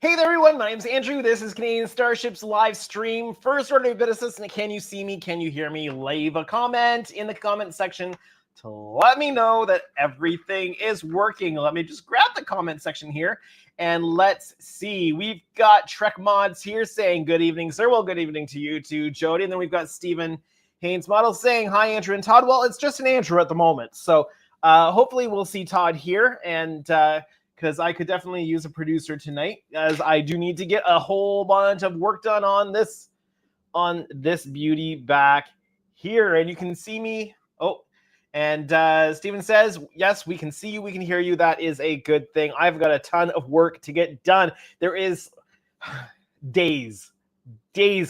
Hey there, everyone. My name's Andrew. This is Canadian Starships live stream. First order of business, can you see me? Can you hear me? Leave a comment in the comment section to let me know that everything is working. Let me just grab the comment section here and let's see. We've got Trek Mods here saying good evening, sir. Well, good evening to you too, Jody. And then we've got Stephen Haynes Model saying hi, Andrew and Todd. Well, it's just an Andrew at the moment. So hopefully we'll see Todd here, and because I could definitely use a producer tonight, as I do need to get a whole bunch of work done on this beauty back here. And you can see me. Oh, and Steven says, yes, we can see you, we can hear you. That is a good thing. I've got a ton of work to get done. There is days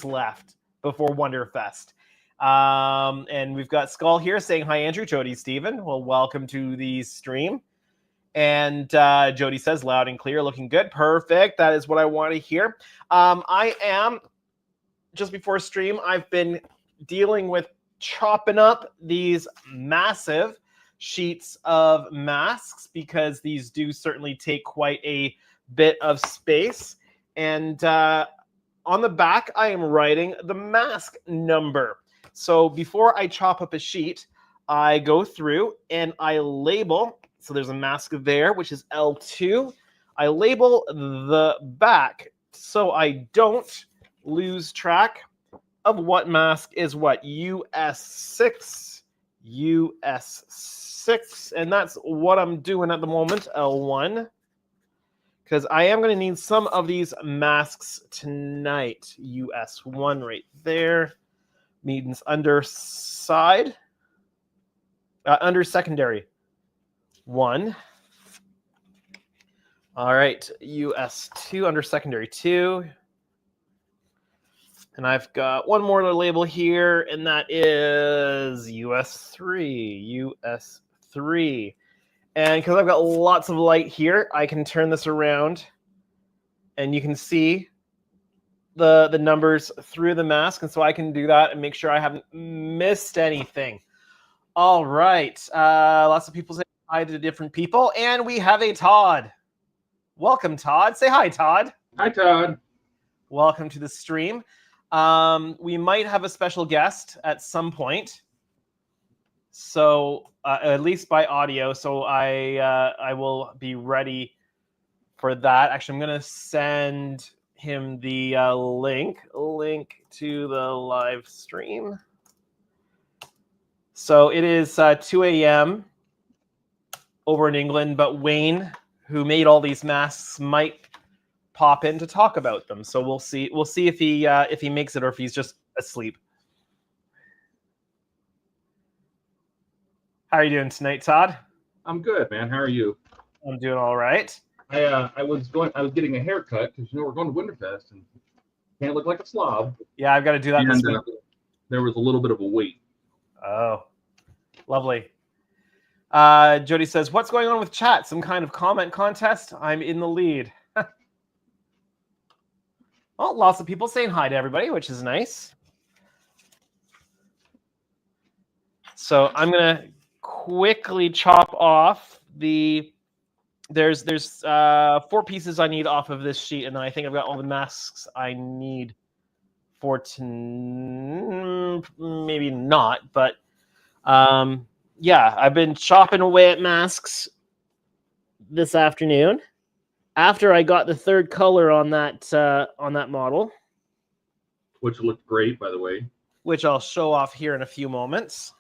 left before WonderFest. And we've got Skull here saying, hi, Andrew, Jody, Steven. Well, welcome to the stream. And Jody says, loud and clear, looking good. Perfect. That is what I want to hear. I am, just before stream, I've been dealing with chopping up these massive sheets of masks, because these do certainly take quite a bit of space. And on the back, I am writing the mask number. So before I chop up a sheet, I go through and I label. So there's a mask there, which is L2. I label the back so I don't lose track of what mask is what. US6, US6, and that's what I'm doing at the moment, L1, because I am going to need some of these masks tonight. US1 right there. Means underside, under secondary. 1. All right, US2 under secondary 2. And I've got one more to label here, and that is US3, US3. And because I've got lots of light here, I can turn this around, and you can see the numbers through the mask, and so I can do that and make sure I haven't missed anything. All right, lots of people say hi to different people, and we have a Todd. Welcome, Todd. Say hi, Todd. Hi, Todd. Welcome to the stream. We might have a special guest at some point, so at least by audio. So I will be ready for that. Actually, I'm gonna send him the link to the live stream. So it is 2 a.m. over in England, but Wayne, who made all these masks, might pop in to talk about them. So we'll see. We'll see if he makes it or if he's just asleep. How are you doing tonight, Todd? I'm good, man. How are you? I'm doing all right. I was getting a haircut because we're going to WonderFest and can't look like a slob. Yeah, I've got to do that this week. There was a little bit of a wait. Oh, lovely. Jody says, what's going on with chat? Some kind of comment contest? I'm in the lead. Well, lots of people saying hi to everybody, which is nice. So I'm going to quickly chop off the... There's 4 pieces I need off of this sheet, and then I think I've got all the masks I need for maybe not, but yeah, I've been chopping away at masks this afternoon after I got the 3rd color on that model, which looked great, by the way, which I'll show off here in a few moments.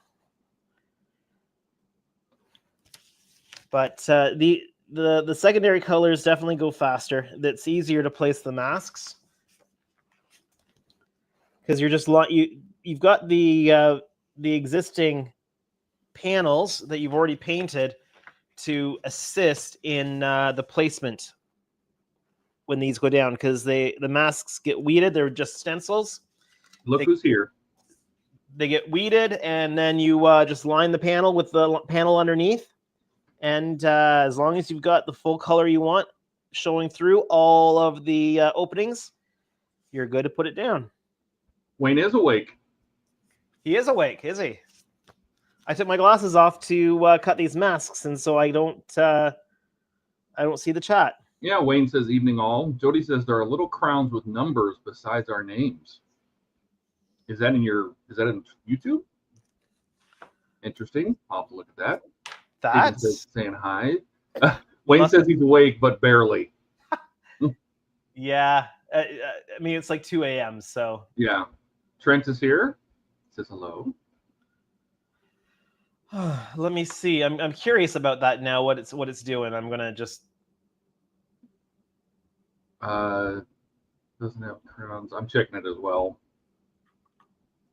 But the secondary colors definitely go faster. It's easier to place the masks because you're just you've got the existing panels that you've already painted to assist in the placement when these go down, because the masks get weeded. They're just stencils. Look who's here. They get weeded, and then you just line the panel with the panel underneath. And as long as you've got the full color you want showing through all of the openings, you're good to put it down. Wayne is awake. He is awake, is he? I took my glasses off to cut these masks, and so I don't see the chat. Yeah, Wayne says evening all. Jody says there are little crowns with numbers besides our names. Is that in YouTube? Interesting. I'll have to look at that. Stephen says That's saying hi. Wayne must says he's awake, but barely. yeah. I mean, it's like 2 a.m. So Yeah. Trent is here. Says hello. let me see. I'm curious about that now. What it's doing. I'm gonna just. Doesn't have crowns. I'm checking it as well.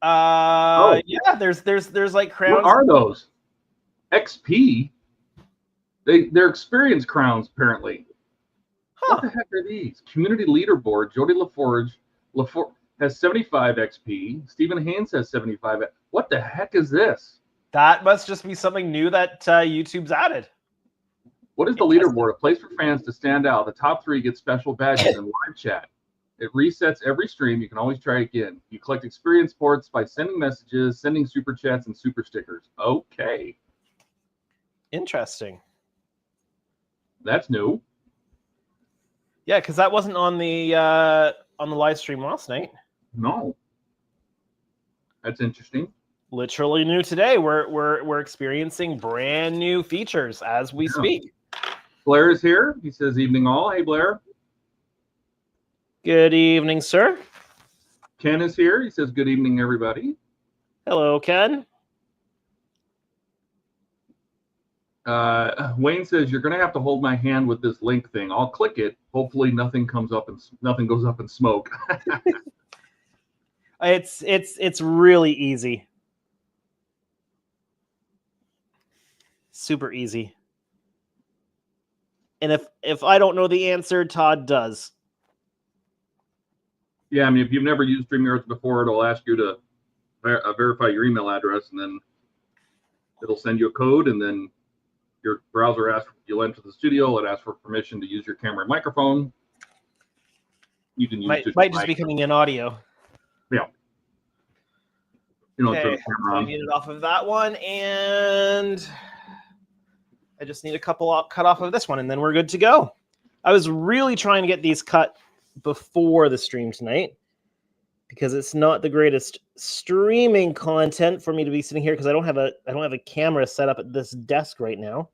Yeah. There's like crowns. What are those? XP. They're experience crowns apparently. What the heck are these? Community leaderboard. Jody LaForge has 75 XP. Stephen Haynes has 75. What the heck is this? That must just be something new that YouTube's added. What is the leaderboard? A place for fans to stand out. The top 3 get special badges and live chat. It resets every stream. You can always try again. You collect experience points by sending messages, sending super chats, and super stickers. Okay. Interesting. That's new. Yeah, because that wasn't on the live stream last night. No. That's interesting. Literally new today. We're experiencing brand new features as we speak. Blair is here. He says evening all. Hey Blair. Good evening, sir. Ken is here. He says good evening, everybody. Hello, Ken. Wayne says you're going to have to hold my hand with this link thing. I'll click it. Hopefully nothing goes up in smoke. It's really easy. Super easy. And if I don't know the answer, Todd does. Yeah, I mean, if you've never used StreamYards before, it'll ask you to verify your email address, and then it'll send you a code, and then your browser asks, you'll enter the studio, it asks for permission to use your camera and microphone. You can use might just be coming in audio. Yeah. Okay, turn the camera on. I need it off of that one, and I just need a couple cut off of this one, and then we're good to go. I was really trying to get these cut before the stream tonight because it's not the greatest streaming content for me to be sitting here because I don't have a camera set up at this desk right now.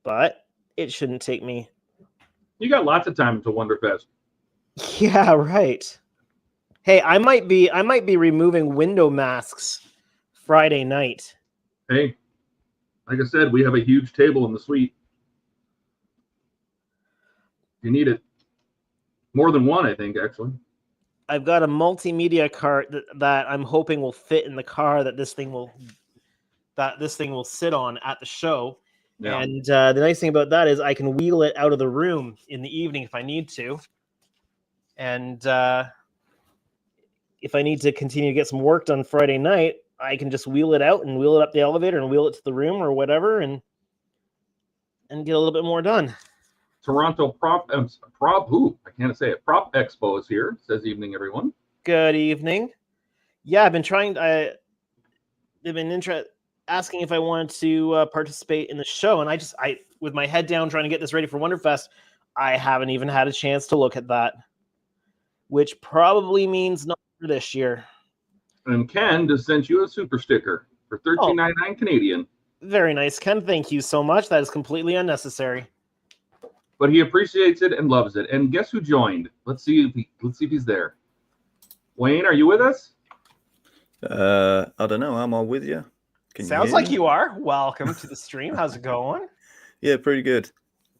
But it shouldn't take me. You got lots of time until WonderFest. Yeah, right. Hey, I might be removing window masks Friday night. Hey, like I said, we have a huge table in the suite. You need it. More than one, I think, actually. I've got a multimedia cart that I'm hoping will fit in the car that this thing will sit on at the show. Yeah. And the nice thing about that is I can wheel it out of the room in the evening if I need to. And if I need to continue to get some work done Friday night, I can just wheel it out and wheel it up the elevator and wheel it to the room or whatever and get a little bit more done. Toronto Prop Expo is here. Says evening, everyone. Good evening. Yeah, I've been trying. They've been asking if I wanted to participate in the show, and I with my head down trying to get this ready for WonderFest, I haven't even had a chance to look at that, which probably means not for this year. And Ken just sent you a super sticker for $13.99 Canadian. Very nice, Ken. Thank you so much. That is completely unnecessary. But he appreciates it and loves it. And guess who joined? Let's see if he's there. Wayne, are you with us? I don't know. Am I with you? Sounds like you are. Welcome to the stream. How's it going? Yeah, pretty good.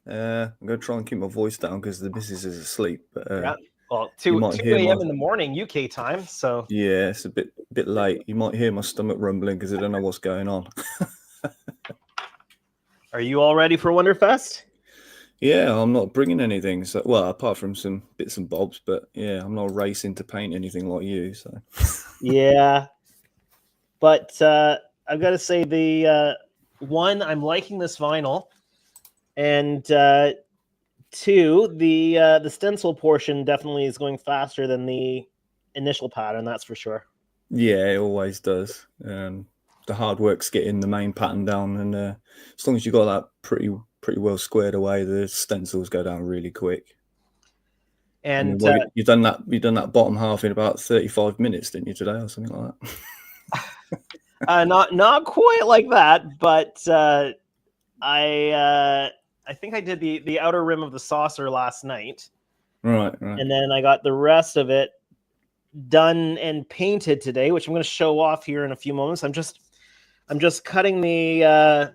I'm going to try and keep my voice down because the missus is asleep. But, yeah. Well, 2 a.m. in the morning UK time. So yeah, it's a bit late. You might hear my stomach rumbling because I don't know what's going on. Are you all ready for WonderFest? Yeah, I'm not bringing anything. So, well, apart from some bits and bobs, but yeah, I'm not racing to paint anything like you. So yeah, but I've got to say the one, I'm liking this vinyl, and two, the stencil portion definitely is going faster than the initial pattern. That's for sure. Yeah, it always does. The hard work's getting the main pattern down, and as long as you got that pretty pretty well squared away, the stencils go down really quick. And you've done that bottom half in about 35 minutes, didn't you, today, or something like that? Not quite like that, but I think I did the outer rim of the saucer last night. Right. And then I got the rest of it done and painted today, which I'm going to show off here in a few moments. I'm just cutting the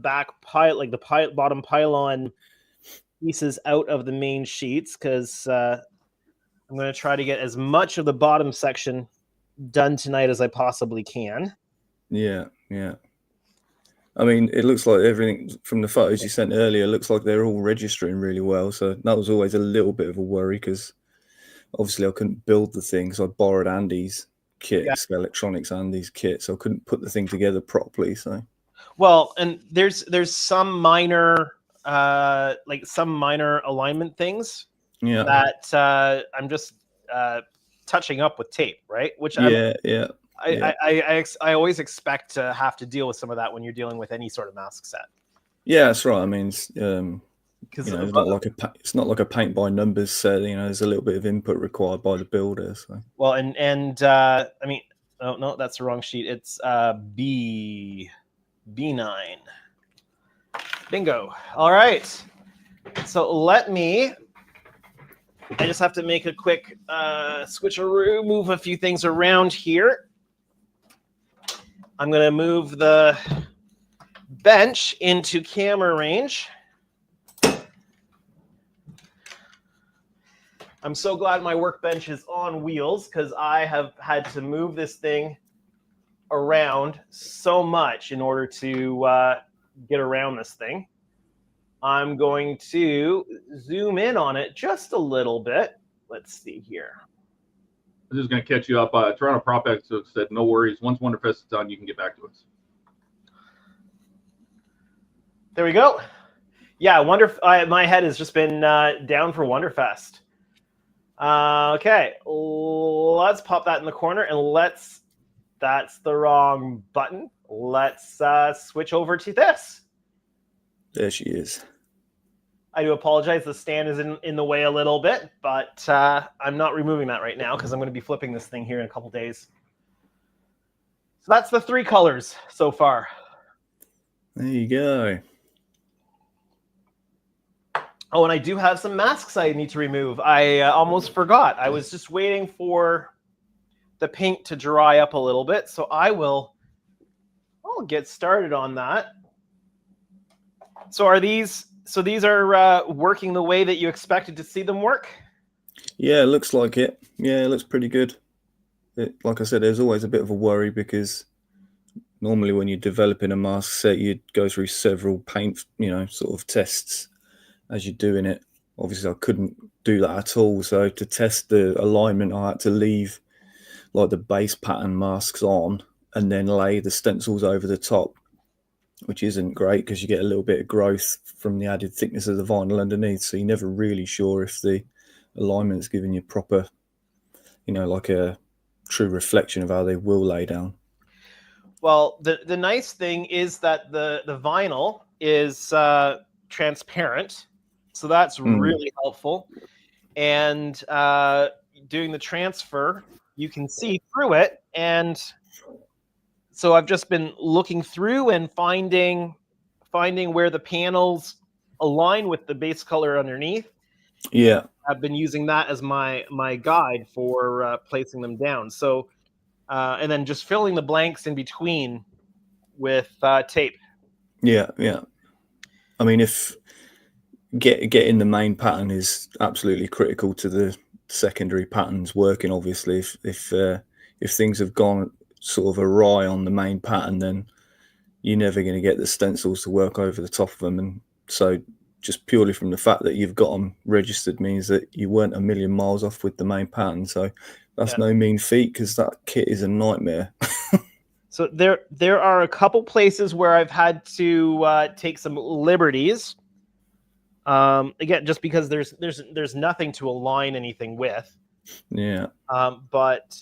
back pile, like the bottom pylon pieces out of the main sheets, because I'm going to try to get as much of the bottom section done tonight as I possibly can. Yeah. I mean, it looks like everything from the photos you sent earlier looks like they're all registering really well. So that was always a little bit of a worry, because obviously I couldn't build the thing. So I borrowed Andy's kit, Electronics Andy's kit. So I couldn't put the thing together properly. So, well, and there's some minor alignment things that I'm just touching up with tape, right? Which I always expect to have to deal with some of that when you're dealing with any sort of mask set. Yeah, that's right. I mean, because it's not like a paint by numbers set. There's a little bit of input required by the builder. So. Well, and I mean, oh no, that's the wrong sheet. It's B9. Bingo. All right. So I just have to make a quick switcheroo, move a few things around here. I'm going to move the bench into camera range. I'm so glad my workbench is on wheels, because I have had to move this thing around so much in order to get around this thing. I'm going to zoom in on it just a little bit. Let's see here. I'm just going to catch you up. Toronto Prop Expo said, no worries. Once WonderFest is done, you can get back to us. There we go. Yeah, my head has just been down for WonderFest. Okay, let's pop that in the corner, and that's the wrong button. Let's switch over to this. There she is. I do apologize. The stand is in the way a little bit, but I'm not removing that right now because I'm going to be flipping this thing here in a couple days. So that's the 3 colors so far. There you go. Oh, and I do have some masks I need to remove. I almost forgot. I was just waiting for the paint to dry up a little bit, so I'll get started on that. So these are working the way that you expected to see them work? Yeah, it looks like it. Yeah, it looks pretty good. Like I said, there's always a bit of a worry, because normally when you're developing a mask set, you'd go through several paint, sort of tests as you're doing it. Obviously, I couldn't do that at all. So to test the alignment, I had to leave like the base pattern masks on and then lay the stencils over the top, which isn't great because you get a little bit of growth from the added thickness of the vinyl underneath. So you're never really sure if the alignment's giving you proper, like a true reflection of how they will lay down. Well, the nice thing is that the vinyl is transparent, so that's really helpful. And doing the transfer, you can see through it. And so I've just been looking through and finding where the panels align with the base color underneath. Yeah, I've been using that as my guide for placing them down. So and then just filling the blanks in between with tape. Yeah. I mean, if getting the main pattern is absolutely critical to the secondary patterns working. Obviously, if things have gone sort of awry on the main pattern, then you're never going to get the stencils to work over the top of them. And so just purely from the fact that you've got them registered means that you weren't a million miles off with the main pattern. So that's no mean feat, because that kit is a nightmare. So there are a couple places where I've had to take some liberties. Again, just because there's nothing to align anything with. Yeah. But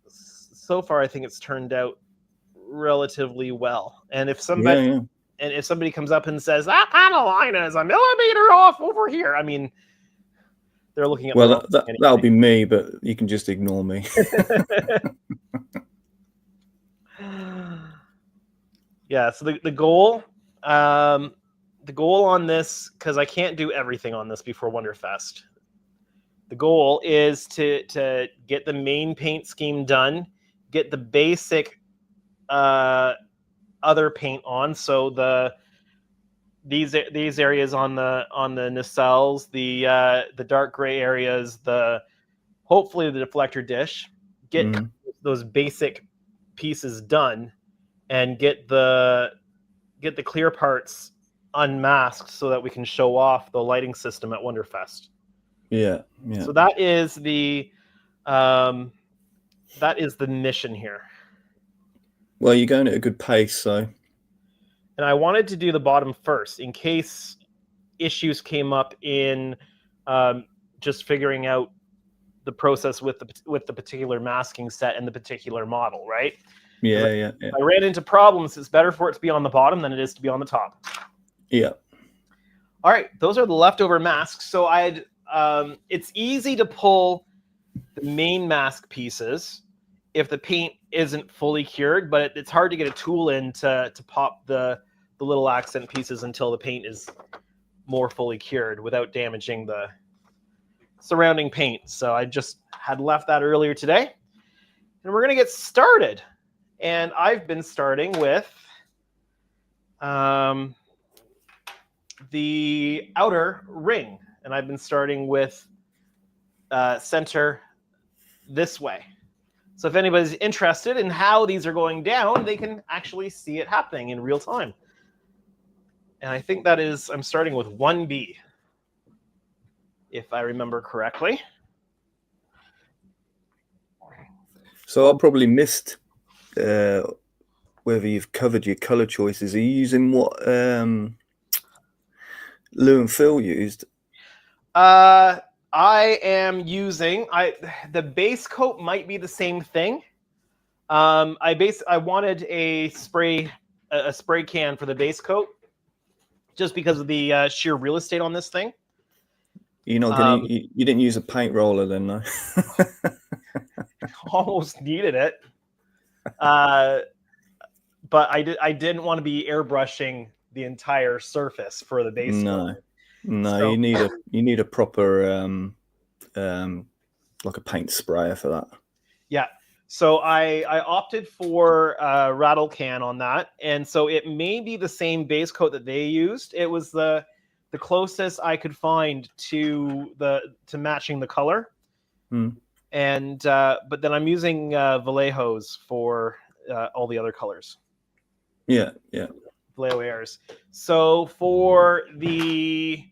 so far, I think it's turned out relatively well. And if somebody And if somebody comes up and says that panel line is a millimeter off over here, I mean, they're looking at. Well, that'll be me, but you can just ignore me. Yeah. So the goal on this, because I can't do everything on this before WonderFest. The goal is to get the main paint scheme done, get the basic other paint on. So these areas on the nacelles, the dark gray areas, hopefully the deflector dish, get those basic pieces done, and get the clear parts unmasked so that we can show off the lighting system at WonderFest. Yeah. So that is the mission here. Well, you're going at a good pace, so. And I wanted to do the bottom first in case issues came up in just figuring out the process with the particular masking set and the particular model, right? Yeah. If I ran into problems, it's better for it to be on the bottom than it is to be on the top. Yeah. All right, those are the leftover masks. So it's easy to pull the main mask pieces if the paint isn't fully cured, but it's hard to get a tool in to pop the little accent pieces until the paint is more fully cured without damaging the surrounding paint. So I just had left that earlier today, and we're gonna get started. And I've been starting with the outer ring, and I've been starting with center this way. So if anybody's interested in how these are going down, they can actually see it happening in real time. And I think I'm starting with 1B, if I remember correctly. So I probably missed whether you've covered your color choices. Are you using what Lou and Phil used? I am using the base coat might be the same thing. I wanted a spray can for the base coat just because of the sheer real estate on this thing. You're not gonna you didn't use a paint roller then, no? Almost needed it. But I didn't want to be airbrushing the entire surface for the base coat. No, so, you need a proper like a paint sprayer for that. Yeah. So I opted for rattle can on that, and so it may be the same base coat that they used. It was the closest I could find to matching the color. And but then I'm using Vallejos for all the other colors. Yeah. Vallejo Airs. So for the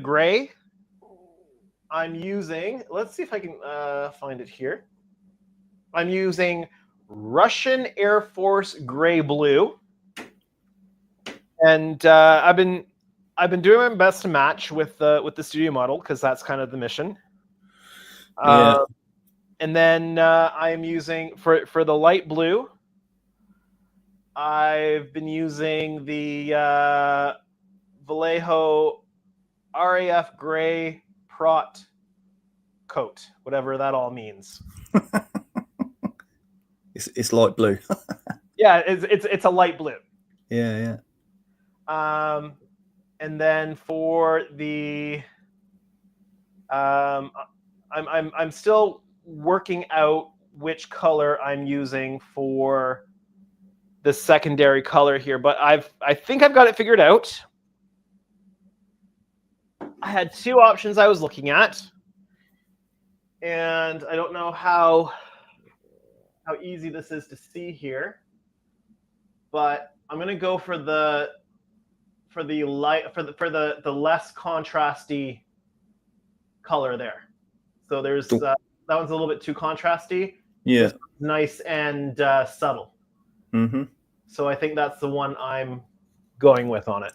gray, I'm using, let's see if I can find it here. I'm using Russian Air Force Gray Blue. And I've been doing my best to match with the studio model because that's kind of the mission. And then I'm using for the light blue, I've been using the Vallejo RAF Gray Prot coat, whatever that all means. It's light blue. Yeah, it's a light blue. Yeah. And then for the I'm still working out which color I'm using for the secondary color here, but I think I've got it figured out. I had two options I was looking at, and I don't know how easy this is to see here, but I'm gonna go for the less contrasty color there. So there's that one's a little bit too contrasty. Yeah. Nice and subtle. Mm-hmm. So I think that's the one I'm going with on it.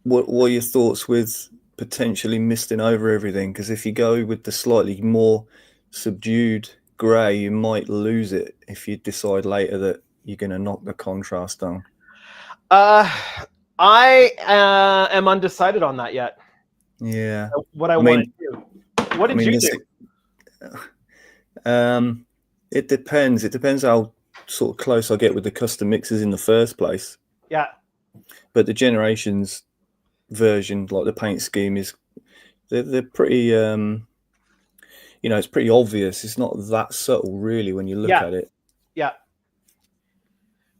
What are your thoughts with potentially misting over everything? Because if you go with the slightly more subdued grey, you might lose it if you decide later that you're going to knock the contrast down? I am undecided on that yet. Yeah. What I want to do. What did you do? It depends. It depends how sort of close I get with the custom mixers in the first place. Yeah. But the Generations version, like the paint scheme, they're pretty. It's pretty obvious. It's not that subtle, really, when you look at it. Yeah.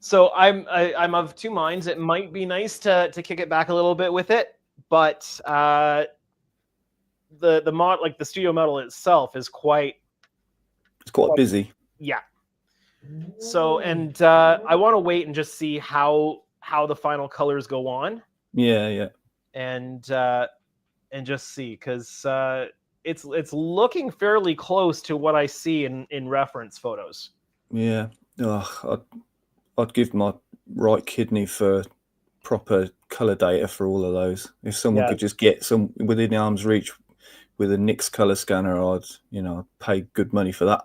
So I'm of two minds. It might be nice to kick it back a little bit with it, but the mod, like the studio model itself, is quite busy. Yeah. So I want to wait and just see how the final colors go on. Yeah. And just see, because it's looking fairly close to what I see in reference photos. Yeah. I'd give my right kidney for proper color data for all of those. If someone could just get some within arm's reach with a NICS color scanner, I'd pay good money for that.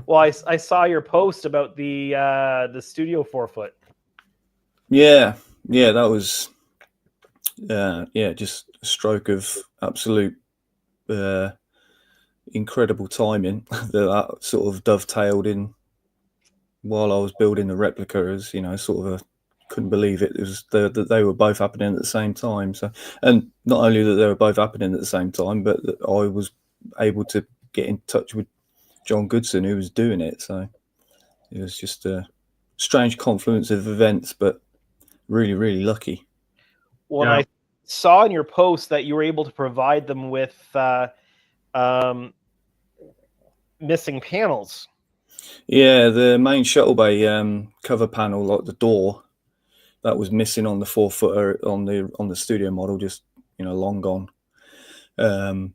Well, I saw your post about the Studio 4-foot. Yeah, that was just a stroke of absolute incredible timing that sort of dovetailed in while I was building the replica. As sort of couldn't believe it. It was that they were both happening at the same time. So, and not only that they were both happening at the same time, but that I was able to get in touch with John Goodson, who was doing it. So it was just a strange confluence of events, but really, really lucky. Well, I saw in your post that you were able to provide them with missing panels. Yeah, the main shuttle bay cover panel, like the door, that was missing on the 4-footer on the studio model, just long gone. And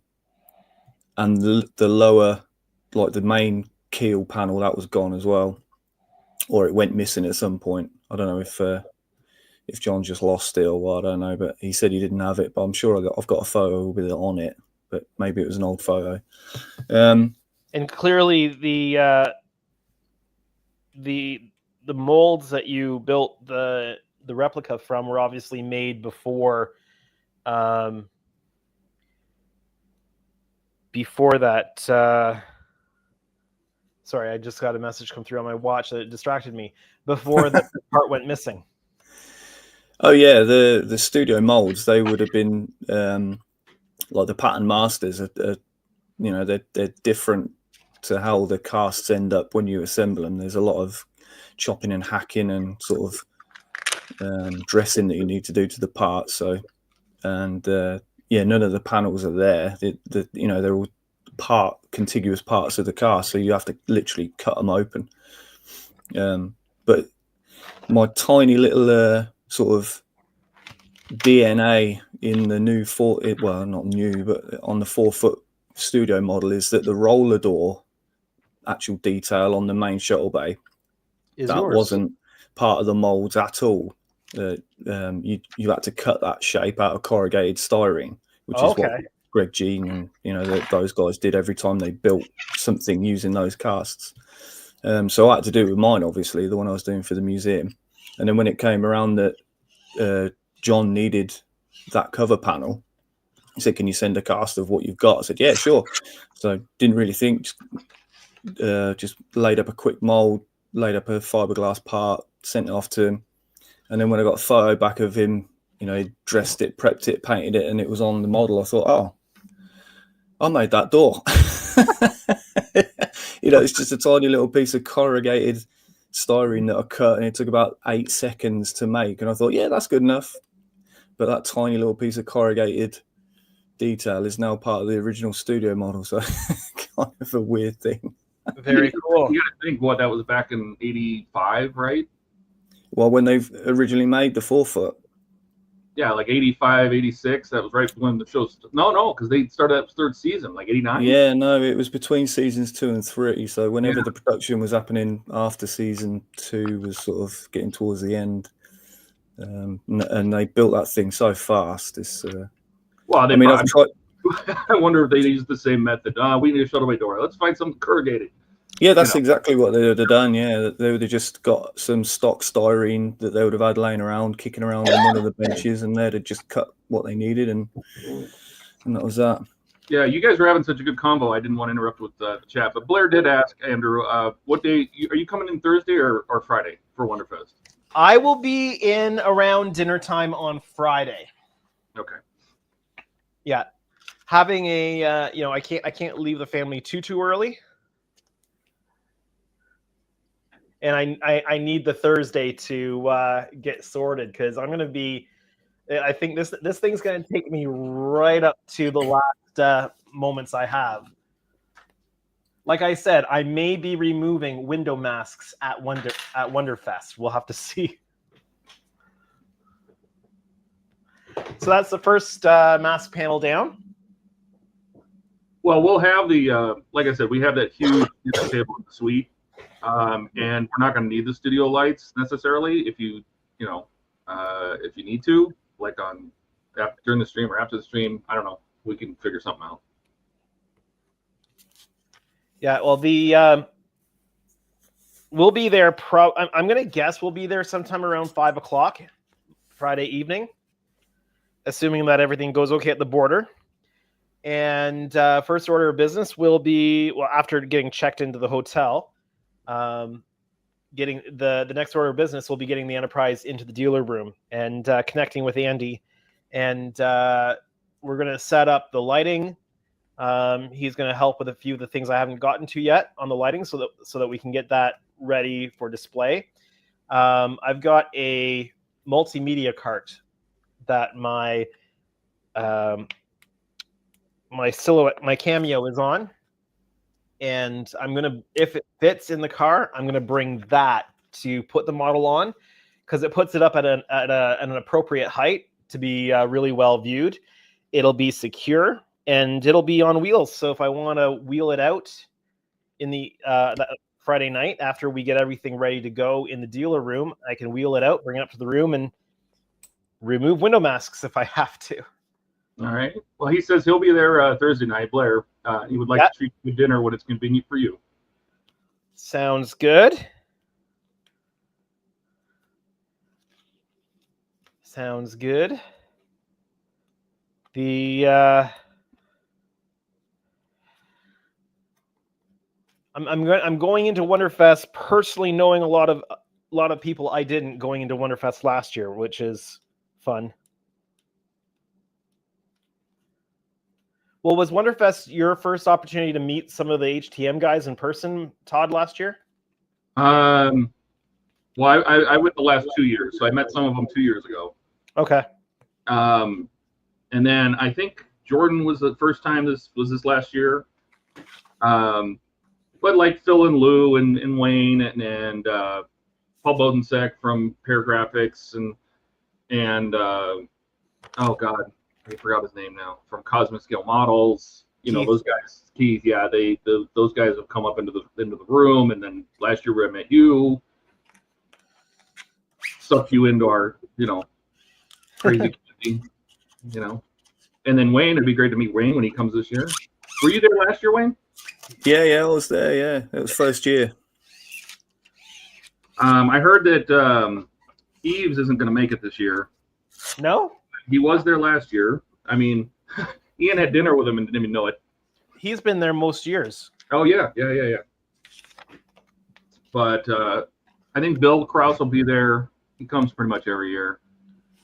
the lower, like the main keel panel, that was gone as well, or it went missing at some point. I don't know if John just lost it or what, I don't know, but he said he didn't have it. But I'm sure I've got a photo with it on it, but maybe it was an old photo. And clearly the molds that you built the replica from were obviously made before that. Sorry, I just got a message come through on my watch that distracted me. Before the part went missing. Oh yeah, the studio molds, they would have been like the pattern masters. They're different to how the casts end up when you assemble them. There's a lot of chopping and hacking and sort of dressing that you need to do to the parts. So, and none of the panels are there. They're all contiguous parts of the cast, so you have to literally cut them open. But my tiny little sort of DNA in the new not new, but on the 4-foot studio model is that the roller door actual detail on the main shuttle bay wasn't part of the molds at all. You had to cut that shape out of corrugated styrene, which is what Greg Jean and those guys did every time they built something using those casts. So I had to do it with mine, obviously, the one I was doing for the museum. And then when it came around that John needed that cover panel, he said, "Can you send a cast of what you've got?" I said, "Yeah, sure." So didn't really think, just laid up a quick mold, laid up a fiberglass part, sent it off to him. And then when I got a photo back of him, he dressed it, prepped it, painted it, and it was on the model, I thought, oh, I made that door. It's just a tiny little piece of corrugated styrene that I cut, and it took about 8 seconds to make. And I thought, yeah, that's good enough. But that tiny little piece of corrugated detail is now part of the original studio model. So kind of a weird thing. Very cool. You got to think that was back in 85, right? Well, when they've originally made the 4-foot. Yeah, like 85, 86. That was right when the show. No, because they started that third season, like 89. Yeah, no, it was between seasons 2 and 3. So whenever the production was happening after season 2 was sort of getting towards the end, and they built that thing so fast. It's I've tried. I wonder if they used the same method. We need a shuttle bay door. Let's find something corrugated. Yeah, that's exactly what they would have done. Yeah, they would have just got some stock styrene that they would have had laying around, kicking around on one of the benches, and they'd have just cut what they needed, and that was that. Yeah, you guys were having such a good combo. I didn't want to interrupt with the chat, but Blair did ask Andrew, what day are you coming in, Thursday or Friday for WonderFest? I will be in around dinner time on Friday. Okay. Yeah, having a I can't leave the family too early, and I need the Thursday to get sorted because I'm gonna be. I think this thing's gonna take me right up to the last moments I have. Like I said, I may be removing window masks at WonderFest. We'll have to see. So that's the first mask panel down. Well, we'll have the like I said, we have that huge table in the suite, and we're not going to need the studio lights necessarily. If you need to, like during the stream or after the stream, I don't know. We can figure something out. Yeah, well, we'll be there. I'm gonna guess we'll be there sometime around 5 o'clock Friday evening, assuming that everything goes okay at the border. And first order of business will be, well, after getting checked into the hotel, getting the next order of business will be getting the Enterprise into the dealer room and connecting with Andy, and we're gonna set up the lighting. He's going to help with a few of the things I haven't gotten to yet on the lighting, so that we can get that ready for display. I've got a multimedia cart that my silhouette, my cameo is on, and I'm gonna, if it fits in the car, I'm gonna bring that to put the model on, because it puts it up at an appropriate height to be really well viewed. It'll be secure. And it'll be on wheels. So if I want to wheel it out in the Friday night after we get everything ready to go in the dealer room, I can wheel it out, bring it up to the room, and remove window masks if I have to. All right. Well, he says he'll be there Thursday night, Blair. He would like to treat you to dinner when it's convenient for you. Sounds good. Sounds good. I'm going into WonderFest personally knowing a lot of people I didn't going into WonderFest last year, which is fun. Well, was WonderFest your first opportunity to meet some of the HTM guys in person, Todd, last year? Well, I went the last 2 years, so I met some of them 2 years ago. Okay. And then I think Jordan was the first time. This last year. But like Phil and Lou and Wayne and Paul Bodensek from Pear Graphics and oh God, I forgot his name now, from Cosmic Scale Models. You know, those guys, Keith. Yeah, those guys have come up into the room, and then last year I met you, sucked you into our crazy community, and then Wayne. It'd be great to meet Wayne when he comes this year. Were you there last year, Wayne? Yeah, I was there. Yeah, it was first year. I heard that Eves isn't going to make it this year. No? He was there last year. I mean, Ian had dinner with him and didn't even know it. He's been there most years. Oh, yeah. But I think Bill Krause will be there. He comes pretty much every year.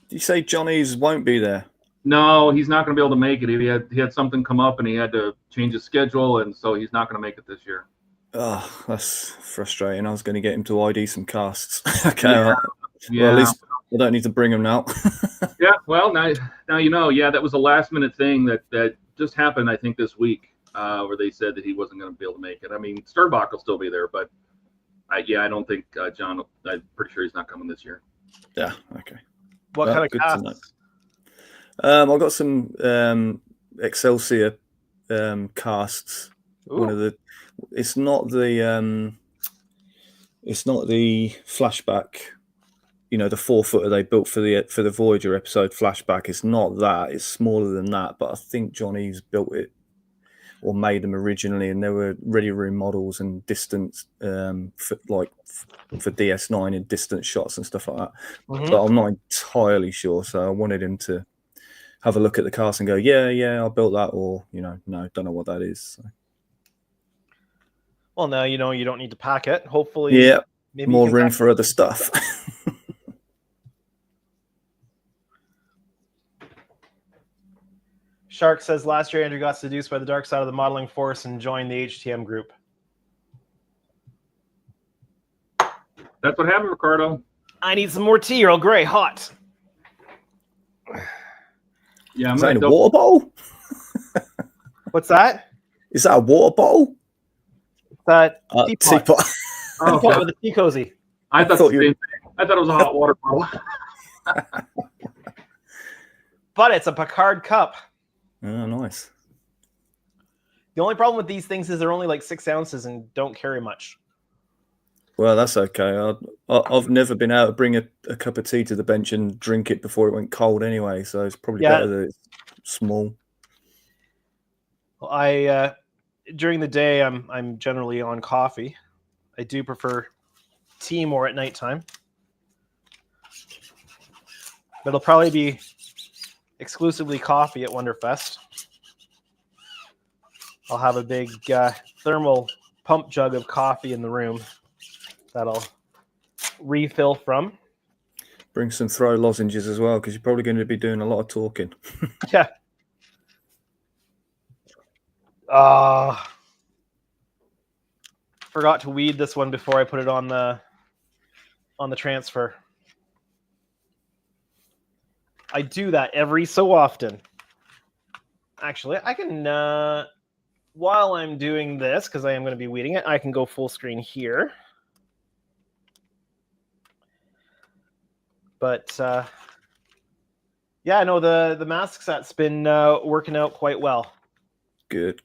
Did you say Johnny's won't be there? No, he's not going to be able to make it. He had something come up and he had to change his schedule, and so he's not going to make it this year. Oh, that's frustrating. I was going to get him to ID some casts. Okay. Yeah. Well, at least I don't need to bring him now. Yeah, well, now you know. Yeah, that was a last-minute thing that just happened, I think, this week, where they said that he wasn't going to be able to make it. I mean, Starbach will still be there, but I don't think John. I'm pretty sure he's not coming this year. Yeah. Okay. What kind of casts? I've got some Excelsior casts. Ooh. One of the, it's not the flashback. You know, the 4-footer they built for the Voyager episode flashback. It's not that. It's smaller than that. But I think Johnny's built it. or made them originally, and they were ready room models and distance for DS9 and distance shots and stuff like that. Mhm. But I'm not entirely sure, so I wanted him to have a look at the cast and go, yeah, I built that, or no, don't know what that is. So. Well, now you know you don't need to pack it. Hopefully, yeah, maybe more room for other stuff. Shark says last year Andrew got seduced by the dark side of the modeling force and joined the HTM group. That's what happened, Ricardo. I need some more tea, Earl Grey, hot. Yeah, I'm Is that going a water bottle? What's that? Is that a water bottle? That teapot. Oh, teapot with a tea cozy. I thought it was a hot water bottle. But it's a Picard cup. Oh, nice. The only problem with these things is they're only like 6 ounces and don't carry much. Well, that's okay. I've never been able to bring a cup of tea to the bench and drink it before it went cold anyway, so it's probably better that it's small. Well, during the day I'm generally on coffee. I do prefer tea more at nighttime. But it'll probably be exclusively coffee at WonderFest. I'll have a big thermal pump jug of coffee in the room that I'll refill from. Bring some throw lozenges as well, because you're probably going to be doing a lot of talking. Yeah. Forgot to weed this one before I put it on the transfer. I do that every so often. Actually, I can, while I'm doing this, because I am going to be weeding it, I can go full screen here. But, yeah, no, the mask set's been working out quite well. Good.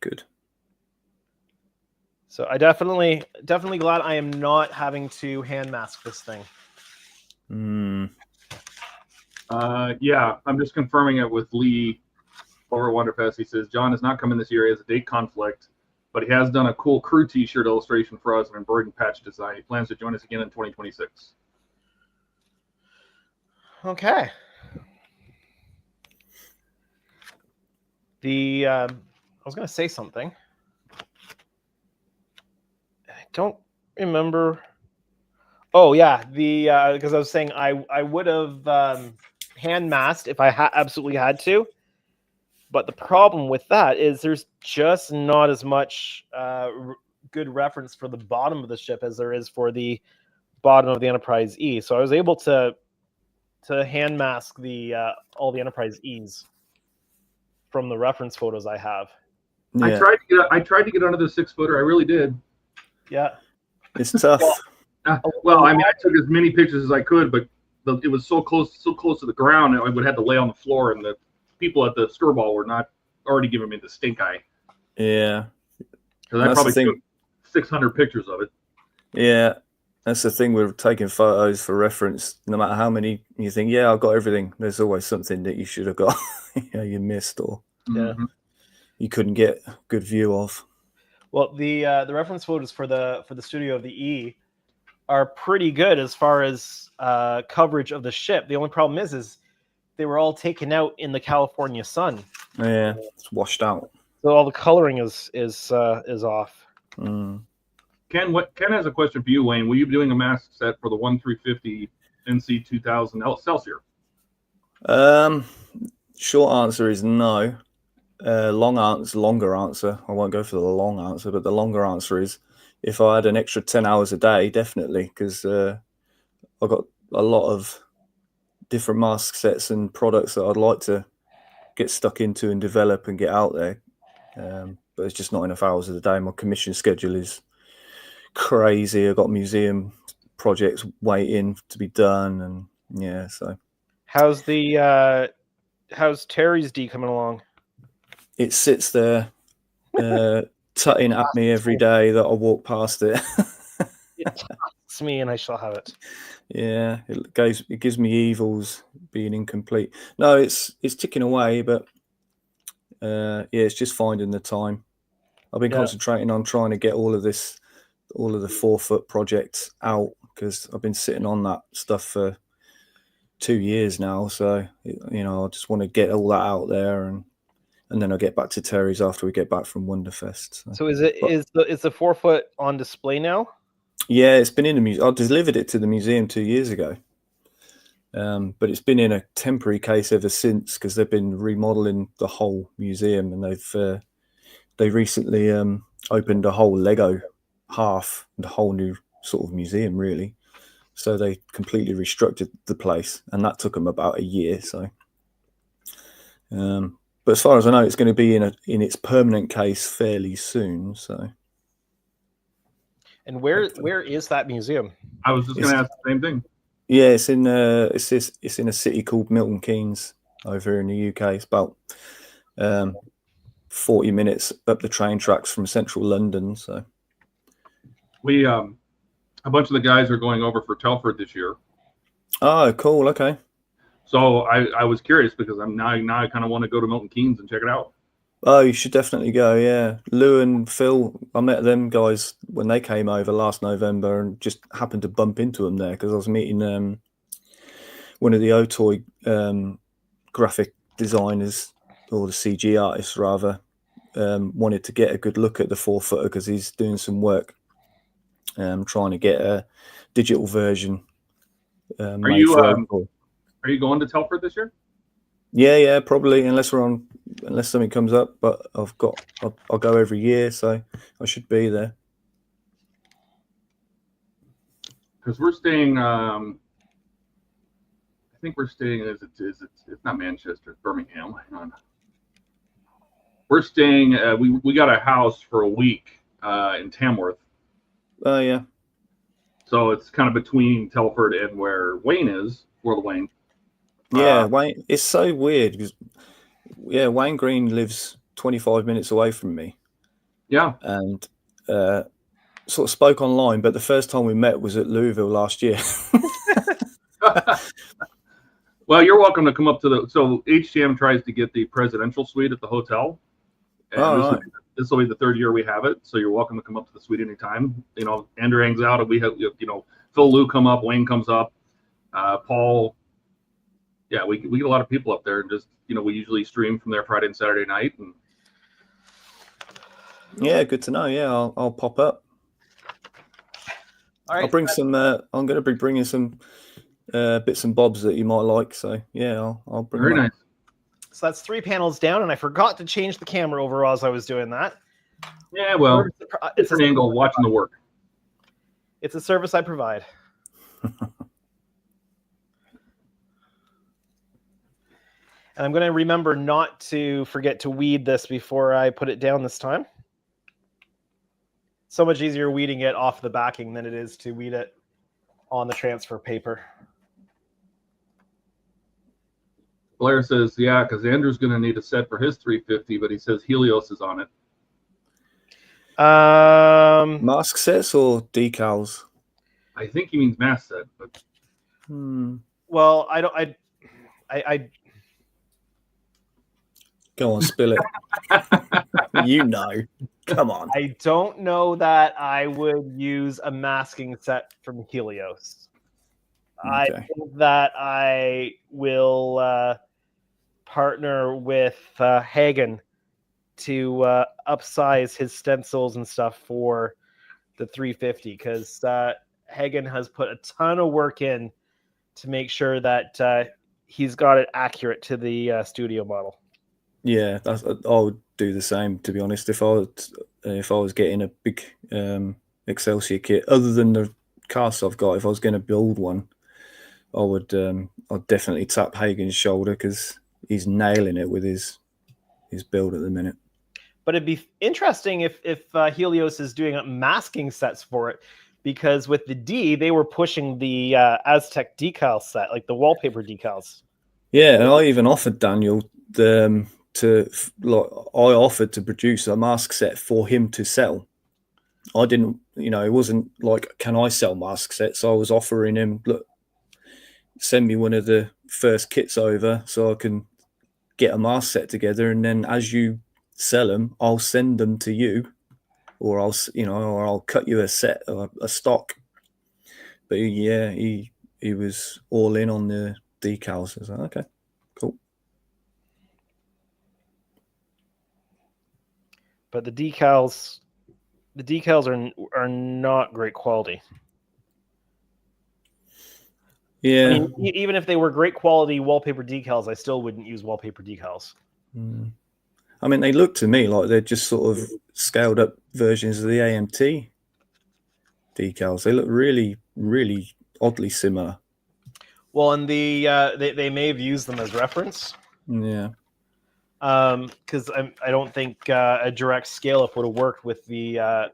So I definitely glad I am not having to hand mask this thing. Yeah, I'm just confirming it with Lee over at WonderFest. He says John is not coming this year. He has a date conflict, but he has done a cool crew T-shirt illustration for us and embroidered patch design. He plans to join us again in 2026. Okay. I was going to say something. I don't remember. Oh yeah, because I was saying I would have hand masked if I absolutely had to, but the problem with that is there's just not as much good reference for the bottom of the ship as there is for the bottom of the Enterprise E. So I was able to hand mask all the Enterprise E's from the reference photos I have. Yeah. I tried to get under the 6-footer. I really did. Yeah, it's tough. Well, I mean, I took as many pictures as I could, but it was so close to the ground, I would have to lay on the floor, and the people at the skirball were not already giving me the stink eye. Yeah, because I probably took 600 pictures of it. Yeah, that's the thing with taking photos for reference. No matter how many you think, yeah, I've got everything. There's always something that you should have got, you missed, or you couldn't get a good view of. Well, the reference photos for the studio of the E are pretty good as far as coverage of the ship. The only problem is they were all taken out in the California sun. Yeah, it's washed out. So all the coloring is off. Mm. Ken has a question for you, Wayne. Will you be doing a mask set for the 1350 NC 2000 Excelsior? Short answer is no. Longer answer. I won't go for the long answer, but the longer answer is if I had an extra 10 hours a day, definitely, because I've got a lot of different mask sets and products that I'd like to get stuck into and develop and get out there. But it's just not enough hours of the day. My commission schedule is crazy. I've got museum projects waiting to be done, and yeah. So, how's Terry's D coming along? It sits there, tutting at me every day that I walk past it. It's me, and I shall have it. Yeah, it gives me evils being incomplete. No, it's ticking away, but yeah, it's just finding the time. I've been concentrating on trying to get all of the 4-foot projects out because I've been sitting on that stuff for 2 years now. So I just want to get all that out there, and then I'll get back to Terry's after we get back from WonderFest. So is the 4-foot on display now? Yeah, it's been in the museum. I delivered it to the museum 2 years ago. But it's been in a temporary case ever since because they've been remodeling the whole museum, and they recently opened a whole Lego half and a whole new sort of museum, really. So they completely restructured the place, and that took them about a year. So, but as far as I know, it's going to be in its permanent case fairly soon. So, and where is that museum? I was just going to ask the same thing. Yeah, it's in a city called Milton Keynes over here in the UK. It's about 40 minutes up the train tracks from central London. So we a bunch of the guys are going over for Telford this year. Oh, cool. Okay. So I was curious because now I kind of want to go to Milton Keynes and check it out. Oh, you should definitely go. Yeah, Lou and Phil, I met them guys when they came over last November, and just happened to bump into them there because I was meeting one of the Otoy graphic designers, or the CG artists rather, wanted to get a good look at the 4-footer because he's doing some work trying to get a digital version. Are you going to Telford this year? Yeah, probably, unless something comes up. But I'll go every year, so I should be there. Because we're staying. I think we're staying. It's not Manchester, it's Birmingham. Hang on. We're staying. We got a house for a week in Tamworth. Oh yeah. So it's kind of between Telford and where Wayne is, World of Wayne. Yeah, Wayne. It's so weird because Wayne Green lives 25 minutes away from me. Yeah, and sort of spoke online, but the first time we met was at Louisville last year. Well, you're welcome to come up to so HTM tries to get the presidential suite at the hotel. And this will be the 3rd year we have it. So you're welcome to come up to the suite anytime. Andrew hangs out, and we have, Phil, Lou come up, Wayne comes up, Paul. Yeah, we get a lot of people up there, and just, we usually stream from there Friday and Saturday night. And yeah, good to know. Yeah, I'll pop up. All right, I'll bring some. I'm going to be bringing some bits and bobs that you might like. So yeah, I'll bring. Very nice. So that's 3 panels down, and I forgot to change the camera over as I was doing that. Yeah, well, it's an angle watching the work. It's a service I provide. And I'm going to remember not to forget to weed this before I put it down this time. So much easier weeding it off the backing than it is to weed it on the transfer paper. Blair says, yeah, because Andrew's going to need a set for his 350, but he says Helios is on it. Mask sets or decals? I think he means mask set, but well, I go on, spill it. Come on. I don't know that I would use a masking set from Helios. Okay. I think that I will partner with Hagen to upsize his stencils and stuff for the 350, because Hagen has put a ton of work in to make sure that he's got it accurate to the studio model. Yeah, I would do the same, to be honest. If I was getting a big Excelsior kit, other than the casts I've got, if I was going to build one, I'd definitely tap Hagen's shoulder, because he's nailing it with his build at the minute. But it'd be interesting if Helios is doing masking sets for it, because with the D, they were pushing the Aztec decal set, like the wallpaper decals. Yeah, and I even offered Daniel I offered to produce a mask set for him to sell. I didn't, it wasn't like, can I sell mask sets? I was offering him, look, send me one of the first kits over so I can get a mask set together, and then as you sell them, I'll send them to you or I'll cut you a set or a stock. But he was all in on the decals. I was like, okay, cool. But the decals are not great quality. Yeah. I mean, even if they were great quality wallpaper decals, I still wouldn't use wallpaper decals. I mean, they look to me like they're just sort of scaled up versions of the AMT decals. They look really, really oddly similar. Well, and they may have used them as reference. Yeah. Because I don't think a direct scale up would have worked with the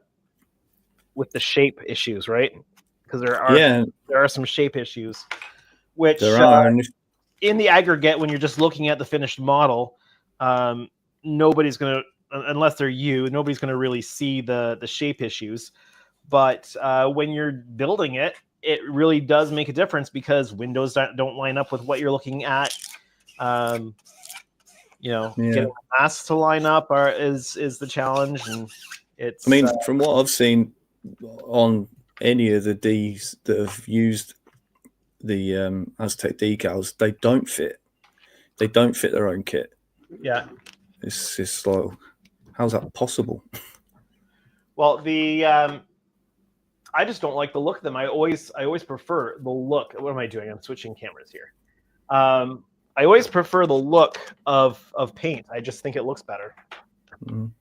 shape issues, right? Because there are some shape issues, which there are. In the aggregate, when you're just looking at the finished model, nobody's gonna, unless they're you, nobody's gonna really see the shape issues. But when you're building it, it really does make a difference because windows don't line up with what you're looking at. Getting the masks to line up is the challenge, and it's. I mean, from what I've seen on any of the Ds that have used the Aztec decals, they don't fit. They don't fit their own kit. Yeah, it's just like, how's that possible? Well, I just don't like the look of them. I always prefer the look. What am I doing? I'm switching cameras here. I always prefer the look of paint. I just think it looks better. Mm.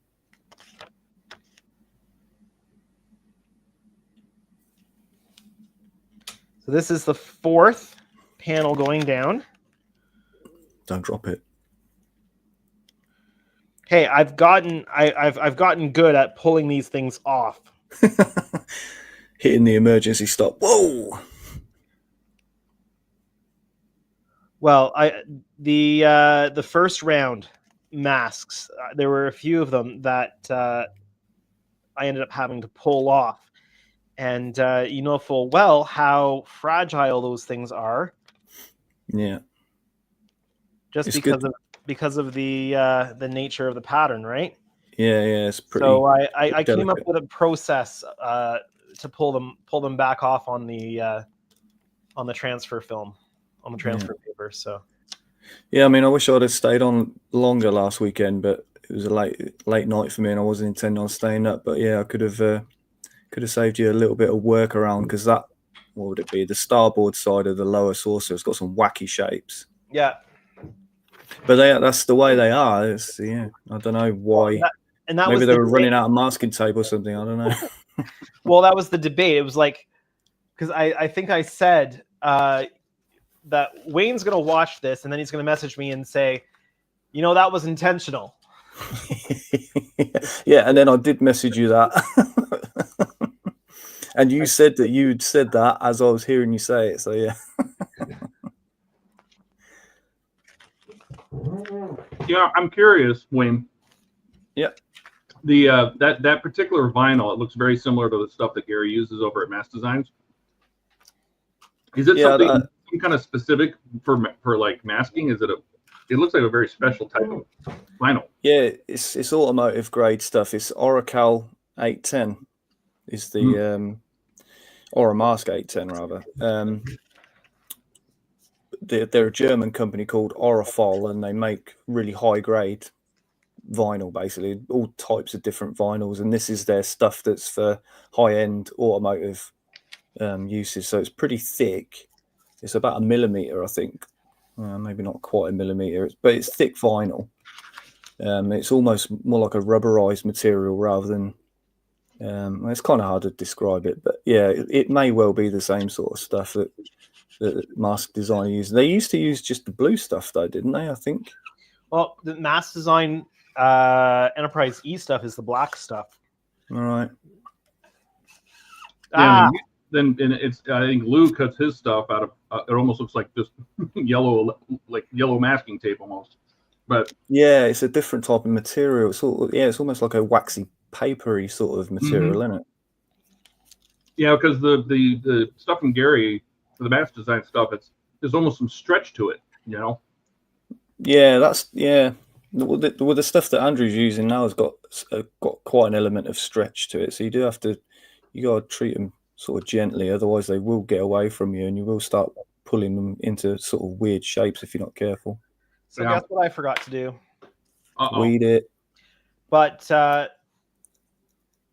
So this is the 4th panel going down. Don't drop it. Hey, I've gotten good at pulling these things off. Hitting the emergency stop. Whoa. Well, the first round masks, there were a few of them that I ended up having to pull off. And you know full well how fragile those things are. Yeah. Just because of the nature of the pattern, right? Yeah, it's pretty. So I came up with a process to pull them back off on the transfer film, on the transfer paper. So. Yeah, I mean, I wish I'd have stayed on longer last weekend, but it was a late night for me, and I wasn't intending on staying up. But yeah, I could have saved you a little bit of work around, because that, what would it be? The starboard side of the lower saucer has got some wacky shapes. Yeah. But that's the way they are. It's, I don't know why. Well, maybe they were running out of masking tape or something. I don't know. Well, that was the debate. It was like, because I think I said that Wayne's going to watch this, and then he's going to message me and say, that was intentional. Yeah, and then I did message you that. And you said that you'd said that as I was hearing you say it. So, yeah. Yeah, I'm curious, Wayne. Yeah. The that particular vinyl, it looks very similar to the stuff that Gary uses over at Mass Designs. Is it something some kind of specific for like masking? Is it it looks like a very special type of vinyl. Yeah, it's automotive grade stuff. It's Oracal 810 is the Oramask 810 rather. They're a German company called Orafol, and they make really high grade vinyl, basically all types of different vinyls, and this is their stuff that's for high end automotive uses. So it's pretty thick. It's about 1 millimeter, I think. Maybe not quite 1 millimeter, but it's thick vinyl. It's almost more like a rubberized material rather than. It's kind of hard to describe it, but yeah, it may well be the same sort of stuff that Mask Design used. They used to use just the blue stuff, though, didn't they? I think. Well, the Mask Design Enterprise E stuff is the black stuff. All right. Yeah. Then it's I think Lou cuts his stuff out of it almost looks like just yellow masking tape almost. But yeah, it's a different type of material. It's almost like a waxy papery sort of material, isn't it? Yeah, because the stuff from Gary, the Mask Design stuff, there's almost some stretch to it, Yeah, the stuff that Andrew's using now has got quite an element of stretch to it, so you got to treat them sort of gently, otherwise they will get away from you, and you will start pulling them into sort of weird shapes if you're not careful. So guess what I forgot to do? Weed it. But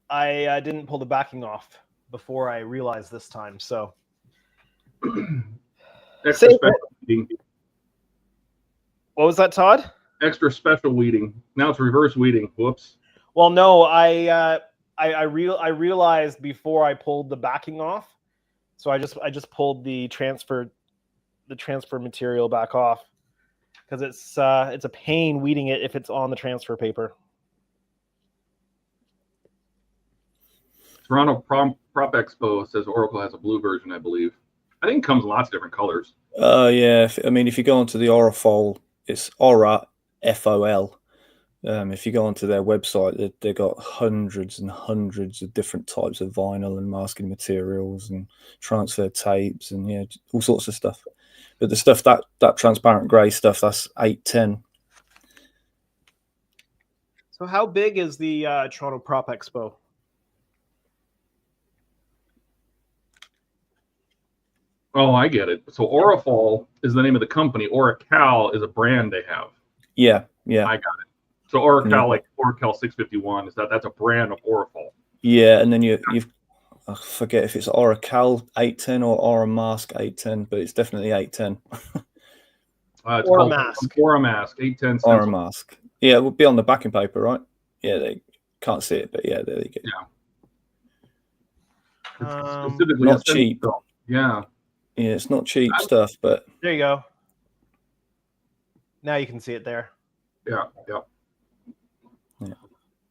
I didn't pull the backing off before I realized this time. So extra special weeding. What was that, Todd? Extra special weeding. Now it's reverse weeding. Whoops. Well, no, I realized before I pulled the backing off, so I just pulled the transfer material back off, because it's a pain weeding it if it's on the transfer paper. Toronto Prop Expo says Oracle has a blue version, I believe. I think it comes in lots of different colors. Yeah. If you go onto the Orafol, it's Aura FOL. If you go onto their website, they've got hundreds and hundreds of different types of vinyl and masking materials and transfer tapes and all sorts of stuff. But the stuff that transparent grey stuff, that's 810. So how big is the Toronto Prop Expo? Oh, I get it. So Orafol is the name of the company. Oracal is a brand they have. Yeah. I got it. So Oracal, like Oracal 651, that's a brand of Orafol. Yeah, and then you've I forget if it's Oracal 810 or Aura Mask 810, but it's definitely 810. It's Aura called Mask. Aura Mask 810. Aura Mask. Yeah, it will be on the backing paper, right? Yeah, they can't see it, but yeah, there you go. Yeah. It's specifically not cheap. Yeah. Yeah, it's not cheap stuff, but there you go. Now you can see it there. Yeah.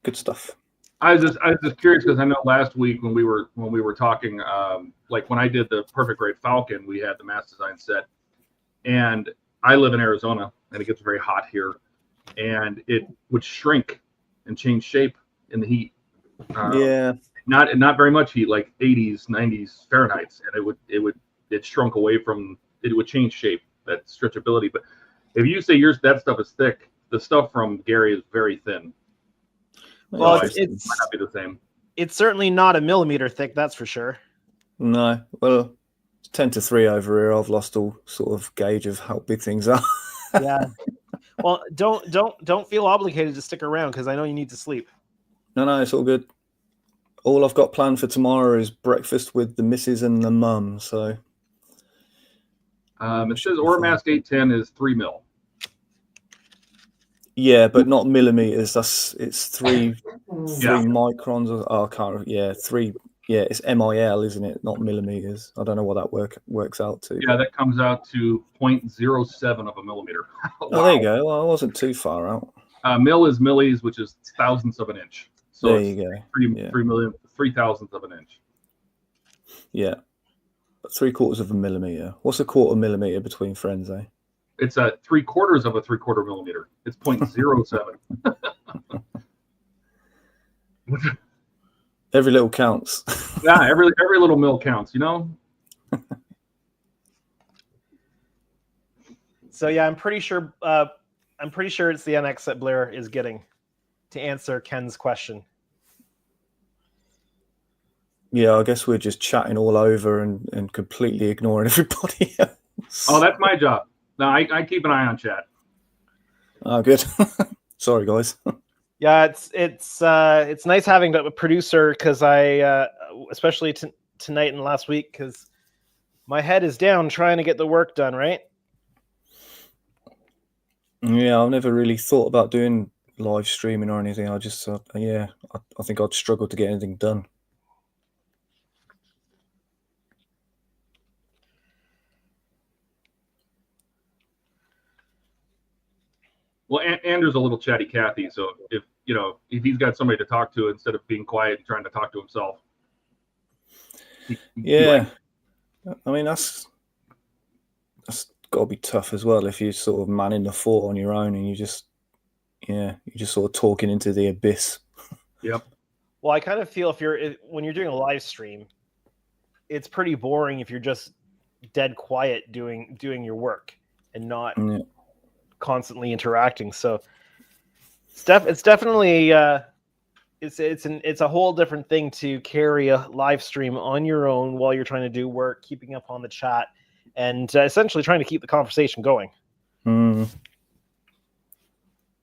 Good stuff. I was just curious because I know last week when we were talking, like when I did the Perfect Grade Falcon, we had the mass design set, and I live in Arizona and it gets very hot here, and it would shrink and change shape in the heat. Not very much heat, like 80s, 90s Fahrenheit, and it shrunk away from it would change shape, that stretchability. But if you say that stuff is thick, the stuff from Gary is very thin. Well, it might not be the same. It's certainly not a millimeter thick, that's for sure. No, well, it's 10-3 over here. I've lost all sort of gauge of how big things are. Yeah. Well, don't feel obligated to stick around because I know you need to sleep. No, it's all good. All I've got planned for tomorrow is breakfast with the missus and the mum. So it says Oramask 810 is 3 mil. Yeah, but not millimeters. It's three microns. I can't. Yeah, 3. Yeah, it's MIL, isn't it? Not millimeters. I don't know what that works out to. Yeah, that comes out to 0.07 of a millimeter. Wow. Oh, there you go. Well, I wasn't too far out. Mil is millis, which is thousandths of an inch. So there you go. 3 thousandths of an inch. Yeah, but 3/4 of a millimeter. What's a quarter millimeter between friends, eh? It's a 3/4 of a 3/4 millimeter. It's 0.07. Every little counts. Yeah, every little mil counts, you know? So yeah, I'm pretty sure it's the NX that Blair is getting to answer Ken's question. Yeah, I guess we're just chatting all over and completely ignoring everybody else. Oh, that's my job. No, I keep an eye on chat. Oh, good. Sorry, guys. Yeah, it's nice having a producer because I especially tonight and last week because my head is down trying to get the work done, right? Yeah, I've never really thought about doing live streaming or anything. I just I think I'd struggle to get anything done. Well, Andrew's a little chatty Cathy, so if he's got somebody to talk to instead of being quiet and trying to talk to himself. I mean that's got to be tough as well if you're sort of manning the fort on your own and you're just sort of talking into the abyss. Yep. Well, I kind of feel when you're doing a live stream, it's pretty boring if you're just dead quiet doing your work and not constantly interacting. So It's definitely it's a whole different thing to carry a live stream on your own while you're trying to do work, keeping up on the chat, and essentially trying to keep the conversation going.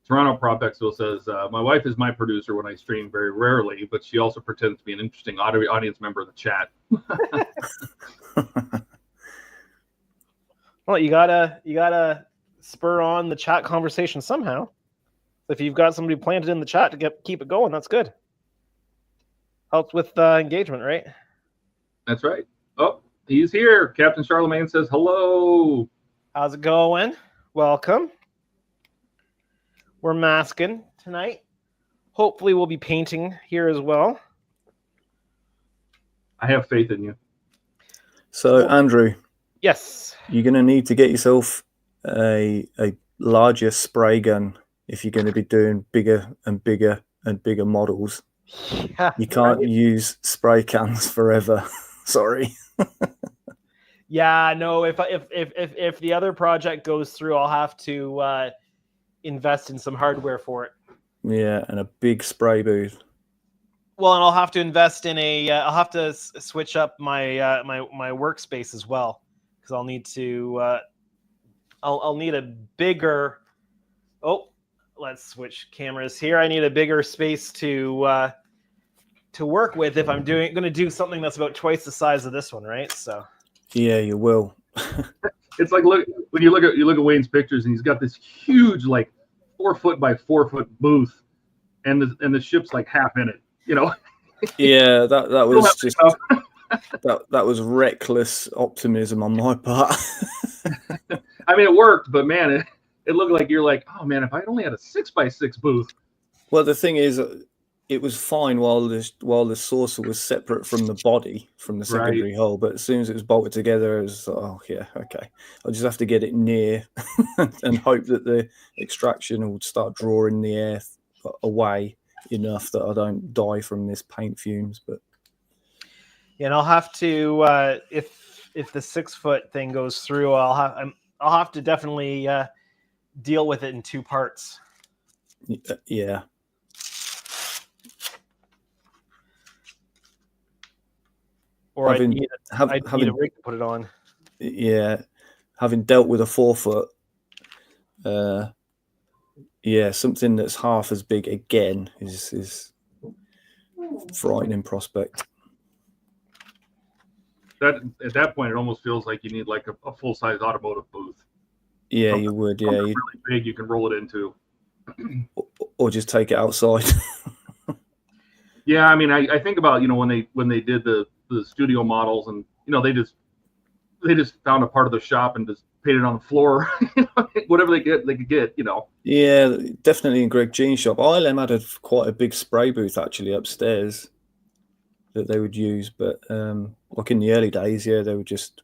Toronto Prop Expo says, my wife is my producer when I stream very rarely, but she also pretends to be an interesting audience member of the chat. Well, you gotta spur on the chat conversation somehow. If you've got somebody planted in the chat to keep it going, that's good. Helps with engagement, right? That's right. Oh, he's here. Captain Charlemagne says hello. How's it going? Welcome. We're masking tonight. Hopefully we'll be painting here as well. I have faith in you. So, Andrew. Yes. You're going to need to get yourself a larger spray gun if you're going to be doing bigger and bigger and bigger models. Yeah, you can't use spray cans forever. Sorry. Yeah, no. If the other project goes through, I'll have to invest in some hardware for it. Yeah, and a big spray booth. Well, and I'll have to invest in a. I'll have to switch up my my workspace as well, because I'll need to. I'll need a bigger. Oh, let's switch cameras here. I need a bigger space to work with if I'm going to do something that's about twice the size of this one, right? So. Yeah, you will. It's like when you look at Wayne's pictures, and he's got this huge, like 4 foot by 4 foot booth, and the ship's like half in it. You know. Yeah, that was just that was reckless optimism on my part. I mean, it worked, but man, it looked like you're like, oh man, if I only had a 6x6 booth. Well, the thing is, it was fine while the saucer was separate from the body, from the secondary hull. But as soon as it was bolted together, it was oh yeah, okay. I'll just have to get it near and hope that the extraction will start drawing the air away enough that I don't die from this paint fumes. But yeah, and I'll have to if the 6 foot thing goes through, I'll have to definitely deal with it in 2 parts. Yeah. Or I need a rig to put it on. Yeah, having dealt with a 4 foot, yeah, something that's half as big again is frightening prospect. That at that point, it almost feels like you need like a full size automotive booth. Yeah, you would. Yeah, really big. You can roll it into, or just take it outside. Yeah, I mean, I think about when they did the studio models, and they just found a part of the shop and just painted on the floor, whatever they could get. Yeah, definitely in Greg Jean's shop. ILM had quite a big spray booth actually upstairs that they would use, but like in the early days, yeah, they would just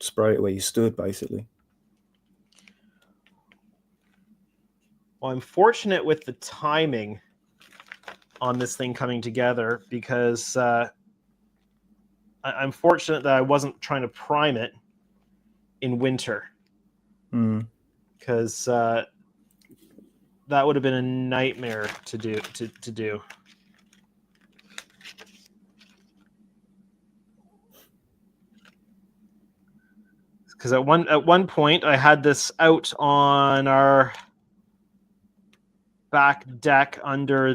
spray it where you stood, basically. Well, I'm fortunate with the timing on this thing coming together because I'm fortunate that I wasn't trying to prime it in winter, because that would have been a nightmare to do. Because at one point I had this out on our back deck under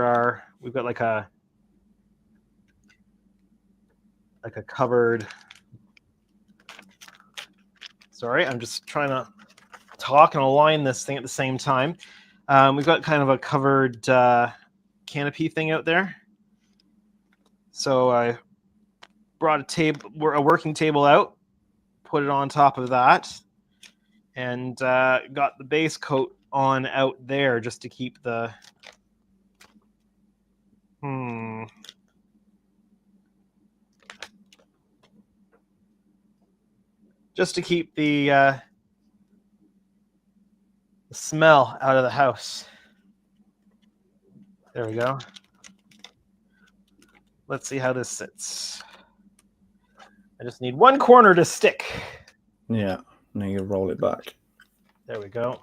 our, we've got like a covered. Sorry, I'm just trying to talk and align this thing at the same time. We've got kind of a covered canopy thing out there. So I brought a working table out, put it on top of that, and got the base coat on out there just to keep the the smell out of the house. There we go. Let's see how this sits. I just need one corner to stick. Yeah, now you roll it back. There we go.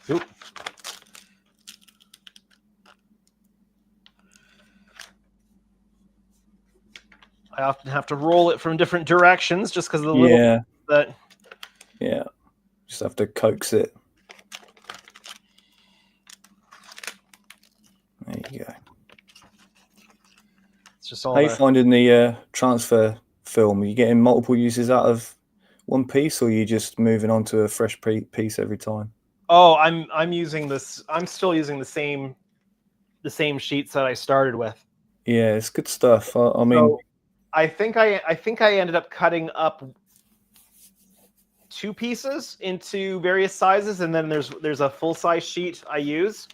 Oop. I often have to roll it from different directions just because of the little that. Yeah, just have to coax it. There you go. It's just all. How are you finding the transfer film? Are you getting multiple uses out of one piece, or are you just moving on to a fresh piece every time? Oh, I'm using this. I'm still using the same sheets that I started with. Yeah, it's good stuff. I mean, so I think I ended up cutting up 2 pieces into various sizes, and then there's a full size sheet I use.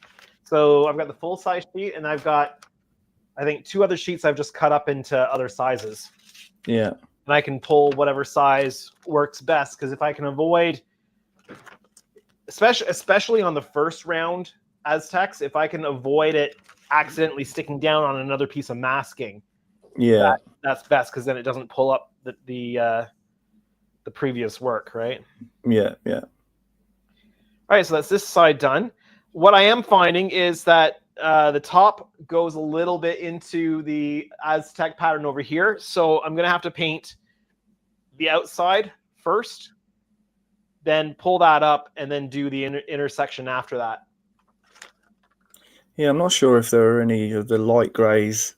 So I've got the full size sheet, and I've got, I think, 2 other sheets I've just cut up into other sizes. Yeah. And I can pull whatever size works best, because if I can avoid, especially on the first round Aztecs, if I can avoid it accidentally sticking down on another piece of masking, that's best, because then it doesn't pull up the previous work, right? Yeah. All right, so that's this side done. What I am finding is that the top goes a little bit into the Aztec pattern over here, so I'm going to have to paint the outside first, then pull that up, and then do the intersection after that. Yeah, I'm not sure if there are any of the light greys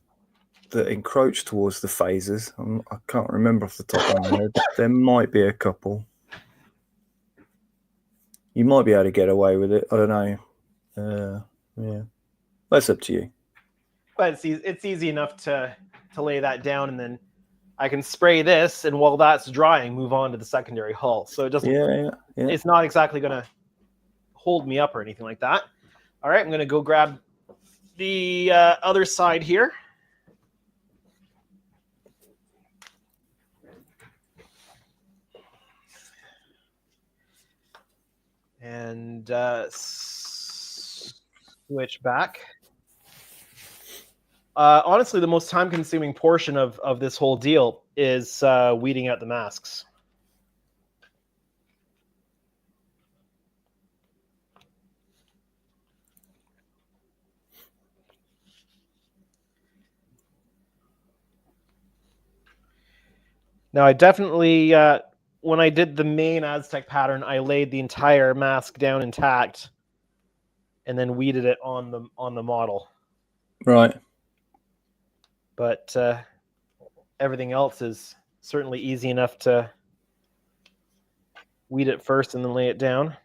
that encroach towards the phasers. I can't remember off the top of my head. There might be a couple. You might be able to get away with it. I don't know. Yeah, that's up to you. But it's easy enough to lay that down, and then I can spray this, and while that's drying, move on to the secondary hull. So it doesn't. Yeah. It's not exactly going to hold me up or anything like that. All right, I'm going to go grab the other side here. And switch back. Honestly, the most time-consuming portion of this whole deal is weeding out the masks. Now, I definitely, when I did the main Aztec pattern, I laid the entire mask down intact and then weeded it on the model. Right. But everything else is certainly easy enough to weed it first and then lay it down.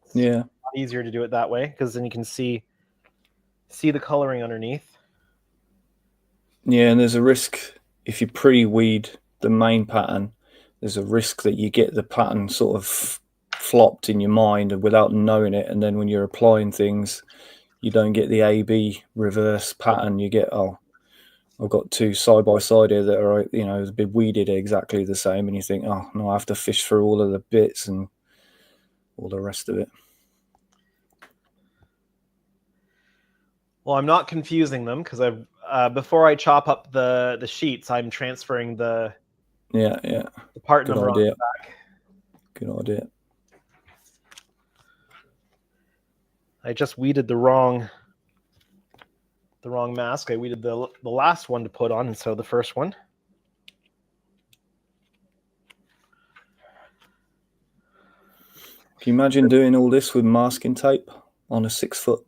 It's a lot easier to do it that way, because then you can see the coloring underneath. Yeah, and there's a risk if you pre-weed the main pattern, there's a risk that you get the pattern sort of flopped in your mind without knowing it, and then when you're applying things, you don't get the A-B reverse pattern. You get, oh, I've got 2 side by side here that are, a bit weeded exactly the same, and you think, oh no, I have to fish through all of the bits and all the rest of it. Well, I'm not confusing them, because before I chop up the sheets, I'm transferring the part number on the back. Good idea. I just weeded the wrong mask. I weeded the last one to put on instead of the first one. Can you imagine doing all this with masking tape on a 6 foot?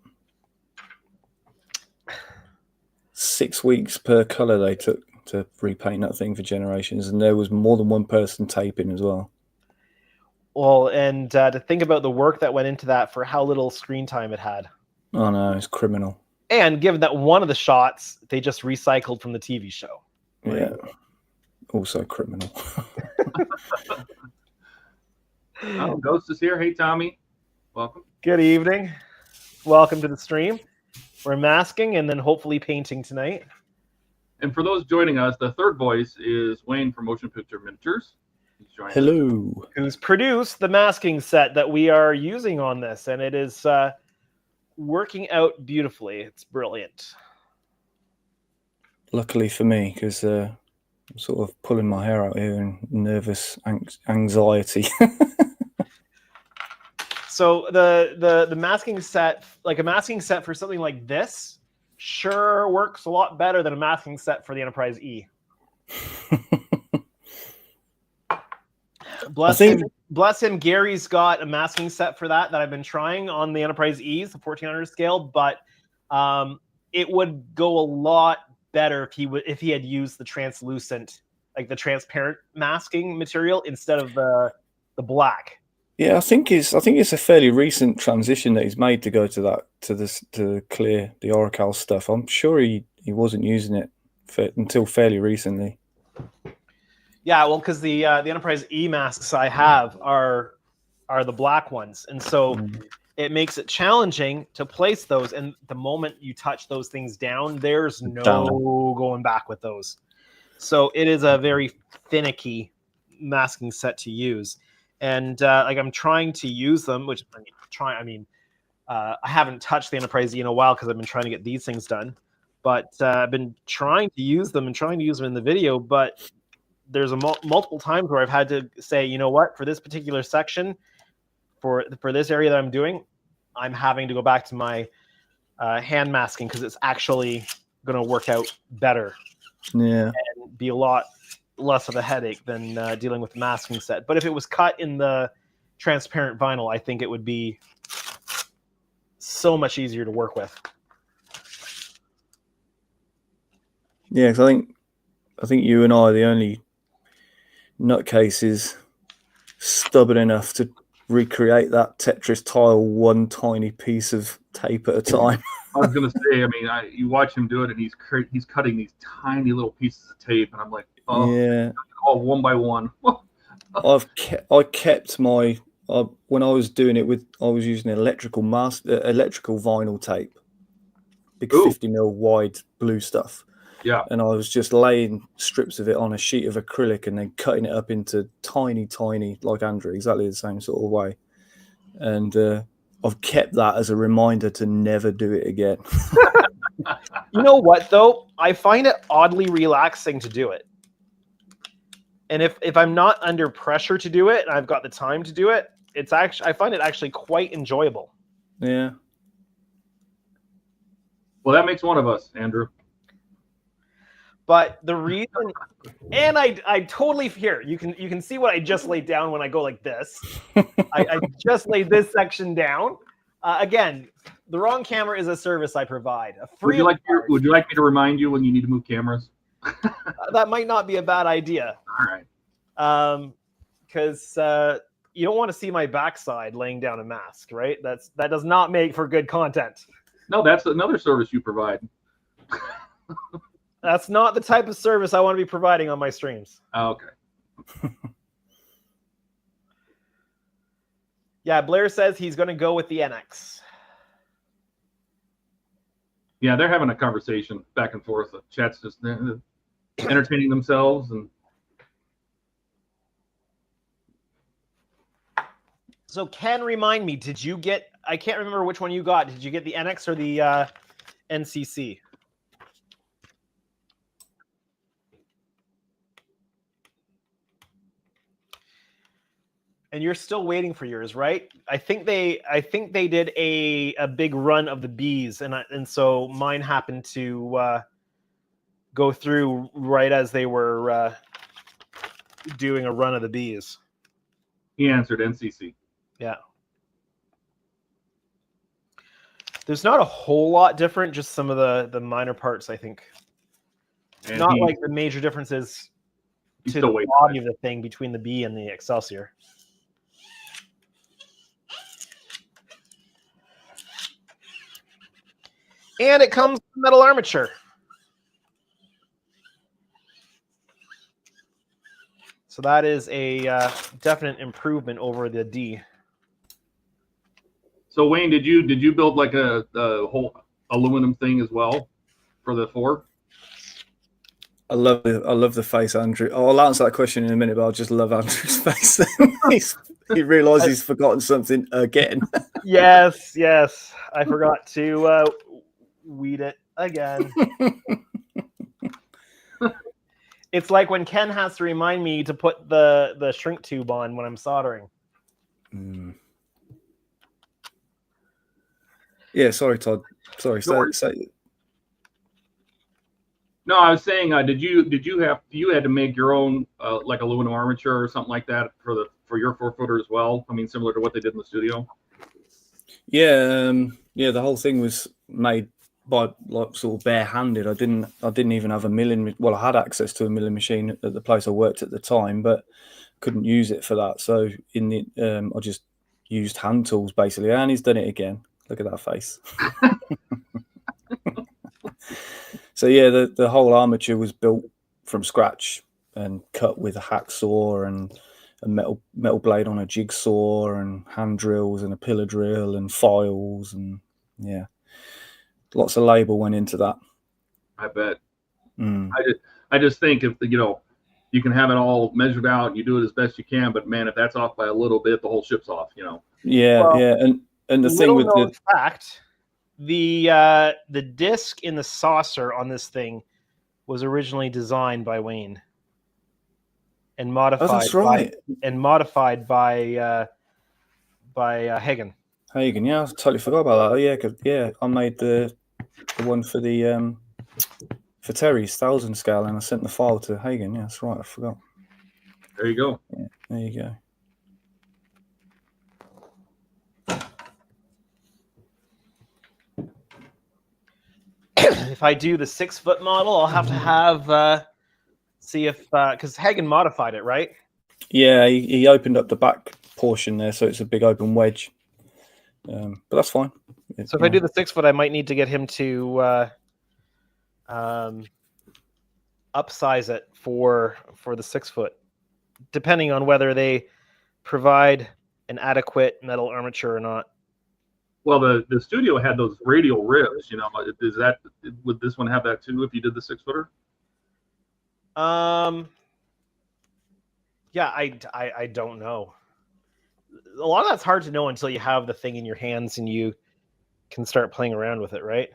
6 weeks per color they took to repaint that thing for Generations, and there was more than one person taping as well. Well, and to think about the work that went into that for how little screen time it had. Oh no, it's criminal. And given that one of the shots they just recycled from the TV show. Yeah, also criminal. Oh, Ghost is here. Hey, Tommy. Welcome. Good evening. Welcome to the stream. We're masking and then hopefully painting tonight. And for those joining us, the third voice is Wayne from Motion Picture Miniatures. Hello. Who's produced the masking set that we are using on this, and it is working out beautifully. It's brilliant. Luckily for me, because I'm sort of pulling my hair out here in nervous anxiety. So the masking set, like a masking set for something like this, sure works a lot better than a masking set for the Enterprise E. Bless him. Gary's got a masking set for that I've been trying on the Enterprise E's, the 1400 scale, but it would go a lot better if he had used the translucent, like the transparent masking material instead of the black. Yeah, I think it's a fairly recent transition that he's made to go to clear the Oracle stuff. I'm sure he wasn't using it until fairly recently. Yeah, well, because the Enterprise E masks I have are the black ones, and so it makes it challenging to place those. And the moment you touch those things down, there's no going back with those. So it is a very finicky masking set to use. And like I'm trying to use them, which I haven't touched the Enterprise E in a while because I've been trying to get these things done. But I've been trying to use them in the video, but there's multiple times where I've had to say, you know what, for this particular section, for this area that I'm doing, I'm having to go back to my hand masking because it's actually going to work out better. Yeah, and be a lot less of a headache than dealing with the masking set. But if it was cut in the transparent vinyl, I think it would be so much easier to work with. Yeah, because I think you and I are the only nutcases stubborn enough to recreate that Tetris tile one tiny piece of tape at a time. I was gonna say, I mean, you watch him do it, and he's cutting these tiny little pieces of tape, and I'm like, oh, yeah, all one by one. I kept my when I was doing it I was using electrical vinyl tape, big 50mm wide blue stuff. Yeah, and I was just laying strips of it on a sheet of acrylic and then cutting it up into tiny, like Andrew, exactly the same sort of way. And I've kept that as a reminder to never do it again. You know what, though? I find it oddly relaxing to do it. And if I'm not under pressure to do it and I've got the time to do it, I find it actually quite enjoyable. Yeah. Well, that makes one of us, Andrew. But the reason, and I totally here, you can see what I just laid down when I go like this. I just laid this section down. Again, the wrong camera is a service I provide. Would you like me to remind you when you need to move cameras? That might not be a bad idea. All right. Because you don't want to see my backside laying down a mask, right? That does not make for good content. No, that's another service you provide. That's not the type of service I want to be providing on my streams. Oh, okay. Yeah, Blair says he's going to go with the NX. Yeah, they're having a conversation back and forth. The chat's just entertaining themselves. And so Ken, remind me, did you get, I can't remember which one you got. Did you get the NX or the NCC? And you're still waiting for yours, right? I think they did a big run of the Bs, and so mine happened to go through right as they were doing a run of the Bs. He answered NCC. Yeah. There's not a whole lot different, just some of the minor parts, I think. And not like the major differences to the body of the thing between the B and the Excelsior. And it comes with metal armature. So that is a definite improvement over the D. So Wayne, did you build like a whole aluminum thing as well for the 4? I love the face, Andrew. I'll answer that question in a minute, but I just love Andrew's face. He realized he's forgotten something again. Yes, I forgot to weed it again. It's like when Ken has to remind me to put the shrink tube on when I'm soldering. Yeah, sorry, Todd. Sorry. No worries. No, I was saying, did you had to make your own like aluminum armature or something like that for your 4-footer as well? I mean, similar to what they did in the studio. Yeah, yeah. The whole thing was made by like sort of barehanded. I didn't even have a milling. Well, I had access to a milling machine at the place I worked at the time, but couldn't use it for that. So I just used hand tools basically, and he's done it again. Look at that face. So yeah, the whole armature was built from scratch and cut with a hacksaw and a metal blade on a jigsaw and hand drills and a pillar drill and files, and yeah, lots of labor went into that. I bet. I just think if you can have it all measured out and you do it as best you can, but man, if that's off by a little bit, the whole ship's off. Yeah, well, yeah, and the thing with the fact, the disc in the saucer on this thing was originally designed by Wayne and modified. Oh, that's right. By Hagen. Hagen, yeah, I totally forgot about that. Oh yeah, cause I made the one for the for Terry's 1,000 scale, and I sent the file to Hagen. Yeah, that's right. I forgot. There you go. Yeah, there you go. If I do the 6-foot model, I'll have to see if because Hagen modified it, right? Yeah, he opened up the back portion there, so it's a big open wedge. But that's fine. So if I do the 6-foot, I might need to get him to upsize it for the 6-foot, depending on whether they provide an adequate metal armature or not. Well, the studio had those radial ribs. Would this one have that too if you did the 6-footer? Yeah, I don't know. A lot of that's hard to know until you have the thing in your hands and you can start playing around with it, right?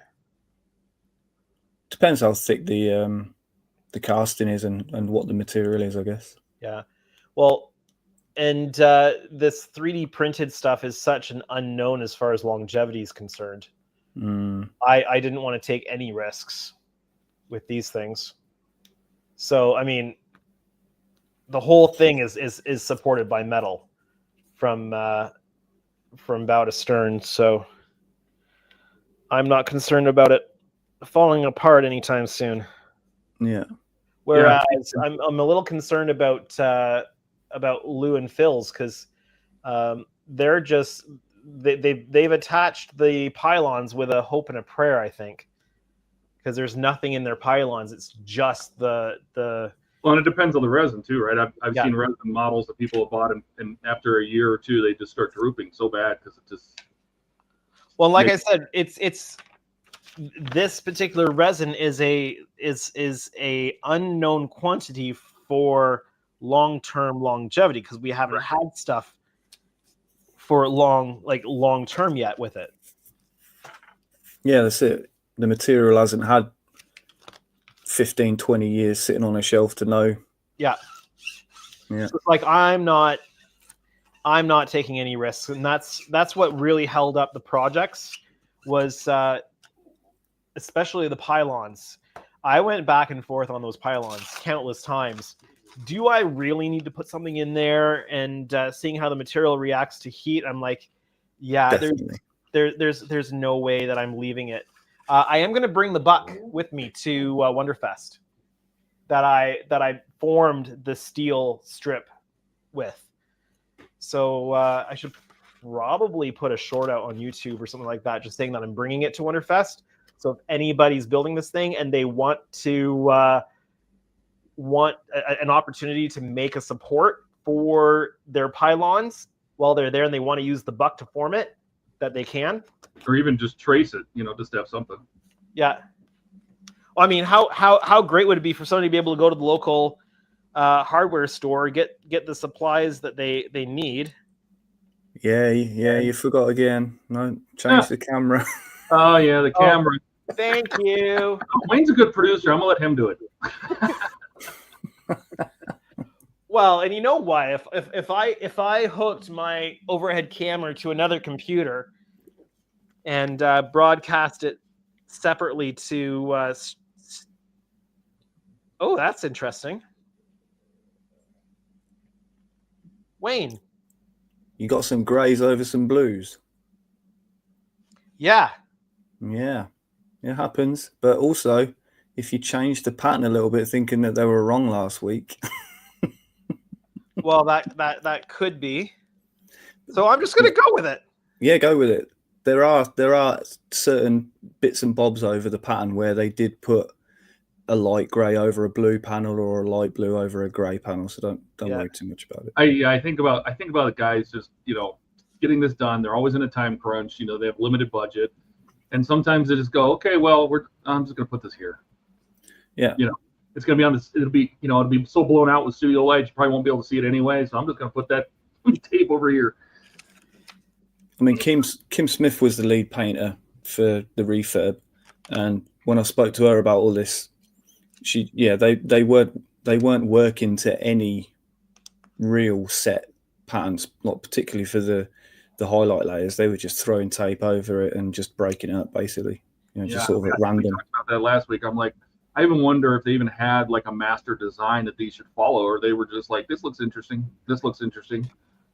Depends how thick the casting is and what the material is, I guess. Yeah. Well, and this 3D printed stuff is such an unknown as far as longevity is concerned. I didn't want to take any risks with these things. So, I mean, the whole thing is supported by metal from bow to stern. So I'm not concerned about it falling apart anytime soon. Yeah. Whereas I'm a little concerned about Lou and Phil's because they're just they've attached the pylons with a hope and a prayer, I think, because there's nothing in their pylons. It's just the. Well, and it depends on the resin too, right? I've seen resin models that people have bought, and after a year or two, they just start drooping so bad because it just. Well, like I said, it's this particular resin is a unknown quantity for long-term longevity because we haven't had stuff for long-term yet with it. Yeah, that's it. The material hasn't had 15, 20 years sitting on a shelf to know. Yeah. So it's like I'm not taking any risks, and that's what really held up the projects was especially the pylons. I went back and forth on those pylons countless times. Do I really need to put something in there? And seeing how the material reacts to heat, I'm like, yeah, there's no way that I'm leaving it. I am going to bring the buck with me to WonderFest that I formed the steel strip with. So I should probably put a short out on YouTube or something like that, just saying that I'm bringing it to WonderFest. So if anybody's building this thing and they want to an opportunity to make a support for their pylons while they're there and they want to use the buck to form it, that they can. Or even just trace it, just to have something. Yeah. Well, I mean, how great would it be for somebody to be able to go to the local hardware store, get the supplies that they need. Yeah, you forgot again. No, change the camera. Oh yeah, the camera. Thank you. Wayne's a good producer. I'm gonna let him do it. Well, and you know why? If I hooked my overhead camera to another computer, and broadcast it separately to. Oh, that's interesting. Wayne. You got some greys over some blues. Yeah. Yeah, it happens. But also, if you change the pattern a little bit, thinking that they were wrong last week. Well, that could be. So I'm just going to go with it. Yeah, go with it. There are certain bits and bobs over the pattern where they did put a light grey over a blue panel or a light blue over a grey panel. So don't worry too much about it. I think about the guys just getting this done. They're always in a time crunch. They have limited budget, and sometimes they just go, okay, well, I'm just going to put this here. Yeah. It's going to be on this. It'll be so blown out with studio lights, you probably won't be able to see it anyway. So I'm just going to put that tape over here. I mean, Kim Smith was the lead painter for the refurb, and when I spoke to her about all this, they weren't working to any real set patterns, not particularly for the highlight layers. They were just throwing tape over it and just breaking it up, basically. Just sort of at random. We talked about that last week. I'm like, I even wonder if they even had like a master design that these should follow, or they were just like, this looks interesting. This looks interesting.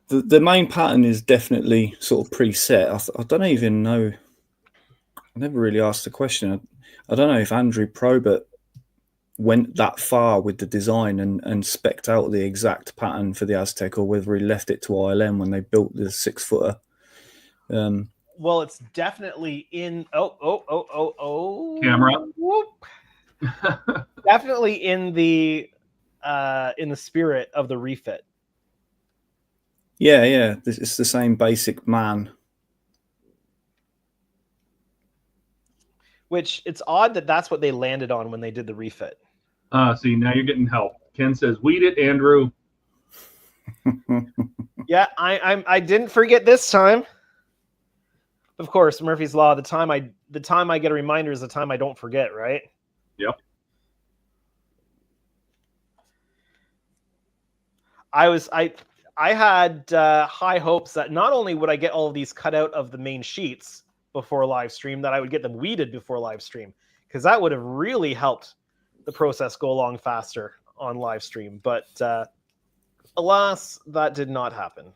The main pattern is definitely sort of preset. I don't even know. I never really asked the question. I don't know if Andrew Probert went that far with the design and spec'd out the exact pattern for the Aztec, or whether he left it to ILM when they built the 6-footer. Well, it's definitely in. Camera. Definitely in the spirit of the refit. Yeah. It's the same basic man. Which it's odd that that's what they landed on when they did the refit. See, now you're getting help. Ken says, "Weed it, Andrew." Yeah, I didn't forget this time. Of course, Murphy's Law. The time I get a reminder is the time I don't forget, right? Yep. I had high hopes that not only would I get all of these cut out of the main sheets before live stream, that I would get them weeded before live stream, because that would have really helped the process go along faster on live stream. But alas, that did not happen.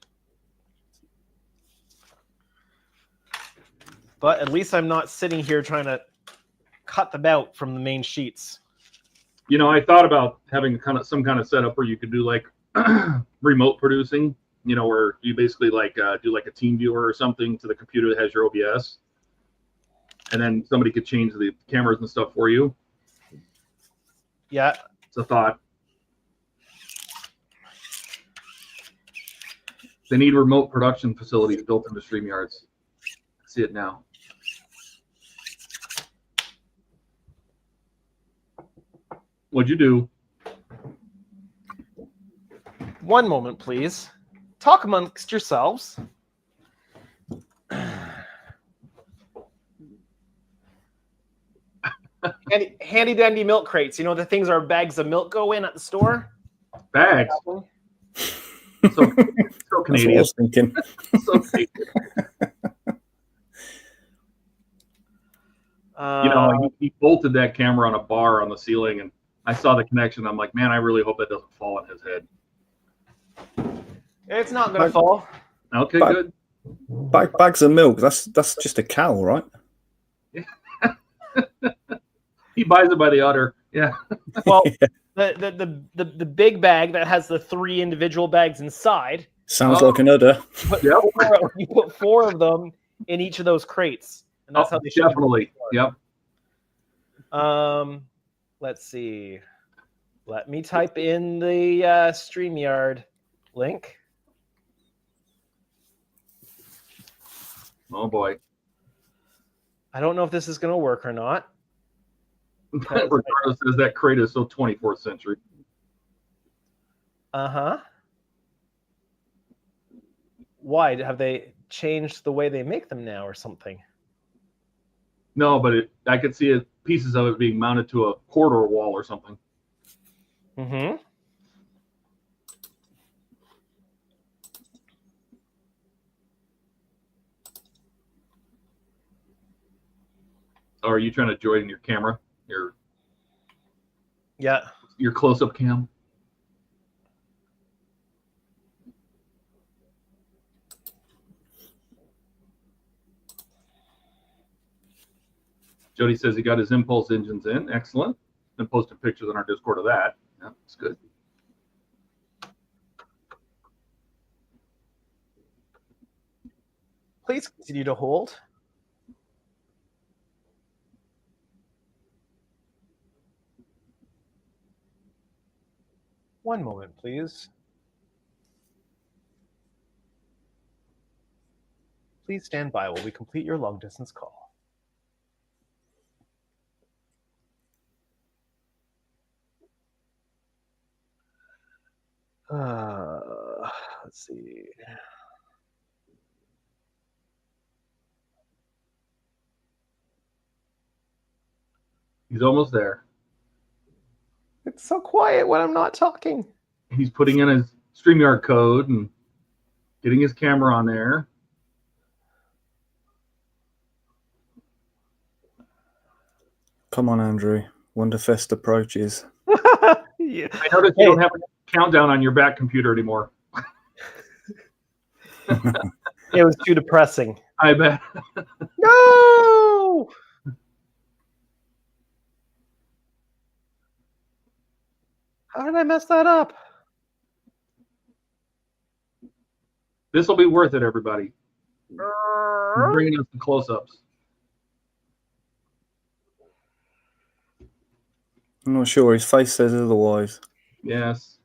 But at least I'm not sitting here trying to cut them out from the main sheets. I thought about having some kind of setup where you could do like remote producing, where you basically do like a team viewer or something to the computer that has your OBS, and then somebody could change the cameras and stuff for you. Yeah. It's a thought. They need remote production facilities built into StreamYards. I see it now. What'd you do? One moment, please. Talk amongst yourselves. Handy dandy milk crates. The things our bags of milk go in at the store? Bags? So Canadian. I was thinking. So Canadian. He bolted that camera on a bar on the ceiling, and I saw the connection. I'm like, man, I really hope that doesn't fall on his head. It's not going to fall. Okay, good. Bags of milk. That's just a cow, right? He buys it by the udder. Yeah. Well, the big bag that has the 3 individual bags inside. Sounds like an udder. You put 4 of them in each of those crates, and that's how they should. Definitely. Yep. Let's see. Let me type in the StreamYard link. Oh boy. I don't know if this is going to work or not. Regardless, as that crate is so 24th century. Uh-huh. Why? Have they changed the way they make them now or something? No, but I could see pieces of it being mounted to a corridor wall or something. Mm-hmm. Or are you trying to join your camera? Yeah. Your close-up cam? Jody says he got his impulse engines in. Excellent. And posted pictures on our Discord of that. Yeah, that's good. Please continue to hold. One moment, please. Please stand by while we complete your long-distance call. Let's see. He's almost there. It's so quiet when I'm not talking. He's putting in his StreamYard code and getting his camera on there. Come on, Andrew. WonderFest approaches. Yeah. I noticed you don't have a countdown on your back computer anymore. It was too depressing. I bet. No! How did I mess that up? This will be worth it, everybody. He's bringing us the close-ups. I'm not sure. His face says otherwise. Yes.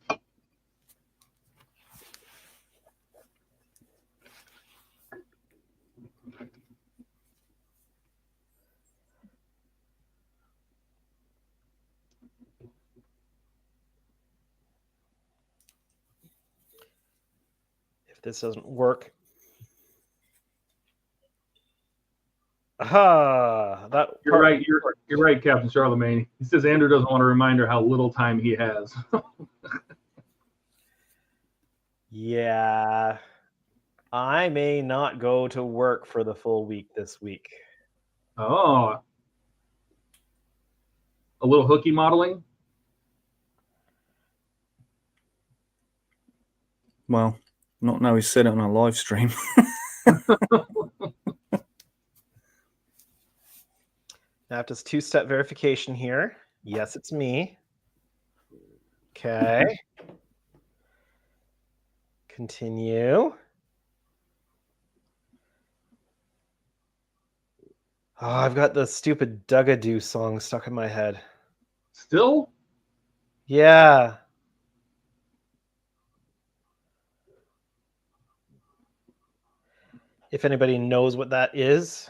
If this doesn't work. That You're right. You're right, Captain Charlemagne. He says Andrew doesn't want a reminder how little time he has. Yeah. I may not go to work for the full week this week. Oh. A little hooky modeling? Well, not now he's said it on a live stream. I have this two-step verification here. Yes, it's me. Okay. Continue. Oh, I've got the stupid Dugadoo song stuck in my head. Still? Yeah. If anybody knows what that is.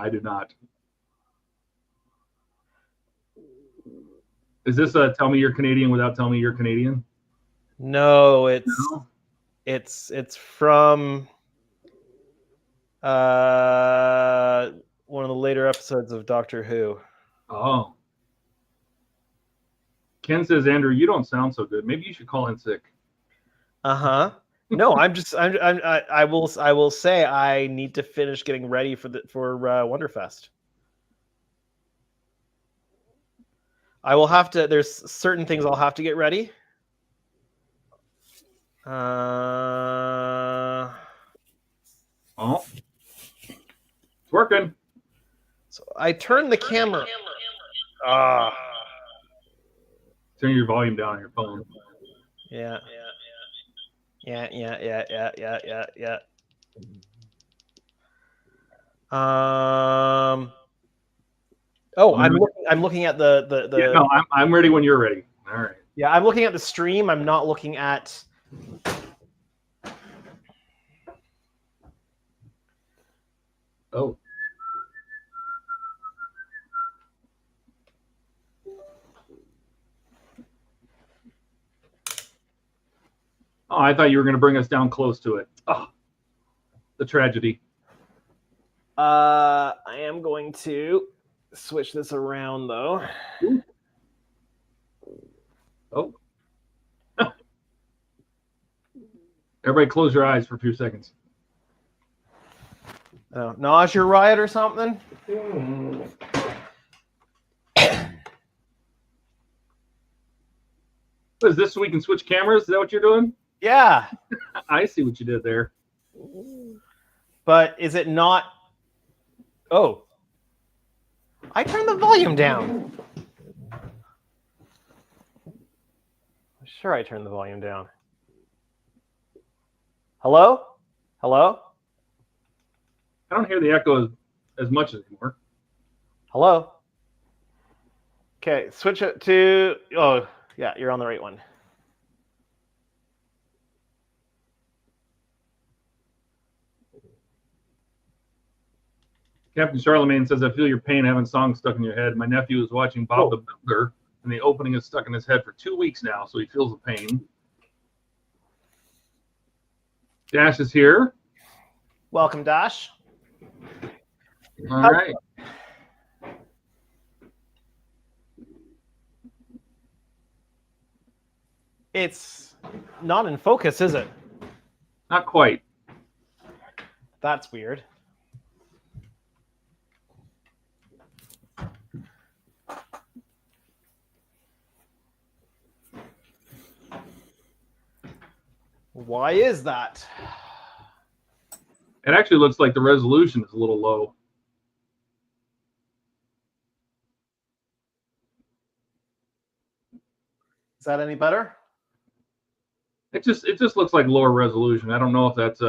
I do not. Is this a tell me you're Canadian without telling me you're Canadian? No, it's No? it's from one of the later episodes of Doctor Who. Oh. Ken says, Andrew, you don't sound so good. Maybe you should call in sick. Uh-huh. No, I will say I need to finish getting ready for WonderFest. I will have to. There's certain things I'll have to get ready. Oh. It's working. So I turned the camera. Turn your volume down on your phone. Yeah. Oh, I'm looking at the Yeah, no, I'm ready when you're ready. All right. Yeah, I'm looking at the stream. I'm not looking at. Oh. Oh, I thought you were going to bring us down close to it. Oh, the tragedy. I am going to switch this around though. Ooh. Oh. Everybody close your eyes for a few seconds. Nausea riot or something? What is this so we can switch cameras? Is that what you're doing? Yeah. I see what you did there. But is it not? Oh. I turned the volume down. Sure, I turned the volume down. Hello? Hello? I don't hear the echo as much anymore. Hello? Okay, switch it to... Oh, yeah, you're on the right one. Captain Charlemagne says, I feel your pain having songs stuck in your head. My nephew is watching Bob the Builder, and the opening is stuck in his head for 2 weeks now, so he feels the pain. Dash is here. Welcome, Dash. All right. It's not in focus, is it? Not quite. That's weird. Why is that? It actually looks like the resolution is a little low. Is that any better? It just looks like lower resolution. I don't know if that's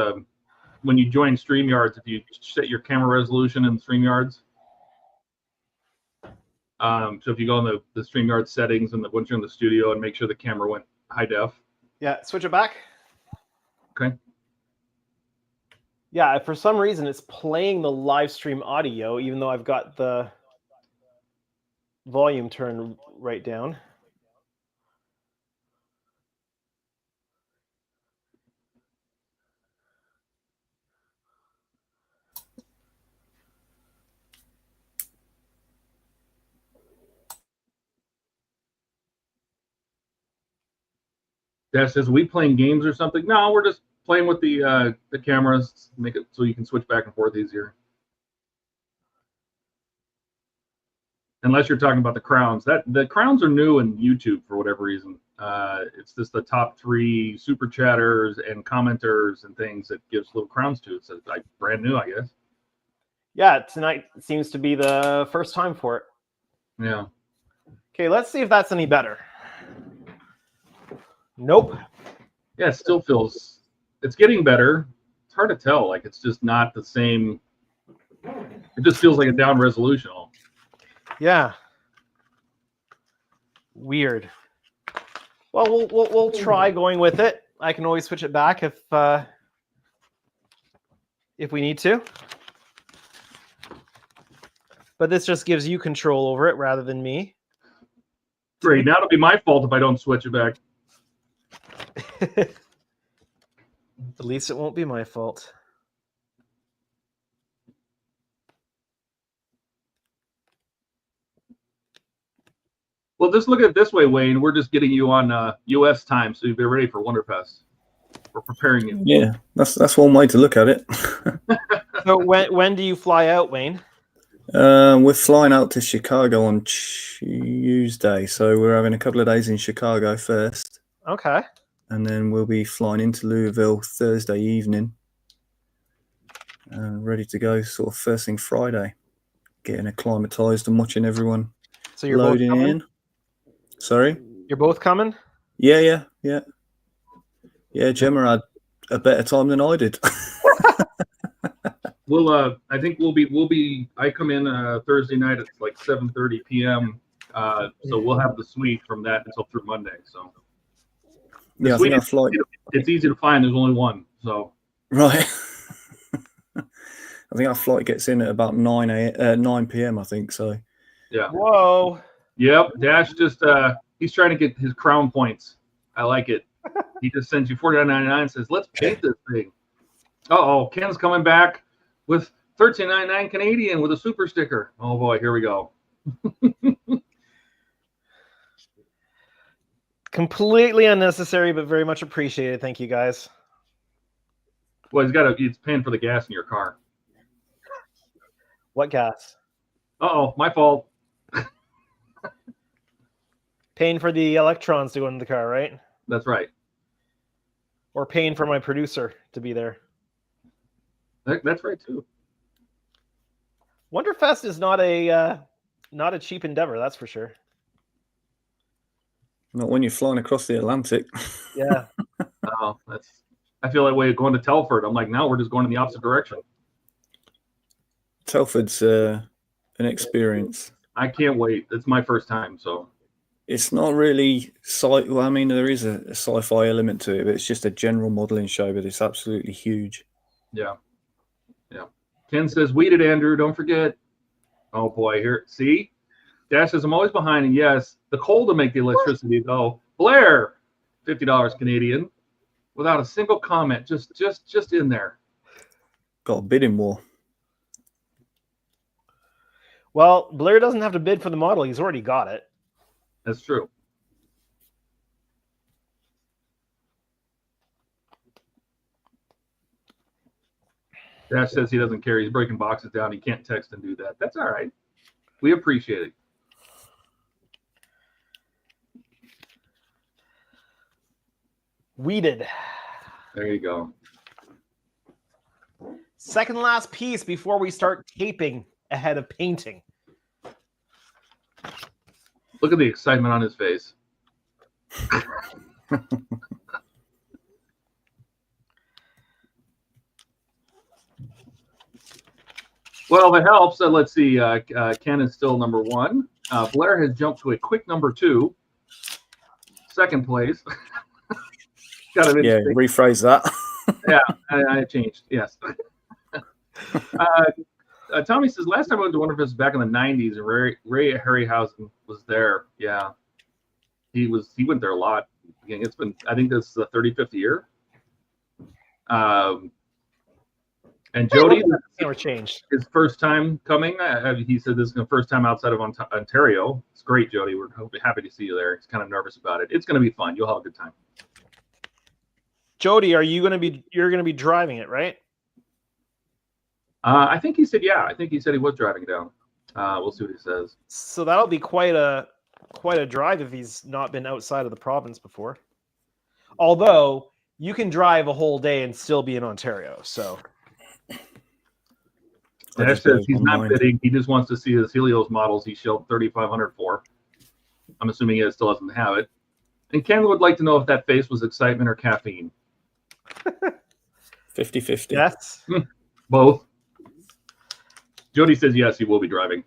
when you join StreamYards, if you set your camera resolution in StreamYards. So if you go in the StreamYard settings and once you're in the studio and make sure the camera went high def. Yeah, switch it back. Okay. Yeah, for some reason it's playing the live stream audio, even though I've got the volume turned right down. Dash says, we playing games or something? No, we're just playing with the cameras, make it so you can switch back and forth easier. Unless you're talking about the crowns. The crowns are new in YouTube for whatever reason. It's just the top 3 super chatters and commenters and things that gives little crowns to it. So it's like brand new, I guess. Yeah, tonight seems to be the first time for it. Yeah. Okay, let's see if that's any better. Nope. Yeah, it still feels, it's getting better. It's hard to tell. Like, it's just not the same. It just feels like a down resolution. Yeah. Weird. Well, we'll try going with it. I can always switch it back if we need to. But this just gives you control over it rather than me. Great. Now it'll be my fault if I don't switch it back. At least it won't be my fault. Well, just look at it this way, Wayne. We're just getting you on U.S. time, so you'll be ready for WonderFest. We're preparing you. Yeah, that's one way to look at it. So when do you fly out, Wayne? We're flying out to Chicago on Tuesday, so we're having a couple of days in Chicago first. Okay. And then we'll be flying into Louisville Thursday evening. Ready to go sort of first thing Friday. Getting acclimatized and watching everyone So you're loading both coming? in. Sorry? You're both coming? Yeah. Yeah, Gemma had a better time than I did. We'll I think we'll be I come in Thursday night at like 7:30 p.m. So we'll have the suite from that until through Monday. So Yeah, I think our flight. It's easy to find. There's only one. So Right. I think our flight gets in at about 9 p.m. I think so. Yeah. Whoa. Yep. Dash just he's trying to get his crown points. I like it. He just sends you $49.99 and says, "Let's paint this thing." Uh-oh, Ken's coming back with $13.99 Canadian with a super sticker. Oh boy, here we go. Completely unnecessary, but very much appreciated. Thank you, guys. Well, he's paying for the gas in your car. What gas? Uh-oh, my fault. Paying for the electrons to go into the car, right? That's right. Or paying for my producer to be there. That's right too. WonderFest is not a cheap endeavor, that's for sure. Not when you're flying across the Atlantic. Yeah. Oh, I feel that way going to Telford. I'm like, now we're just going in the opposite direction. Telford's an experience. I can't wait. It's my first time, so. It's not really well, I mean, there is a sci-fi element to it, but it's just a general modeling show, but it's absolutely huge. Yeah. Yeah. Ken says, weed it, Andrew. Don't forget. Oh, boy. Here. See? Dash says, I'm always behind. And yes, the coal to make the electricity go. Blair, $50 Canadian, without a single comment. Just in there. Got a bidding war. Well, Blair doesn't have to bid for the model. He's already got it. That's true. Dash says he doesn't care. He's breaking boxes down. He can't text and do that. That's all right. We appreciate it. Weeded. There you go. Second last piece before we start taping ahead of painting. Look at the excitement on his face. Well, if it helps, let's see. Ken is still number one. Blair has jumped to a quick number two. Second place. Yeah, rephrase that. Yeah, I changed. Yes. Tommy says last time I went to WonderFest was back in the '90s, and Ray Harryhausen was there. Yeah, he went there a lot. It's been, I think this is the 35th year. And Jody, changed. his first time coming. He said this is the first time outside of Ontario. It's great, Jody. We're happy to see you there. He's kind of nervous about it. It's going to be fun. You'll have a good time. Jody, you're going to be driving it, right? I think he said, yeah. I think he said he was driving down. We'll see what he says. So that'll be quite a drive if he's not been outside of the province before. Although you can drive a whole day and still be in Ontario. So Dash says he's not bidding. He just wants to see his Helios models he shelled $3,500 for. I'm assuming he still doesn't have it. And Ken would like to know if that face was excitement or caffeine. 50-50. Yes. Both. Jody says yes, he will be driving.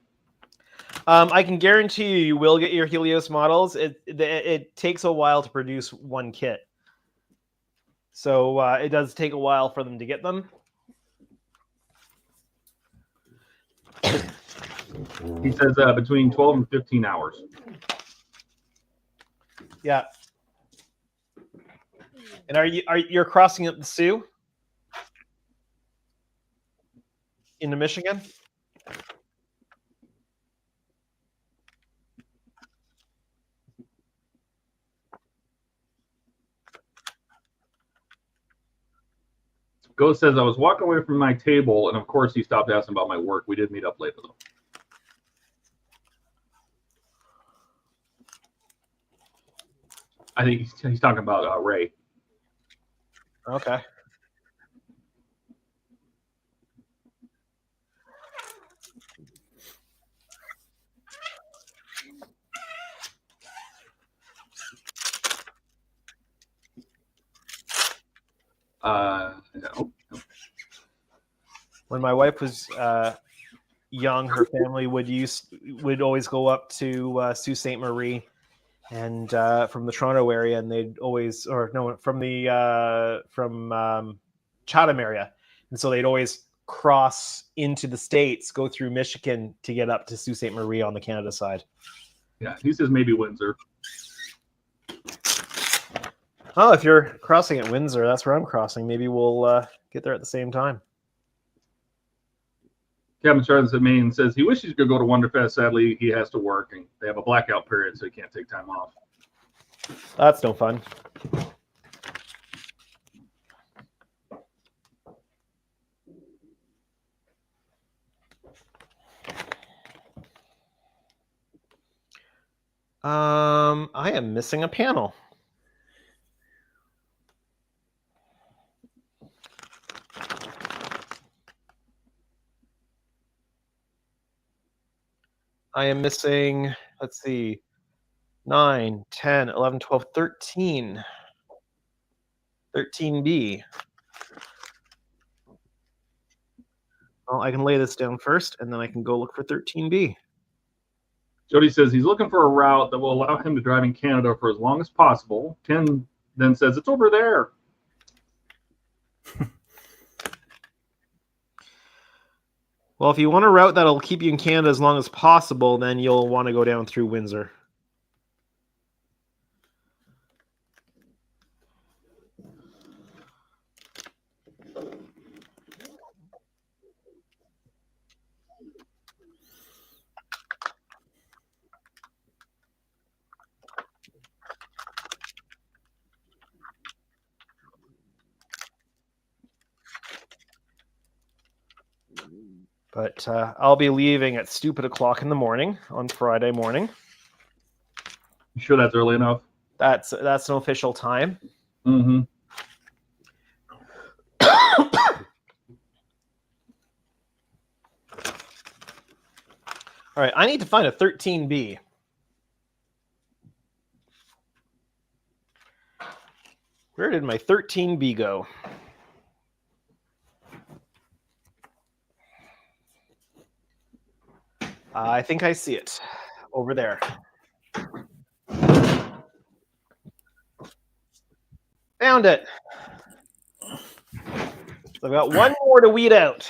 I can guarantee you will get your Helios models. It takes a while to produce one kit. So it does take a while for them to get them. He says between 12 and 15 hours. Yeah. And you're crossing up the Sioux into Michigan? Ghost says I was walking away from my table, and of course he stopped asking about my work. We did meet up later though. I think he's talking about Ray. Okay. No. When my wife was young, her family would always go up to Sault Ste. Marie, and from the Toronto area, and they'd always, from Chatham area, and so they'd always cross into the States, go through Michigan to get up to Sault Ste. Marie on the Canada side. Yeah, he says maybe Windsor. Oh, if you're crossing at Windsor, that's where I'm crossing. Maybe we'll get there at the same time. Kevin Charles at Maine says he wishes he could go to WonderFest. Sadly, he has to work, and they have a blackout period, so he can't take time off. That's no fun. I am missing a panel. I am missing, let's see, 9, 10, 11, 12, 13. 13B. Well, I can lay this down first, and then I can go look for 13B. Jody says he's looking for a route that will allow him to drive in Canada for as long as possible. Ken then says it's over there. Well, if you want a route that'll keep you in Canada as long as possible, then you'll want to go down through Windsor. But I'll be leaving at stupid o'clock in the morning on Friday morning. You sure that's early enough? That's an official time. Mm-hmm. All right, I need to find a 13B. Where did my 13B go? I think I see it over there. Found it. So I've got one more to weed out.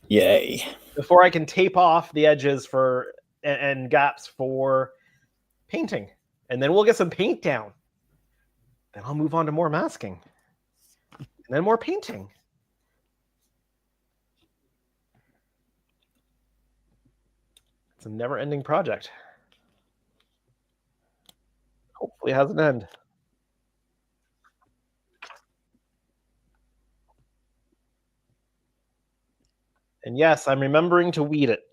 Yay. Before I can tape off the edges for and gaps for painting. And then we'll get some paint down. Then I'll move on to more masking. And then more painting. It's a never-ending project. Hopefully it has an end. And yes, I'm remembering to weed it.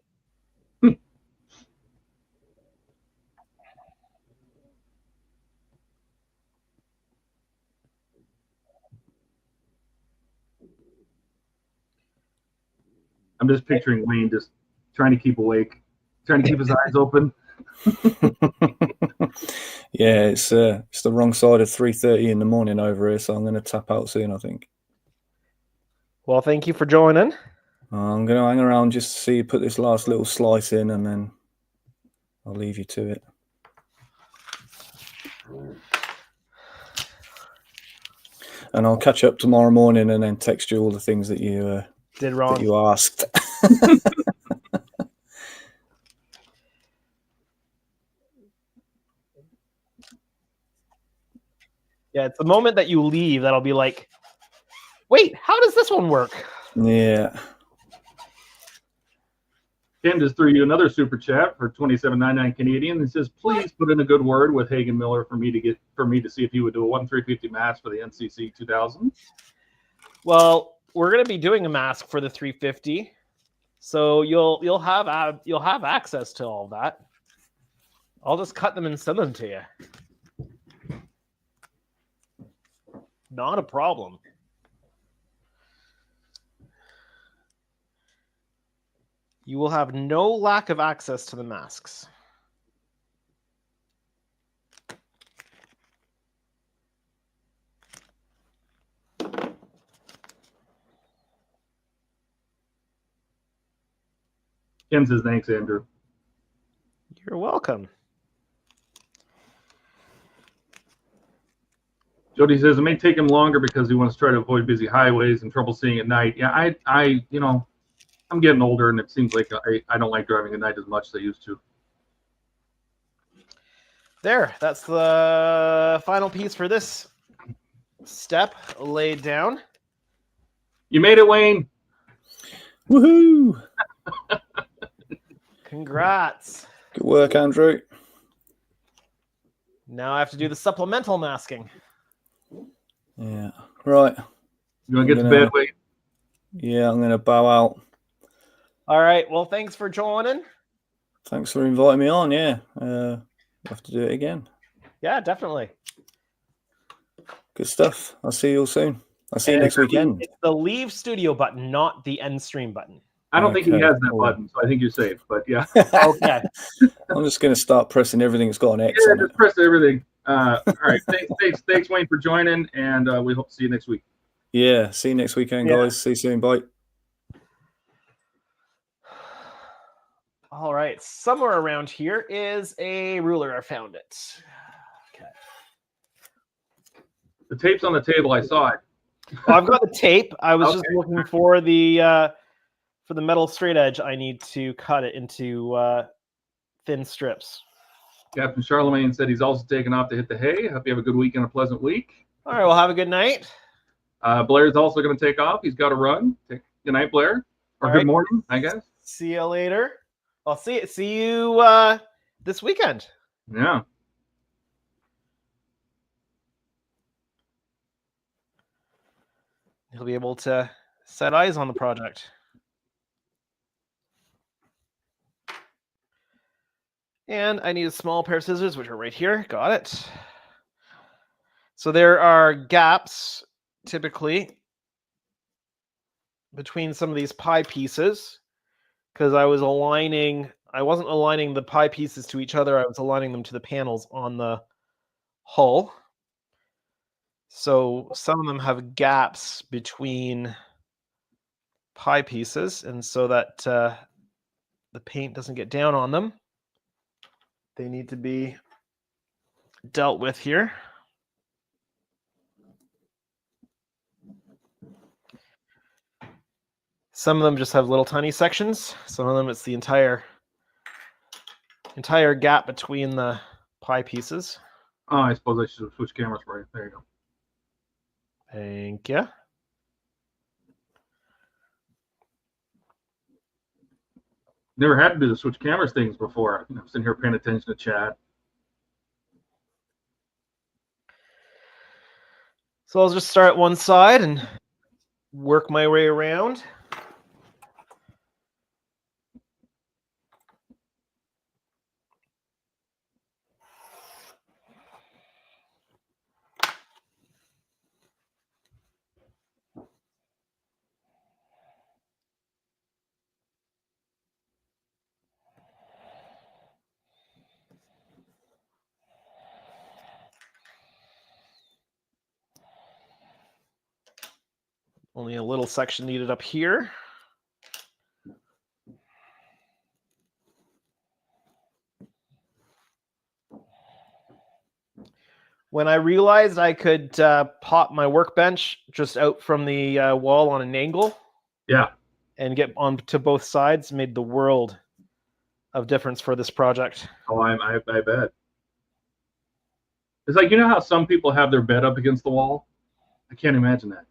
I'm just picturing Wayne just trying to keep awake, trying to keep his eyes open. Yeah, it's the wrong side of 3:30 in the morning over here, so I'm going to tap out soon, I think. Well, thank you for joining. I'm going to hang around just to see you put this last little slice in, and then I'll leave you to it. And I'll catch up tomorrow morning and then text you all the things that you did wrong. That you asked. Yeah, it's the moment that you leave that'll be like, wait, how does this one work? Yeah. Ken just threw you another super chat for $27.99 Canadian. He says, "Please put in a good word with Hagen Miller for me to see if he would do a 1-350 mask for the NCC 2000." Well, we're going to be doing a mask for the 350, so you'll have access to all that. I'll just cut them and send them to you. Not a problem. You will have no lack of access to the masks. Ken says, "Thanks, Andrew." You're welcome. Jody says it may take him longer because he wants to try to avoid busy highways and trouble seeing at night. Yeah, I'm getting older, and it seems like I don't like driving at night as much as I used to. There, that's the final piece for this step laid down. You made it, Wayne. Woohoo! Congrats. Good work, Andrew. Now I have to do the supplemental masking. Yeah. Right. You want to get to bed, Wayne? Yeah, I'm going to bow out. All right. Well, thanks for joining. Thanks for inviting me on. Yeah. have to do it again. Yeah, definitely. Good stuff. I'll see you all soon. I'll see you And next weekend. It's the leave studio button, not the end stream button. I don't think he Okay, has that cool. button, so I think you're safe. But yeah, Okay. I'm just going to start pressing everything that's got an X yeah, on just it. press everything. All right, thanks, Wayne, for joining, and we hope to see you next week. Yeah, see you next weekend, Yeah. guys. See you soon. Bye. All right. Somewhere around here is a ruler. I found it. Okay. The tape's on the table. I saw it. Well, I've got the tape. I was just Okay. looking for the metal straight edge. I need to cut it into thin strips. Captain Charlemagne said he's also taking off to hit the hay. Hope you have a good week and a pleasant week. All right. Well, have a good night. Blair's also going to take off. He's got to run. Good night, Blair. Or All good right. morning, I guess. See you later. I'll see you this weekend. Yeah. He'll be able to set eyes on the project. And I need a small pair of scissors, which are right here. Got it. So there are gaps, typically, between some of these pie pieces, because I wasn't aligning the pie pieces to each other. I was aligning them to the panels on the hull. So some of them have gaps between pie pieces, and so that the paint doesn't get down on them, they need to be dealt with here. Some of them just have little tiny sections. Some of them it's the entire gap between the pie pieces. Oh, I suppose I should switch cameras for you. There you go. Thank you. Never had to do the switch cameras things before. I'm sitting here paying attention to chat. So I'll just start one side and work my way around. Only a little section needed up here. When I realized I could pop my workbench just out from the wall on an angle, Yeah, and get onto both sides, made the world of difference for this project. oh, I bet. It's like, you know how some people have their bed up against the wall? I can't imagine that.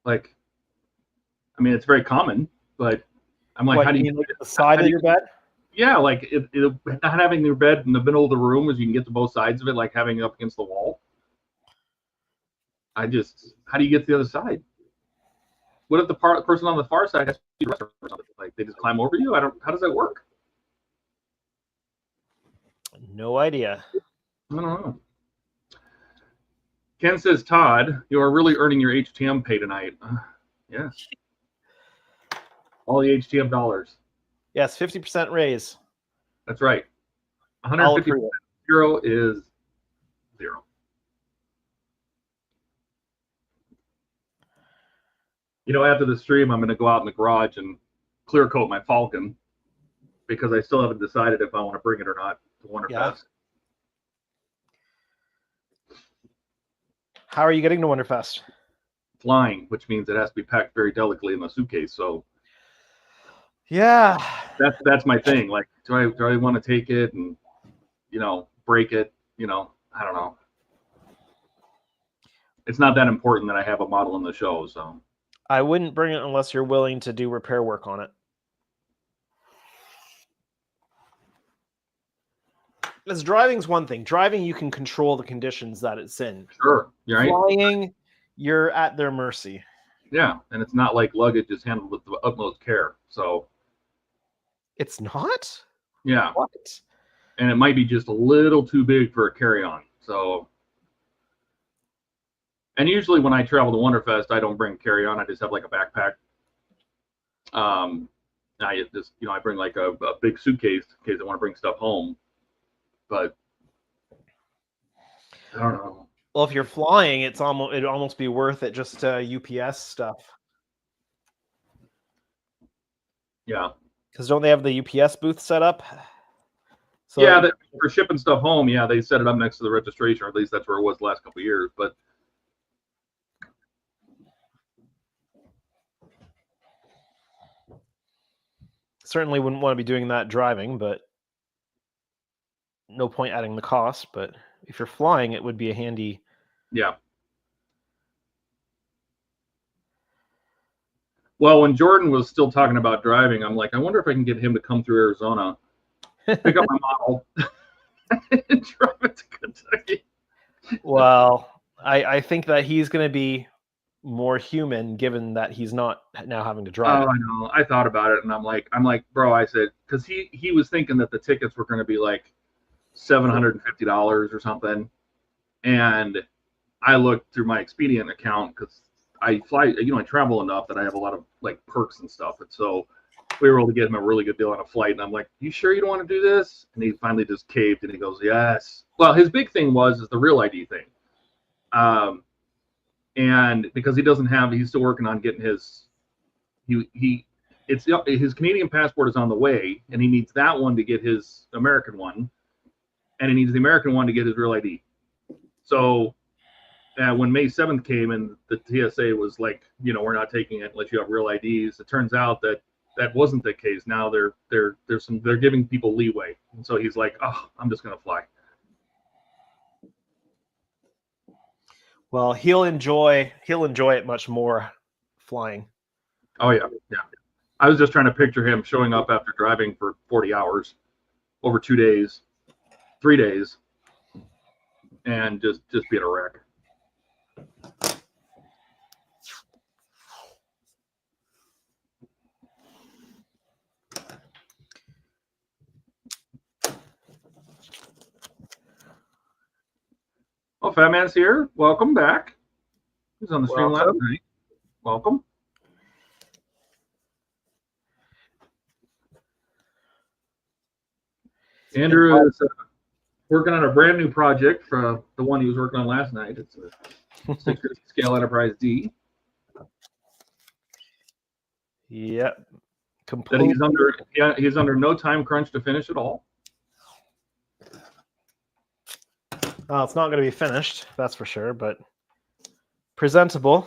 Like, I mean, it's very common, but I'm like, What, how do you you mean, like the side of your bed? Yeah, like not having your bed in the middle of the room as you can get to both sides of it, like having it up against the wall. How do you get to the other side? What if the person on the far side has to be the restroom or something? Like they just climb over you? How does that work? No idea. I don't know. Ken says, Todd, you are really earning your HTM pay tonight. Yeah. All the HTM dollars. Yes, 50% raise. That's right. I'll 150 approve it. zero is zero. You know, after the stream, I'm going to go out in the garage and clear coat my Falcon because I still haven't decided if I want to bring it or not to WonderFest. Yeah. How are you getting to WonderFest? Flying, which means it has to be packed very delicately in the suitcase. So yeah, that's my thing. Like, do I want to take it and break it? I don't know. It's not that important that I have a model in the show. So I wouldn't bring it unless you're willing to do repair work on it. Because driving's one thing. Driving, you can control the conditions that it's in. Sure, you're right. Flying, you're at their mercy. Yeah, and it's not like luggage is handled with the utmost care. So It's not? yeah, What? and it might be just a little too big for a carry-on. So, and usually when I travel to WonderFest, I don't bring carry-on. I just have like a backpack. I just, I bring like a big suitcase in case I want to bring stuff home. But I don't know. Well, if you're flying, it'd almost be worth it just UPS stuff. Yeah. Because don't they have the UPS booth set up? So yeah, for shipping stuff home, yeah, they set it up next to the registration, or at least that's where it was the last couple of years. But certainly wouldn't want to be doing that driving, but no point adding the cost. But if you're flying, it would be a handy. Yeah. Well, when Jordan was still talking about driving, I'm like, I wonder if I can get him to come through Arizona, pick up my model, and drive it to Kentucky. Well, I think that he's going to be more human, given that he's not now having to drive. Oh, I know. I thought about it, and I'm like, bro, I said, because he was thinking that the tickets were going to be like $750 or something, and I looked through my Expedient account because I fly, I travel enough that I have a lot of like perks and stuff, and so we were able to get him a really good deal on a flight. And I'm like, you sure you don't want to do this? And he finally just caved, and he goes, yes. Well, his big thing is the real ID thing, and because he's still working on getting his his Canadian passport is on the way, and he needs that one to get his American one, and he needs the American one to get his real ID. So when May 7th came and the TSA was like, we're not taking it unless you have real IDs, it turns out that wasn't the case. Now they're giving people leeway, and so he's like, oh, I'm just gonna fly. Well, he'll enjoy it much more flying. Oh yeah. I was just trying to picture him showing up after driving for 40 hours over 3 days, and just being a wreck. Oh, Fat Man's here. Welcome back. He's on the stream last night. Welcome. Andrew is working on a brand new project for the one he was working on last night. It's a 650 scale Enterprise D. Yep. That he's under no time crunch to finish it all. Well, it's not going to be finished, that's for sure, but presentable.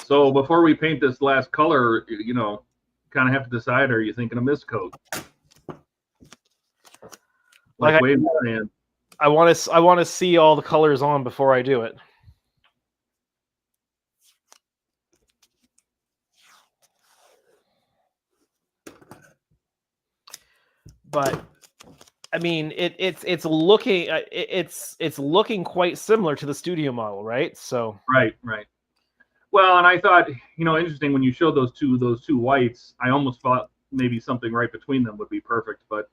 So before we paint this last color, kind of have to decide: are you thinking of mist coat? Like Wade was saying, I want to see all the colors on before I do it. But I mean, it's looking quite similar to the studio model, right? So right. Well, and I thought, interesting when you showed those two whites, I almost thought maybe something right between them would be perfect, but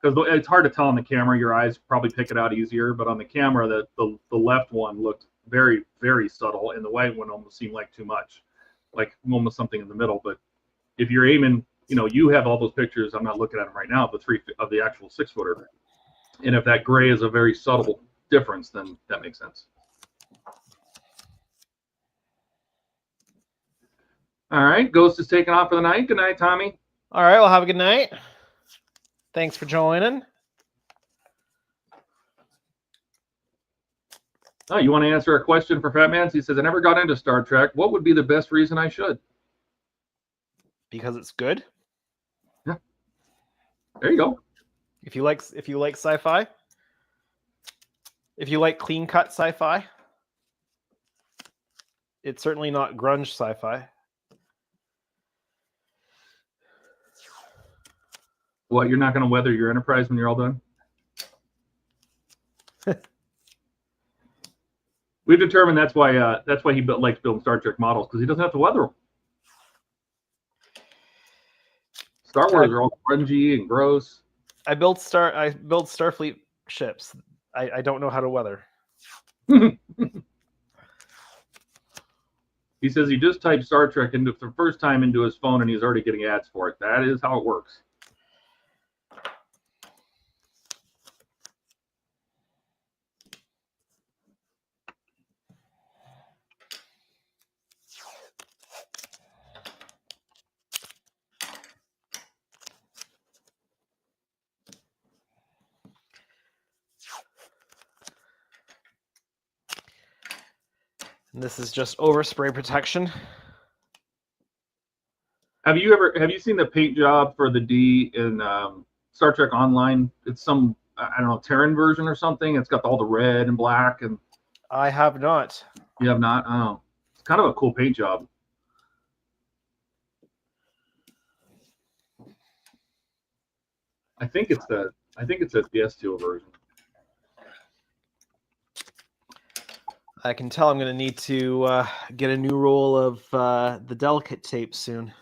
because it's hard to tell on the camera, your eyes probably pick it out easier, but on the camera, the left one looked very, very subtle, and the white one almost seemed like too much, like almost something in the middle. But if you're aiming, you have all those pictures. I'm not looking at them right now, of the actual 6-footer, and if that gray is a very subtle difference, then that makes sense. All right, Ghost is taking off for the night. Good night, Tommy. All right, well, have a good night. Thanks for joining. Oh, you want to answer a question for Fat Man? He says, I never got into Star Trek. What would be the best reason I should? Because it's good. Yeah. There you go. If you like sci-fi, if you like clean cut sci-fi, it's certainly not grunge sci-fi. What, you're not going to weather your Enterprise when you're all done? We've determined that's why he likes building Star Trek models, because he doesn't have to weather them. Star Wars are all grungy and gross. I built Starfleet ships. I don't know how to weather. He says he just typed Star Trek into for the first time into his phone and he's already getting ads for it. That is how it works. And this is just overspray protection. Have you seen the paint job for the D in Star Trek Online? It's some, I don't know, Terran version or something. It's got all the red and black. And I have not. you have not? Oh, it's kind of a cool paint job. I think it's the S2 version. I can tell I'm going to need to get a new roll of the delicate tape soon.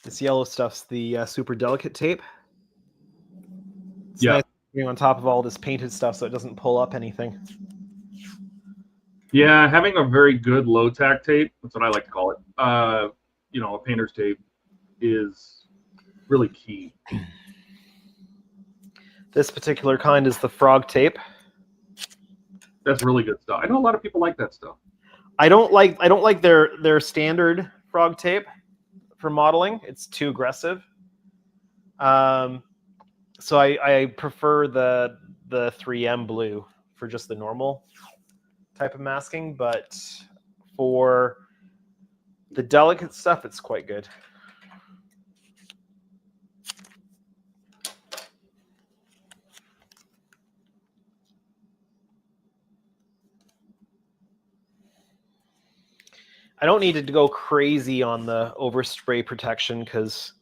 This yellow stuff's the super delicate tape. It's nice being on top of all this painted stuff so it doesn't pull up anything. Yeah, having a very good low tack tape, that's what I like to call it, a painter's tape, is really key. This particular kind is the frog tape. That's really good stuff. I know a lot of people like that stuff. I don't like their standard frog tape for modeling. It's too aggressive. So I prefer the 3M blue for just the normal type of masking, but for the delicate stuff, it's quite good. I don't need to go crazy on the overspray protection because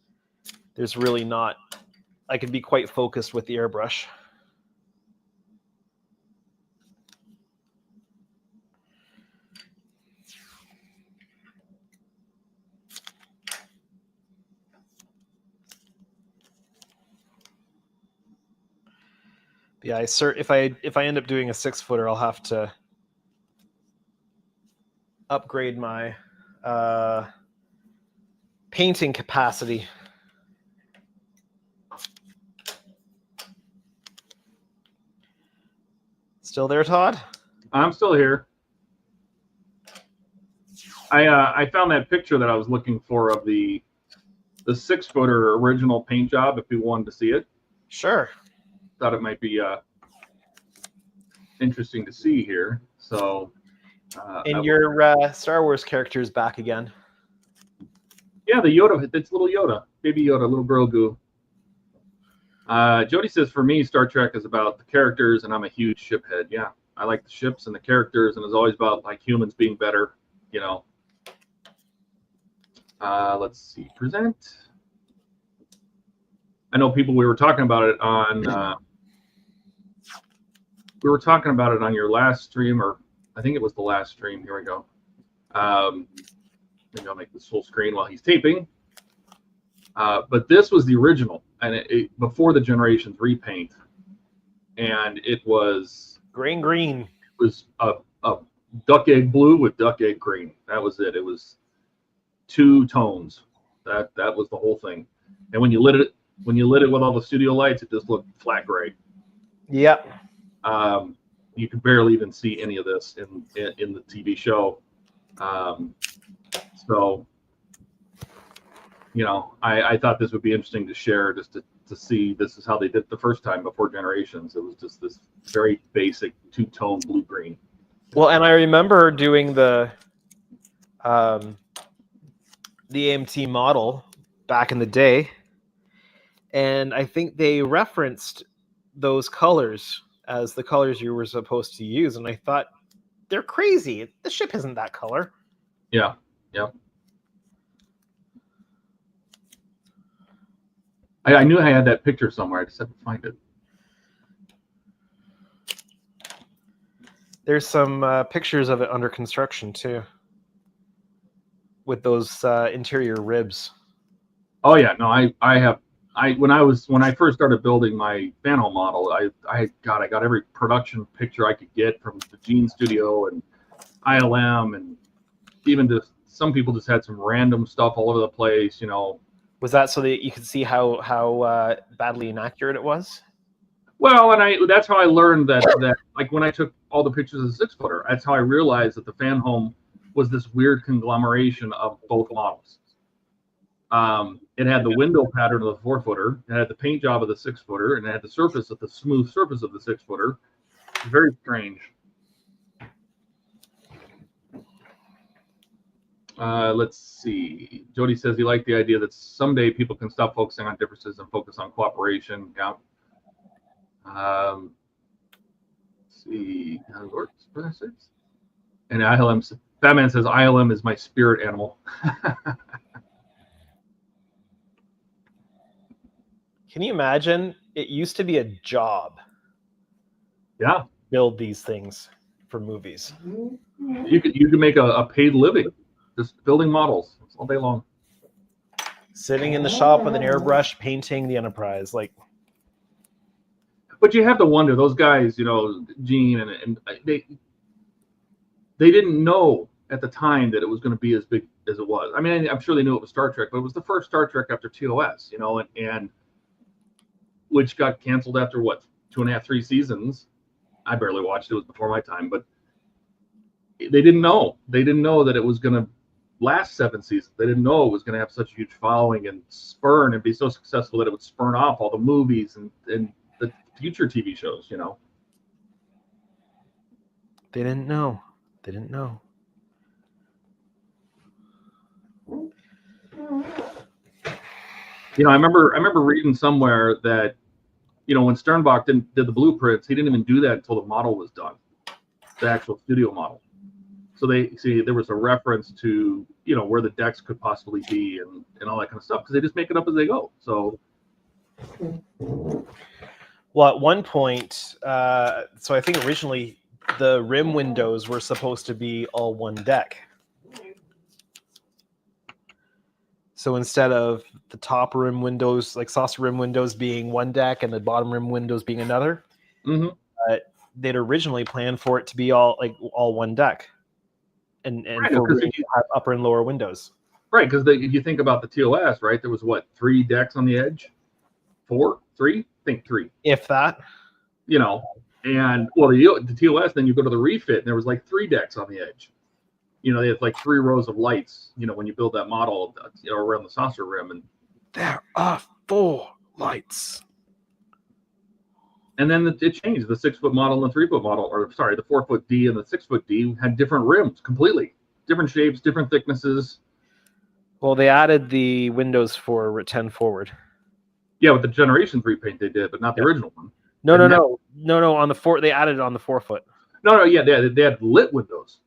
there's really not, I can be quite focused with the airbrush. Yeah, if I end up doing a 6-footer, I'll have to upgrade my painting capacity. Still there, Todd? I'm still here. I found that picture that I was looking for of the 6-footer original paint job. If you wanted to see it, sure. Thought it might be interesting to see here. So, and your Star Wars character is back again. Yeah, the Yoda. It's little Yoda, baby Yoda, little Grogu. Jody says, for me, Star Trek is about the characters, and I'm a huge ship head. Yeah, I like the ships and the characters, and it's always about like humans being better. You know. Let's see. Present. I know people. We were talking about it on. We were talking about it on your last stream, or I think it was the last stream. Here we go. Maybe I'll make this full screen while he's taping. But this was the original, and it before the Generations repaint, and it was green. It was a duck egg blue with duck egg green. That was it. It was 2 tones. That was the whole thing. And when you lit it with all the studio lights, it just looked flat gray. Yep. You could barely even see any of this in the TV show. So, I thought this would be interesting to share, just to see this is how they did it the first time before Generations. It was just this very basic 2-tone blue-green. Well, and I remember doing the AMT model back in the day, and I think they referenced those colors as the colors you were supposed to use, and I thought, they're crazy. The ship isn't that color. Yeah. I knew I had that picture somewhere. I just had to find it. There's some pictures of it under construction too, with those interior ribs. Oh yeah, no, when I first started building my Fanhome model, I got every production picture I could get from the Gene Studio and ILM, and even just some people just had some random stuff all over the place, you know. Was that so that you could see how badly inaccurate it was? Well, and that's how I learned that like when I took all the pictures of the 6-footer, that's how I realized that the Fanhome was this weird conglomeration of both models. It had the window pattern of the 4-footer, it had the paint job of the 6-footer, and it had the smooth surface of the 6-footer. Very strange. Let's see. Jody says he liked the idea that someday people can stop focusing on differences and focus on cooperation. Yeah. Let's see. And ILM, Batman says ILM is my spirit animal. Can you imagine? It used to be a job. Yeah. Build these things for movies. You could make a paid living just building models all day long. Sitting in the shop with an airbrush painting the Enterprise, like. But you have to wonder, those guys, you know, Gene and they didn't know at the time that it was going to be as big as it was. I mean, I'm sure they knew it was Star Trek, but it was the first Star Trek after TOS, you know, and which got canceled after what, 2.5, 3 seasons. I barely watched it. It was before my time, but they didn't know. They didn't know that it was going to last 7 seasons. They didn't know it was going to have such a huge following and spurn and be so successful that it would spurn off all the movies and the future TV shows, you know. They didn't know. They didn't know. You know, I remember reading somewhere that, you know, when Sternbach did the blueprints, he didn't even do that until the model was done, the actual studio model. So there was a reference to, you know, where the decks could possibly be and all that kind of stuff, because they just make it up as they go. So, well, at one point, so I think originally the rim windows were supposed to be all one deck. So instead of the top rim windows, like saucer rim windows, being one deck and the bottom rim windows being another, they'd originally planned for it to be all one deck, and right, for you have upper and lower windows. Right, because if you think about the TOS, right, there was what, 3 decks on the edge, 4, 3, I think 3, if that. You know, and well, the TOS, then you go to the refit, and there was like 3 decks on the edge. You know, they have like 3 rows of lights, you know, when you build that model, you know, around the saucer rim. And there are 4 lights. And then it changed. The 6-foot model and the 3-foot model, or sorry, the 4-foot D and the 6-foot D had different rims, completely different shapes, different thicknesses. Well, they added the windows for 10 forward. Yeah, with the Generations repaint they did, but not the original one. No. On the 4, they added it on the 4-foot. No. Yeah, they had lit windows.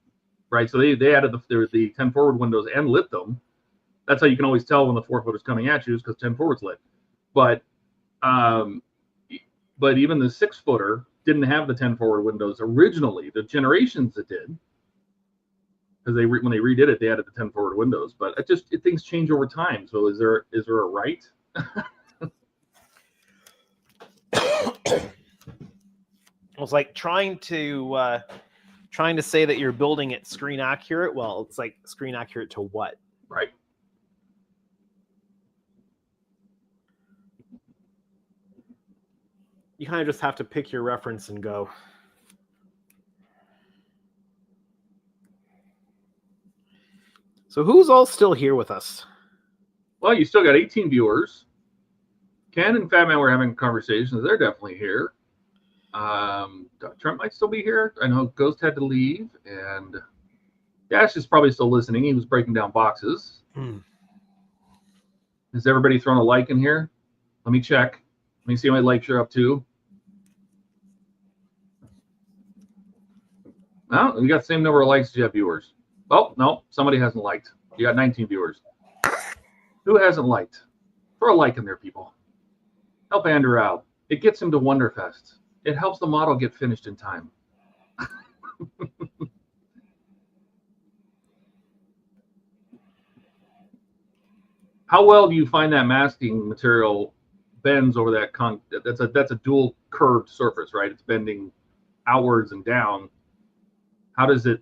Right, so they added the 10 forward windows and lit them. That's how you can always tell when the 4-foot is coming at you, is because 10 forward's lit. But even the 6-footer didn't have the 10 forward windows originally. The Generations it did, because when they redid it, they added the 10 forward windows. But things change over time. So is there a right? It was like trying to say that you're building it screen accurate. Well, it's like screen accurate to what? Right. You kind of just have to pick your reference and go. So who's all still here with us? Well, you still got 18 viewers. Ken and Fatman were having conversations. They're definitely here. Trent might still be here. I know Ghost had to leave, and Dash is probably still listening. He was breaking down boxes. Has everybody thrown a like in here? Let me check. Let me see how many likes you're up to. No, we got the same number of likes as you have viewers. Oh, no, somebody hasn't liked. You got 19 viewers. Who hasn't liked? Throw a like in there, people. Help Andrew out. It gets him to WonderFest. It helps the model get finished in time. How well do you find that masking material bends over that that's a dual curved surface, right? It's bending outwards and down. How does it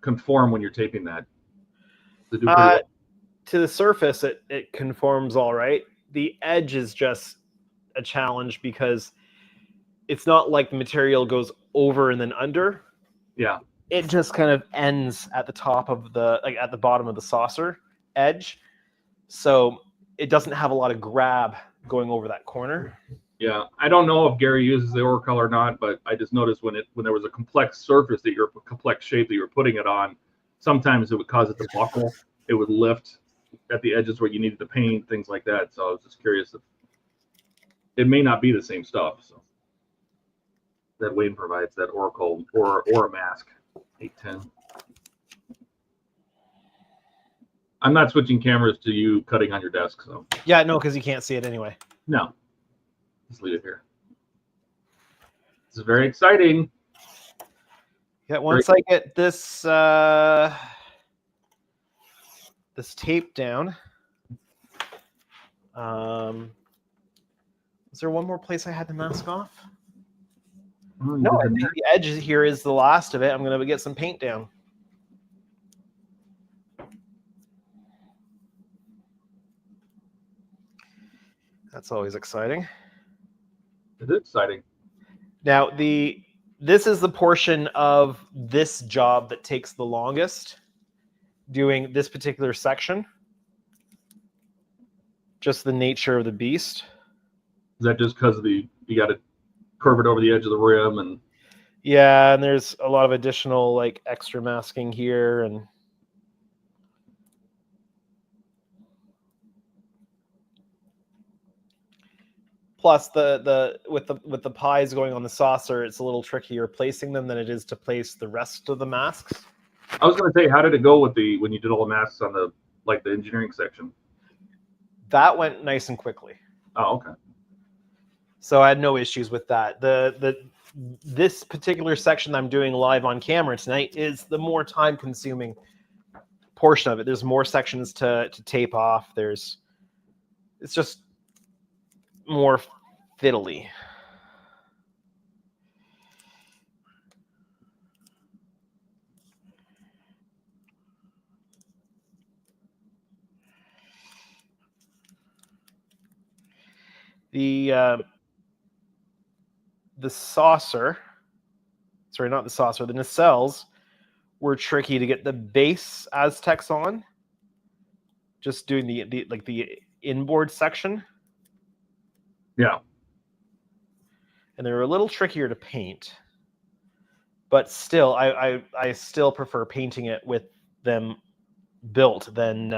conform when you're taping that? Does it do pretty well? To the surface, it conforms all right. The edge is just a challenge because it's not like the material goes over and then under. Yeah. It just kind of ends at the top of at the bottom of the saucer edge. So it doesn't have a lot of grab going over that corner. Yeah, I don't know if Gary uses the Oracle or not, but I just noticed when there was a complex surface complex shape that you're putting it on, sometimes it would cause it to buckle. It would lift at the edges where you needed to paint, things like that. So I was just curious if it may not be the same stuff. So that Wayne provides that Oracle or a mask 810. I'm not switching cameras to you cutting on your desk, so yeah, no, because you can't see it anyway. No. Just leave it here. This is very exciting. Yeah, once I get this this tape down. Is there one more place I had to mask off? No, I think the edge here is the last of it. I'm going to get some paint down. That's always exciting. It is exciting. Now, this is the portion of this job that takes the longest, doing this particular section. Just the nature of the beast. Is that just because you got to curve it over the edge of the rim and? Yeah, and there's a lot of additional like extra masking here and. Plus, with the pies going on the saucer, it's a little trickier placing them than it is to place the rest of the masks. I was going to say, how did it go with when you did all the masks on the engineering section? That went nice and quickly. Oh, okay. So I had no issues with that. This particular section I'm doing live on camera tonight is the more time-consuming portion of it. There's more sections to tape off. It's just more fiddly. The saucer, sorry, not the saucer, the nacelles were tricky to get the base Aztecs on. Just doing the inboard section. Yeah. And they were a little trickier to paint. But still, I still prefer painting it with them built than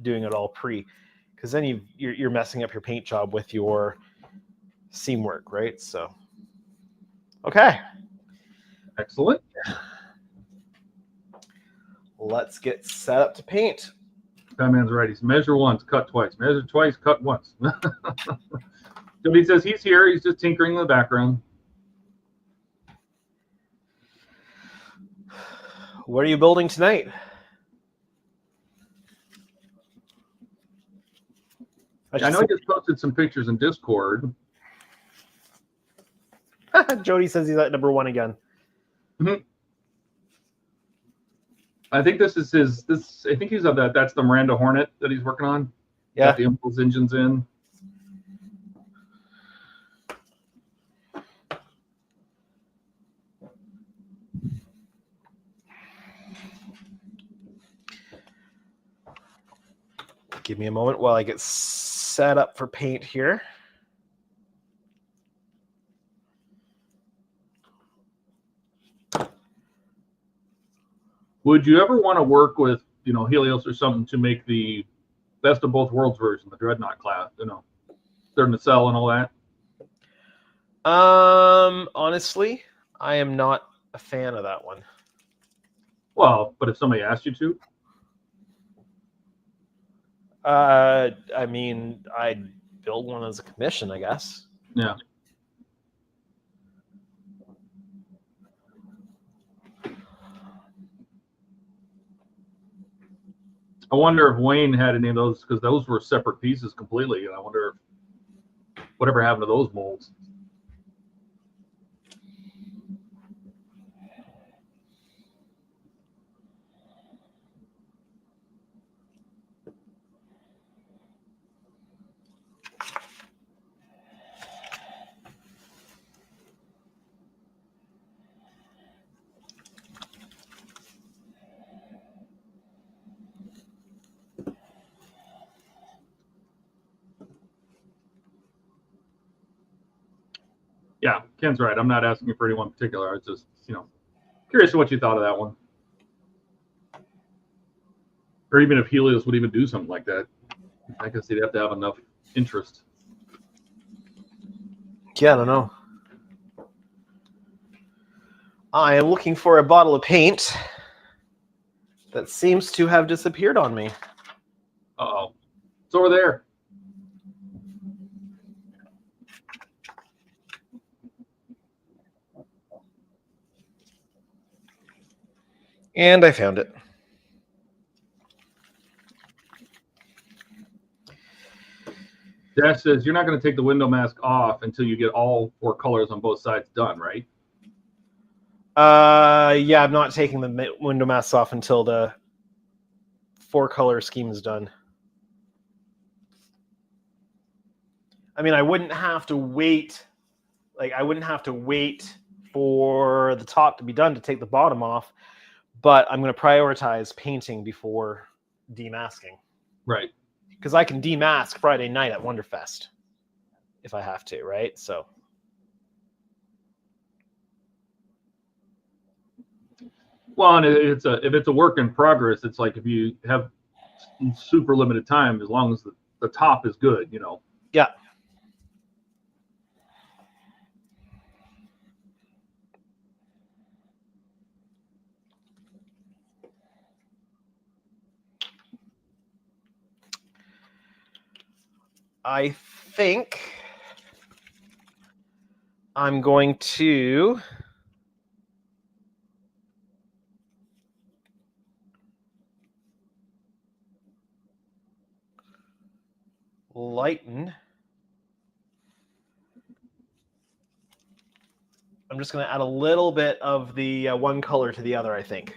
doing it all pre. Because then you're messing up your paint job with your seam work, right? So, okay. Excellent. Let's get set up to paint. Batman's right. He's measure once, cut twice. Measure twice, cut once. Somebody says he's here. He's just tinkering in the background. What are you building tonight? I know I just posted some pictures in Discord. Jody says he's at number 1 again. Mm-hmm. I think this is his. I think he's of that. That's the Miranda Hornet that he's working on. Yeah. Got the impulse engines in. Give me a moment while I get set up for paint here. Would you ever want to work with, Helios or something to make the best of both worlds version, the Dreadnought class, their nacelle and all that? Honestly, I am not a fan of that one. Well, but if somebody asked you to? I mean, I'd build one as a commission, I guess. Yeah. I wonder if Wayne had any of those, because those were separate pieces completely, and I wonder if whatever happened to those molds. Yeah, Ken's right. I'm not asking you for anyone in particular. I was just, curious what you thought of that one. Or even if Helios would even do something like that. I guess they'd have to have enough interest. Yeah, I don't know. I am looking for a bottle of paint that seems to have disappeared on me. Uh-oh. It's over there. And I found it. Dash says you're not going to take the window mask off until you get all 4 colors on both sides done, right? Yeah, I'm not taking the window masks off until the 4-color scheme is done. I mean, I wouldn't have to wait. I wouldn't have to wait for the top to be done to take the bottom off, but I'm going to prioritize painting before demasking. Right. Because I can demask Friday night at WonderFest if I have to, right? So. Well, and if it's a work in progress, it's like if you have super limited time, as long as the top is good, Yeah. I think I'm going to lighten. I'm just going to add a little bit of the one color to the other, I think.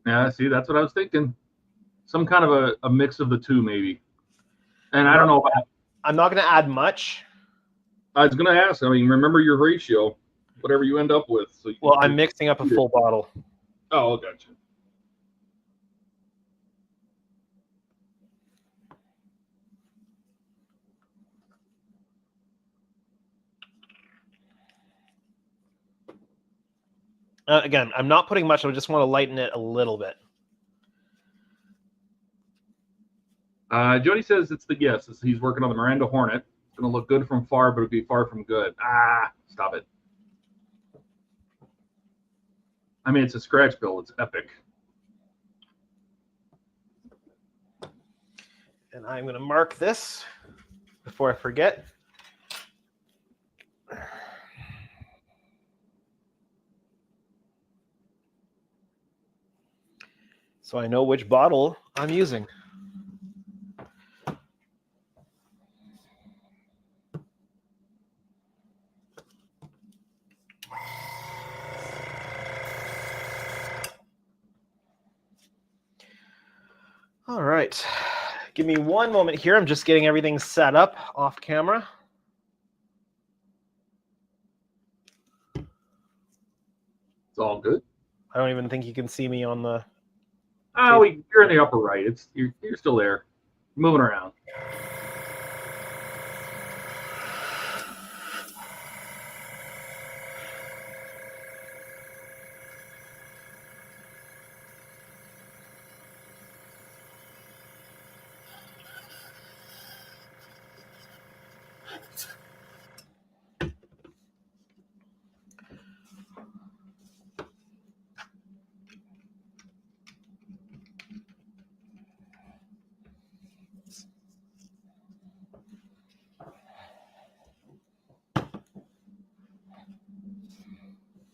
Yeah, see, that's what I was thinking. Some kind of a mix of the two, maybe. And I don't know about. I'm not going to add much. I was going to ask. I mean, remember your ratio, whatever you end up with. So well, I'm mixing up a full bottle. Oh, gotcha. Again, I'm not putting much. I just want to lighten it a little bit. Jody says it's the yes. He's working on the Miranda Hornet. It's going to look good from far, but it'll be far from good. Stop it. I mean, it's a scratch build. It's epic. And I'm going to mark this before I forget. So I know which bottle I'm using. All right. Give me one moment here. I'm just getting everything set up off camera. It's all good. I don't even think you can see me on the... Oh, you're in the upper right. You're still there. Moving around.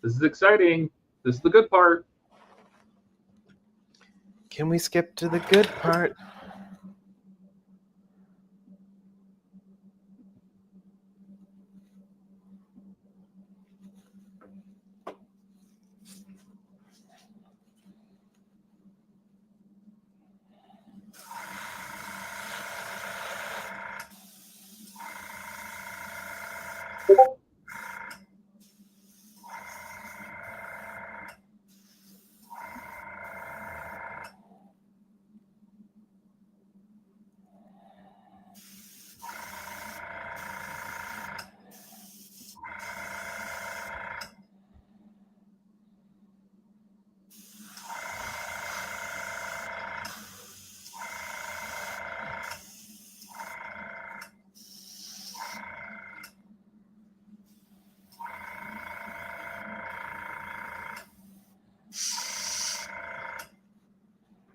This is exciting. This is the good part. Can we skip to the good part?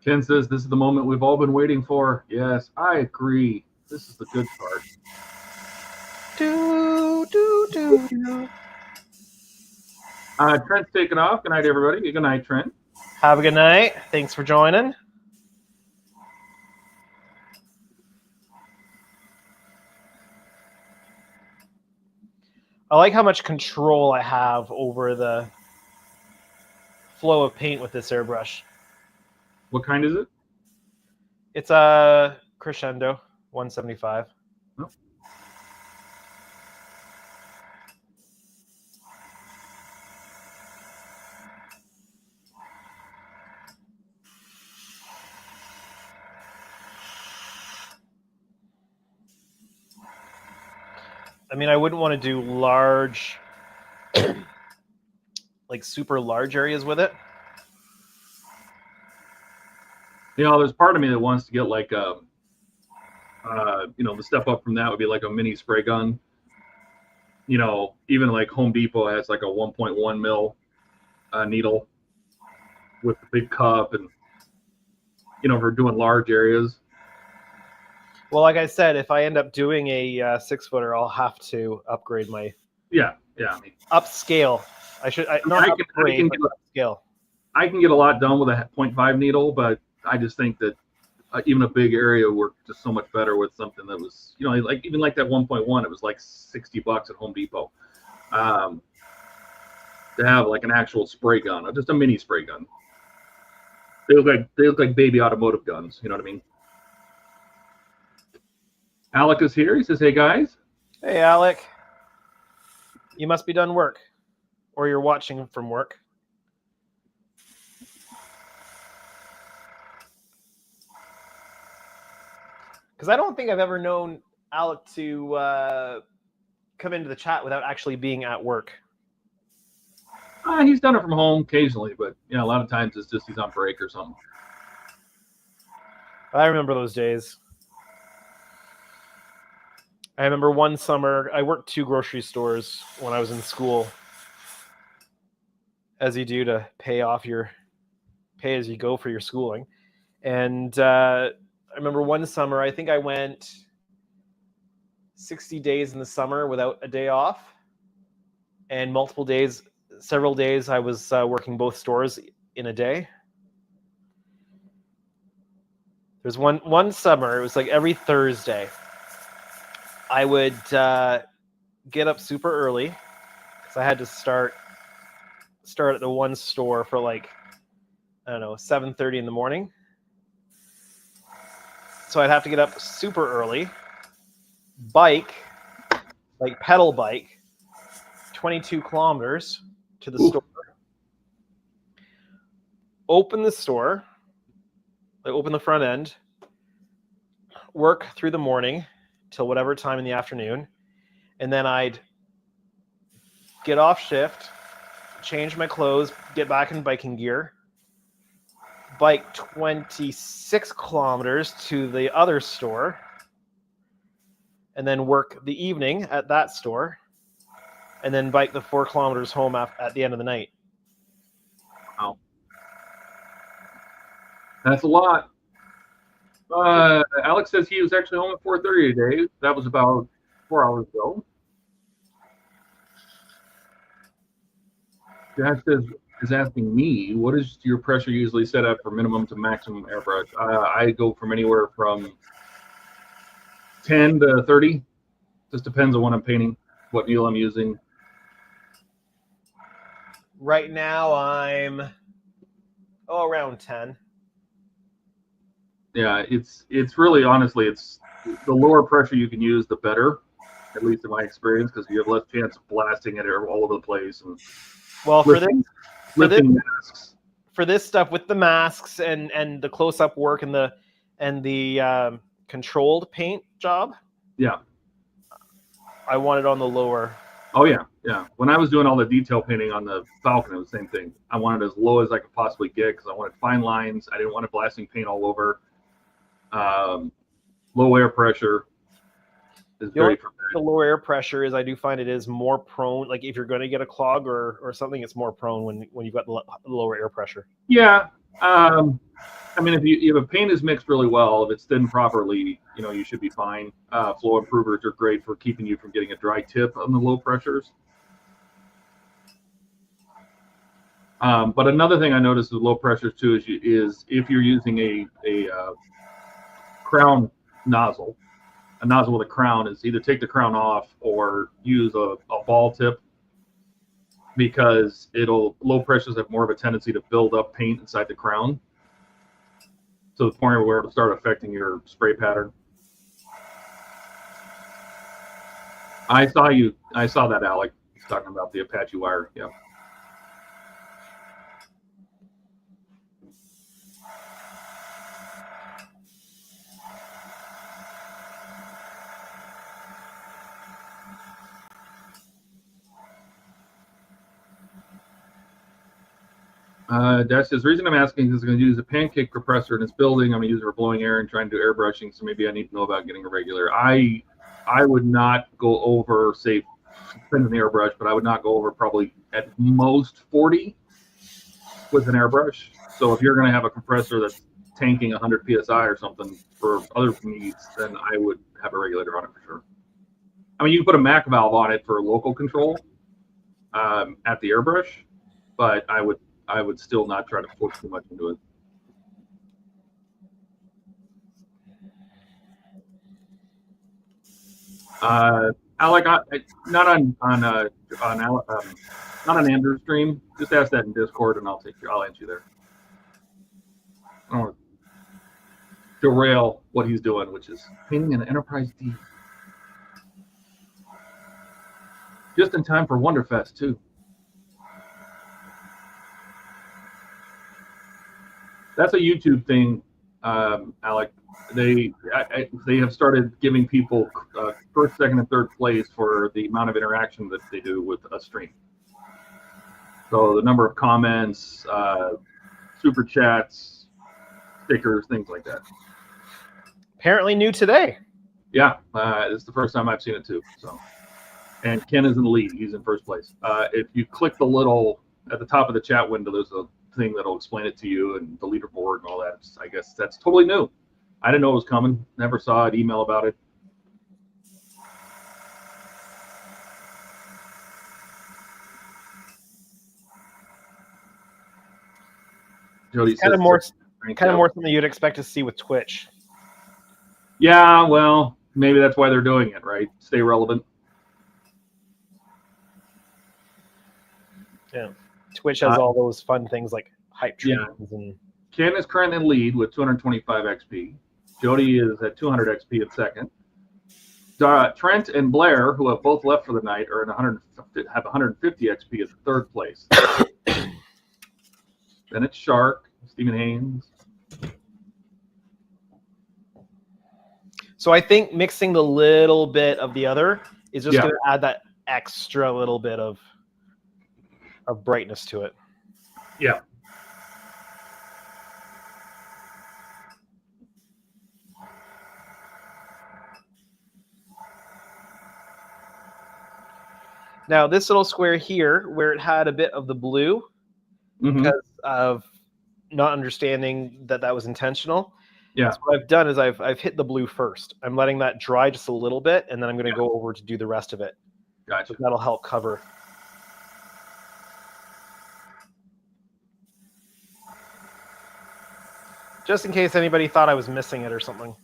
Ken says this is the moment we've all been waiting for. Yes, I agree. This is the good part. Trent's taking off. Good night, everybody. Good night, Trent. Have a good night. Thanks for joining. I like how much control I have over the flow of paint with this airbrush. What kind is it? It's a Crescendo 175. Oh. I mean, I wouldn't want to do large, like super large areas with it. You know, there's part of me that wants to get like a, the step up from that would be like a mini spray gun. You know, even like Home Depot has like a 1.1 mil needle with the big cup, and for doing large areas. Well, like I said, if I end up doing a 6-footer, I'll have to upgrade my Yeah. upscale. Upscale. I can get a lot done with a 0.5 needle, but I just think that even a big area worked just so much better with something that was, like even like that 1.1, it was like $60 at Home Depot. To have like an actual spray gun, or just a mini spray gun. They look like baby automotive guns. You know what I mean? Alec is here. He says, "Hey guys." Hey, Alec. You must be done work, or you're watching from work. Because I don't think I've ever known Alec to come into the chat without actually being at work. He's done it from home occasionally, but a lot of times it's just he's on break or something. I remember those days. I remember one summer, I worked 2 grocery stores when I was in school, as you do to pay as you go for your schooling. And I remember one summer, I think I went 60 days in the summer without a day off, and several days I was working both stores in a day. There's one summer, it was like every Thursday, I would get up super early because I had to start at the one store for 7:30 in the morning. So I'd have to get up super early, pedal bike, 22 kilometers to the store, open the store, open the front end, work through the morning till whatever time in the afternoon, and then I'd get off shift, change my clothes, get back in biking gear, bike 26 kilometers to the other store, and then work the evening at that store, and then bike the 4 kilometers home at the end of the night. Wow. That's a lot. Alex says he was actually home at 4:30 today. That was about 4 hours ago. Jack says is asking me, what is your pressure usually set at for minimum to maximum airbrush? I go from anywhere from 10 to 30. Just depends on what I'm painting, what needle I'm using. Right now, I'm around 10. Yeah, it's really, honestly, it's the lower pressure you can use, the better, at least in my experience, because you have less chance of blasting it all over the place and Well, lifting masks. for this stuff with the masks and the close-up work and the controlled paint job, Yeah. I want it on the lower. Oh yeah, yeah. When I was doing all the detail painting on the Falcon, it was the same thing. I wanted it as low as I could possibly get because I wanted fine lines. I didn't want it blasting paint all over. Low air pressure is very the lower air pressure is, I do find it is more prone. Like if you're going to get a clog or something, it's more prone when you've got the lower air pressure. Yeah. I mean, if a paint is mixed really well, if it's thinned properly, you should be fine. Flow improvers are great for keeping you from getting a dry tip on the low pressures. But another thing I noticed with low pressures too is if you're using a crown nozzle, a nozzle with a crown, is either take the crown off or use a ball tip, because low pressures have more of a tendency to build up paint inside the crown, to the point where it'll start affecting your spray pattern. I saw that, Alec. He's talking about the Apache wire. Yeah. Dash says, the reason I'm asking is going to use a pancake compressor in this building. I'm going to use it for blowing air and trying to do airbrushing, so maybe I need to know about getting a regular. I would not go over, say, depends on the airbrush, but I would not go over probably at most 40 with an airbrush. So if you're going to have a compressor that's tanking 100 psi or something for other needs, then I would have a regulator on it for sure. I mean, you can put a Mac valve on it for local control at the airbrush, but I would still not try to force too much into it. Alec, not on Andrew's stream. Just ask that in Discord, and I'll answer you there. I don't want to derail what he's doing, which is painting an Enterprise D. Just in time for WonderFest too. That's a YouTube thing, Alec. They have started giving people first, second, and third place for the amount of interaction that they do with a stream. So the number of comments, super chats, stickers, things like that. Apparently new today. Yeah, it's the first time I've seen it too. So, and Ken is in the lead. He's in first place. If you click the little at the top of the chat window, there's a thing that'll explain it to you and the leaderboard and all that. I guess that's totally new. I didn't know it was coming. Never saw an email about it. Jody kind of more something you'd expect to see with Twitch. Yeah, well, maybe that's why they're doing it, right? Stay relevant. Yeah, Twitch has all those fun things like hype trains and. Ken is currently in lead with 225 XP. Jody is at 200 XP at second. Trent and Blair, who have both left for the night, are have 150 XP at third place. Then it's Shark, Stephen Haynes. So I think mixing the little bit of the other is just going to add that extra little bit of brightness to it. Yeah. Now, this little square here, where it had a bit of the blue, because of not understanding that was intentional. Yeah. So what I've done is I've hit the blue first. I'm letting that dry just a little bit, and then I'm going to go over to do the rest of it. Gotcha. So that'll help cover. Just in case anybody thought I was missing it or something.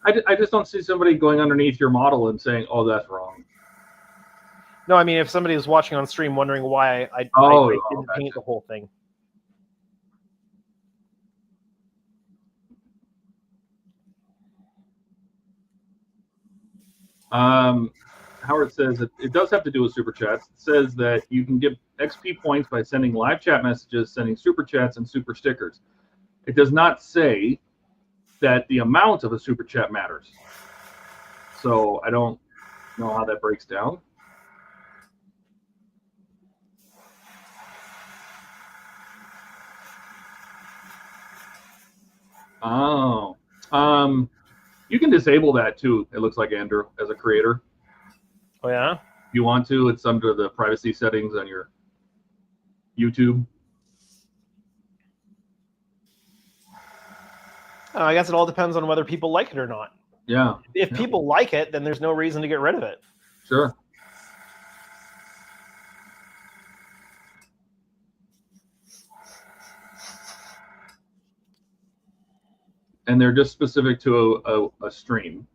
I just don't see somebody going underneath your model and saying, "Oh, that's wrong." No, I mean, if somebody was watching on stream wondering why I didn't paint the whole thing. Howard says it does have to do with super chats. It says that you can get XP points by sending live chat messages, sending super chats, and super stickers. It does not say that the amount of a super chat matters. So I don't know how that breaks down. Oh, you can disable that too. It looks like, Andrew, as a creator. Oh yeah. If you want to, it's under the privacy settings on your YouTube. I guess it all depends on whether people like it or not. Yeah. If people like it, then there's no reason to get rid of it. Sure. And they're just specific to a stream.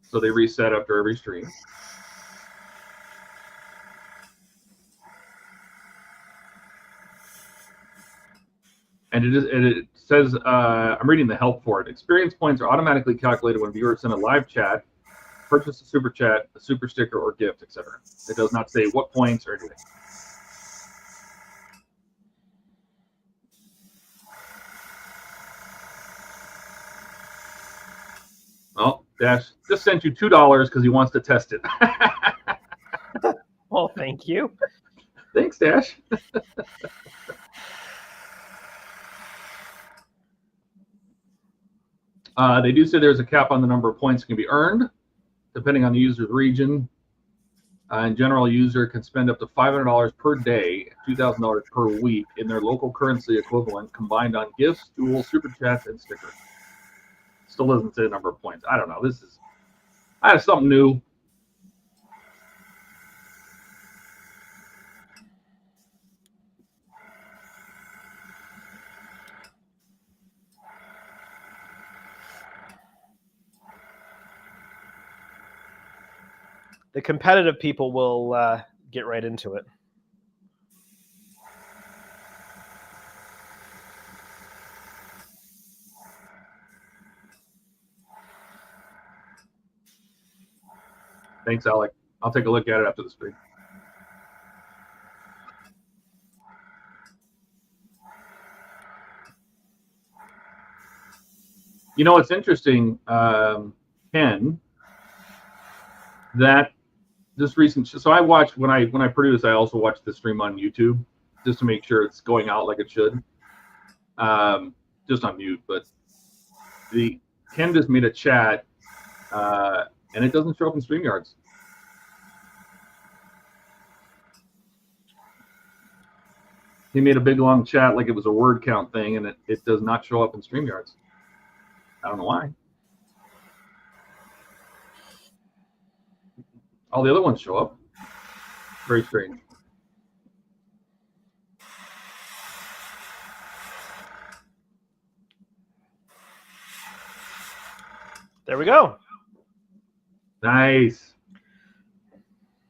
So they reset after every stream. And it says, I'm reading the help for it. Experience points are automatically calculated when viewers send a live chat, purchase a super chat, a super sticker, or gift, etc. It does not say what points or anything. Oh, Dash just sent you $2 because he wants to test it. Well, thank you. Thanks, Dash. They do say there's a cap on the number of points that can be earned, depending on the user's region. In general, a user can spend up to $500 per day, $2,000 per week in their local currency equivalent, combined on gifts, tools, super chats, and stickers. Still doesn't say the number of points. I don't know. I have something new. The competitive people will get right into it. Thanks, Alec. I'll take a look at it after the stream. You know, it's interesting, Ken, that this recent. So I watch when I produce. I also watch the stream on YouTube just to make sure it's going out like it should. Just on mute, but Ken just made a chat, and it doesn't show up in StreamYards. He made a big long chat like it was a word count thing, and it does not show up in StreamYards. I don't know why. All the other ones show up. Very strange. There we go. Nice.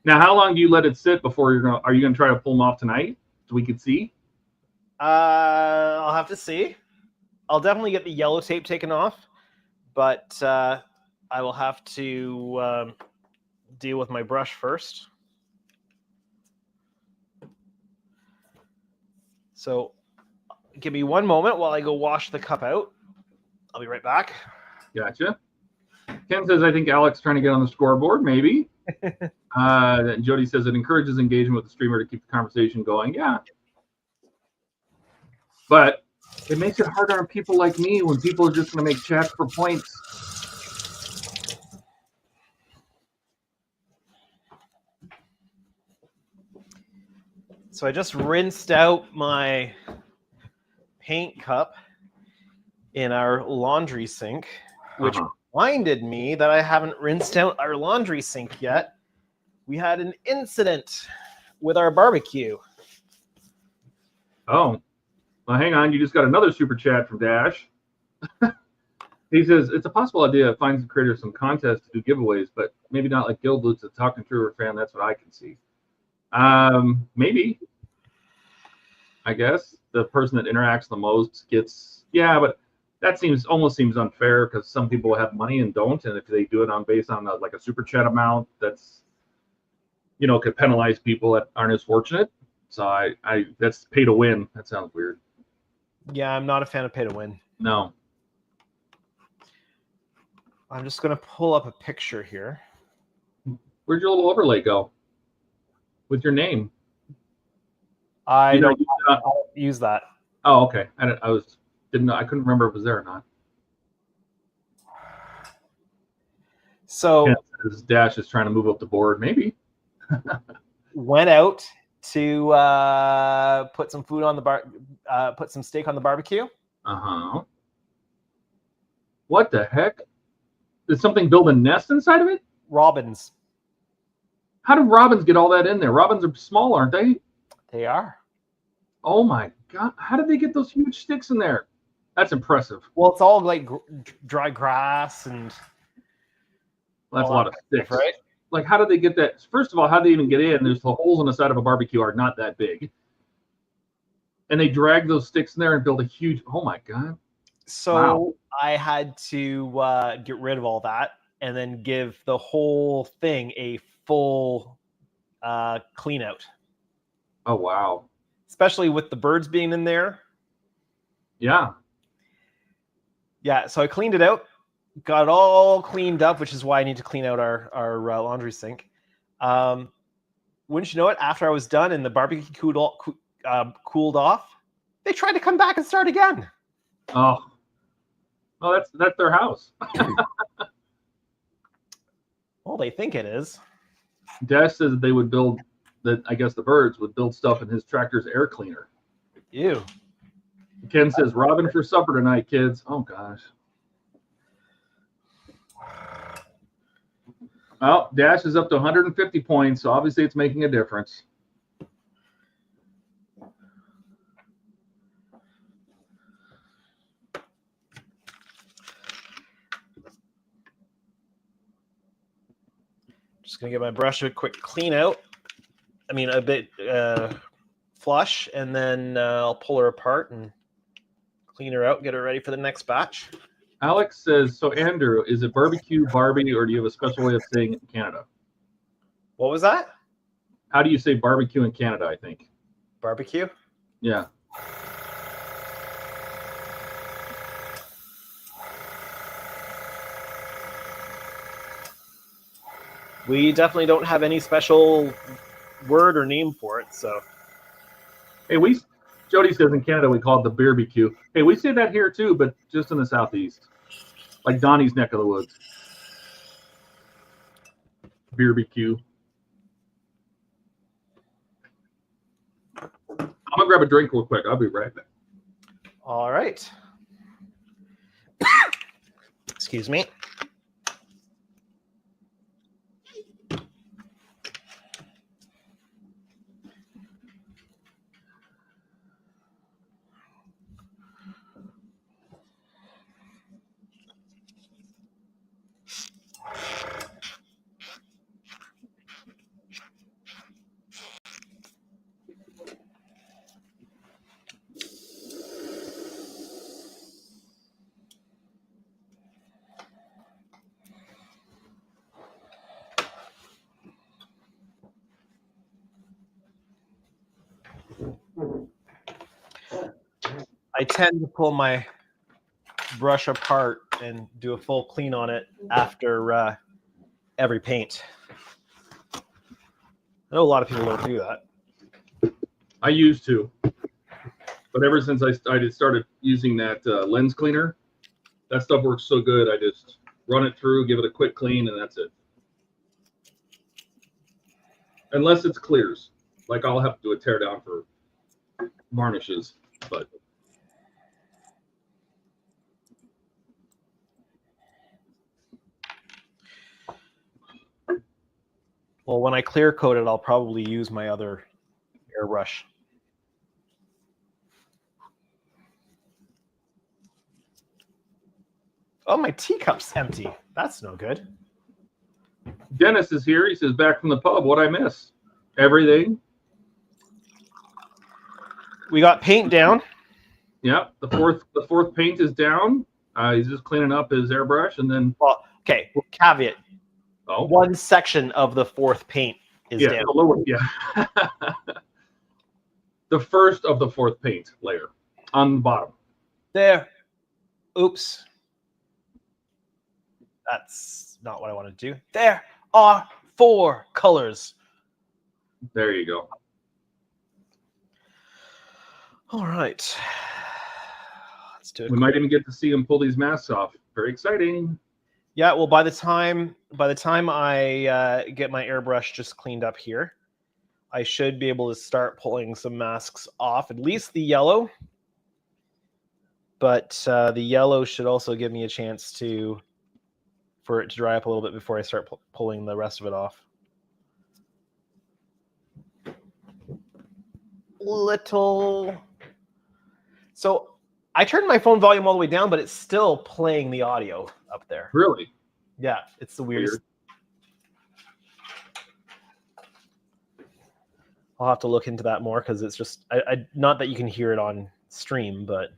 Now, how long do you let it sit before are you gonna try to pull them off tonight so we can see? I'll have to see. I'll definitely get the yellow tape taken off, but I will have to deal with my brush first. So give me one moment while I go wash the cup out. I'll be right back. Gotcha. Ken says, I think Alec's trying to get on the scoreboard, maybe. Jody says it encourages engagement with the streamer to keep the conversation going. Yeah. But it makes it harder on people like me when people are just going to make chats for points. So I just rinsed out my paint cup in our laundry sink, which reminded me that I haven't rinsed out our laundry sink yet. We had an incident with our barbecue. Oh. Well, hang on. You just got another super chat from Dash. He says, it's a possible idea it finds the creator some contests to do giveaways, but maybe not like Guild Loot's a Talking Truer fan. That's what I can see. Maybe. I guess the person that interacts the most gets, yeah, but that almost seems unfair because some people have money and don't, and if they do it based on like a super chat amount, that's, you know, could penalize people that aren't as fortunate. So I that's pay to win. That sounds weird. Yeah, I'm not a fan of pay to win. No. I'm just going to pull up a picture here. Where'd your little overlay go with your name? I don't use that. Oh, okay. I didn't know. I couldn't remember if it was there or not. So Dash is trying to move up the board. Maybe. Went out to put some food on the put some steak on the barbecue. What the heck? Did something build a nest inside of it? Robins. How did robins get all that in there? Robins are small, aren't they? They are. Oh my God. How did they get those huge sticks in there? That's impressive. Well, it's all like dry grass and... Well, that's a lot of sticks. Right? Like, how did they get that? First of all, how did they even get in? There's the holes on the side of a barbecue are not that big. And they drag those sticks in there and build a huge... Oh my God. So wow. I had to get rid of all that and then give the whole thing a full clean out. Oh, wow. Especially with the birds being in there. Yeah. Yeah, so I cleaned it out, got it all cleaned up, which is why I need to clean out our laundry sink. Wouldn't you know it, after I was done and the barbecue cooled off, they tried to come back and start again. Oh. Oh, that's their house. Well, they think it is. Dash says that they would build, that I guess the birds would build stuff in his tractor's air cleaner. Ew. Ken says, Robin for supper tonight, kids. Oh, gosh. Well, Dash is up to 150 points, so obviously it's making a difference. Just going to give my brush a quick clean out. I mean, a bit flush, and then I'll pull her apart and clean her out, get her ready for the next batch. Alex says, so Andrew, is it barbecue, Barbie, or do you have a special way of saying it in Canada? What was that? How do you say barbecue in Canada, I think? Barbecue? Yeah. We definitely don't have any special word or name for it, so. Hey, Jody says in Canada we call it the beerbecue. Hey, we say that here too, but just in the southeast, like Donnie's neck of the woods. Beerbecue. I'm gonna grab a drink real quick. I'll be right back. All right. Excuse me. I tend to pull my brush apart and do a full clean on it after every paint. I know a lot of people don't do that. I used to, but ever since I started using that lens cleaner, that stuff works so good. I just run it through, give it a quick clean, and that's it. Unless it's clears, like I'll have to do a tear down for varnishes, but. Well, when I clear coat it, I'll probably use my other airbrush. Oh, my teacup's empty. That's no good. Dennis is here. He says, back from the pub. What'd I miss? Everything. We got paint down. Yep. The fourth paint is down. He's just cleaning up his airbrush, and then. Well, okay. Caveat. Oh. One section of the fourth paint is down. The lower, the first of the fourth paint layer on the bottom. There. Oops. That's not what I want to do. There are 4 colors. There you go. All right. Let's do it. We might even get to see him pull these masks off. Very exciting. Yeah, well, by the time I get my airbrush just cleaned up here, I should be able to start pulling some masks off, at least the yellow. But the yellow should also give me a chance for it to dry up a little bit before I start pulling the rest of it off. So I turned my phone volume all the way down, but it's still playing the audio up there. Really? Yeah, it's the weirdest. Weird. I'll have to look into that more because it's just not that you can hear it on stream, but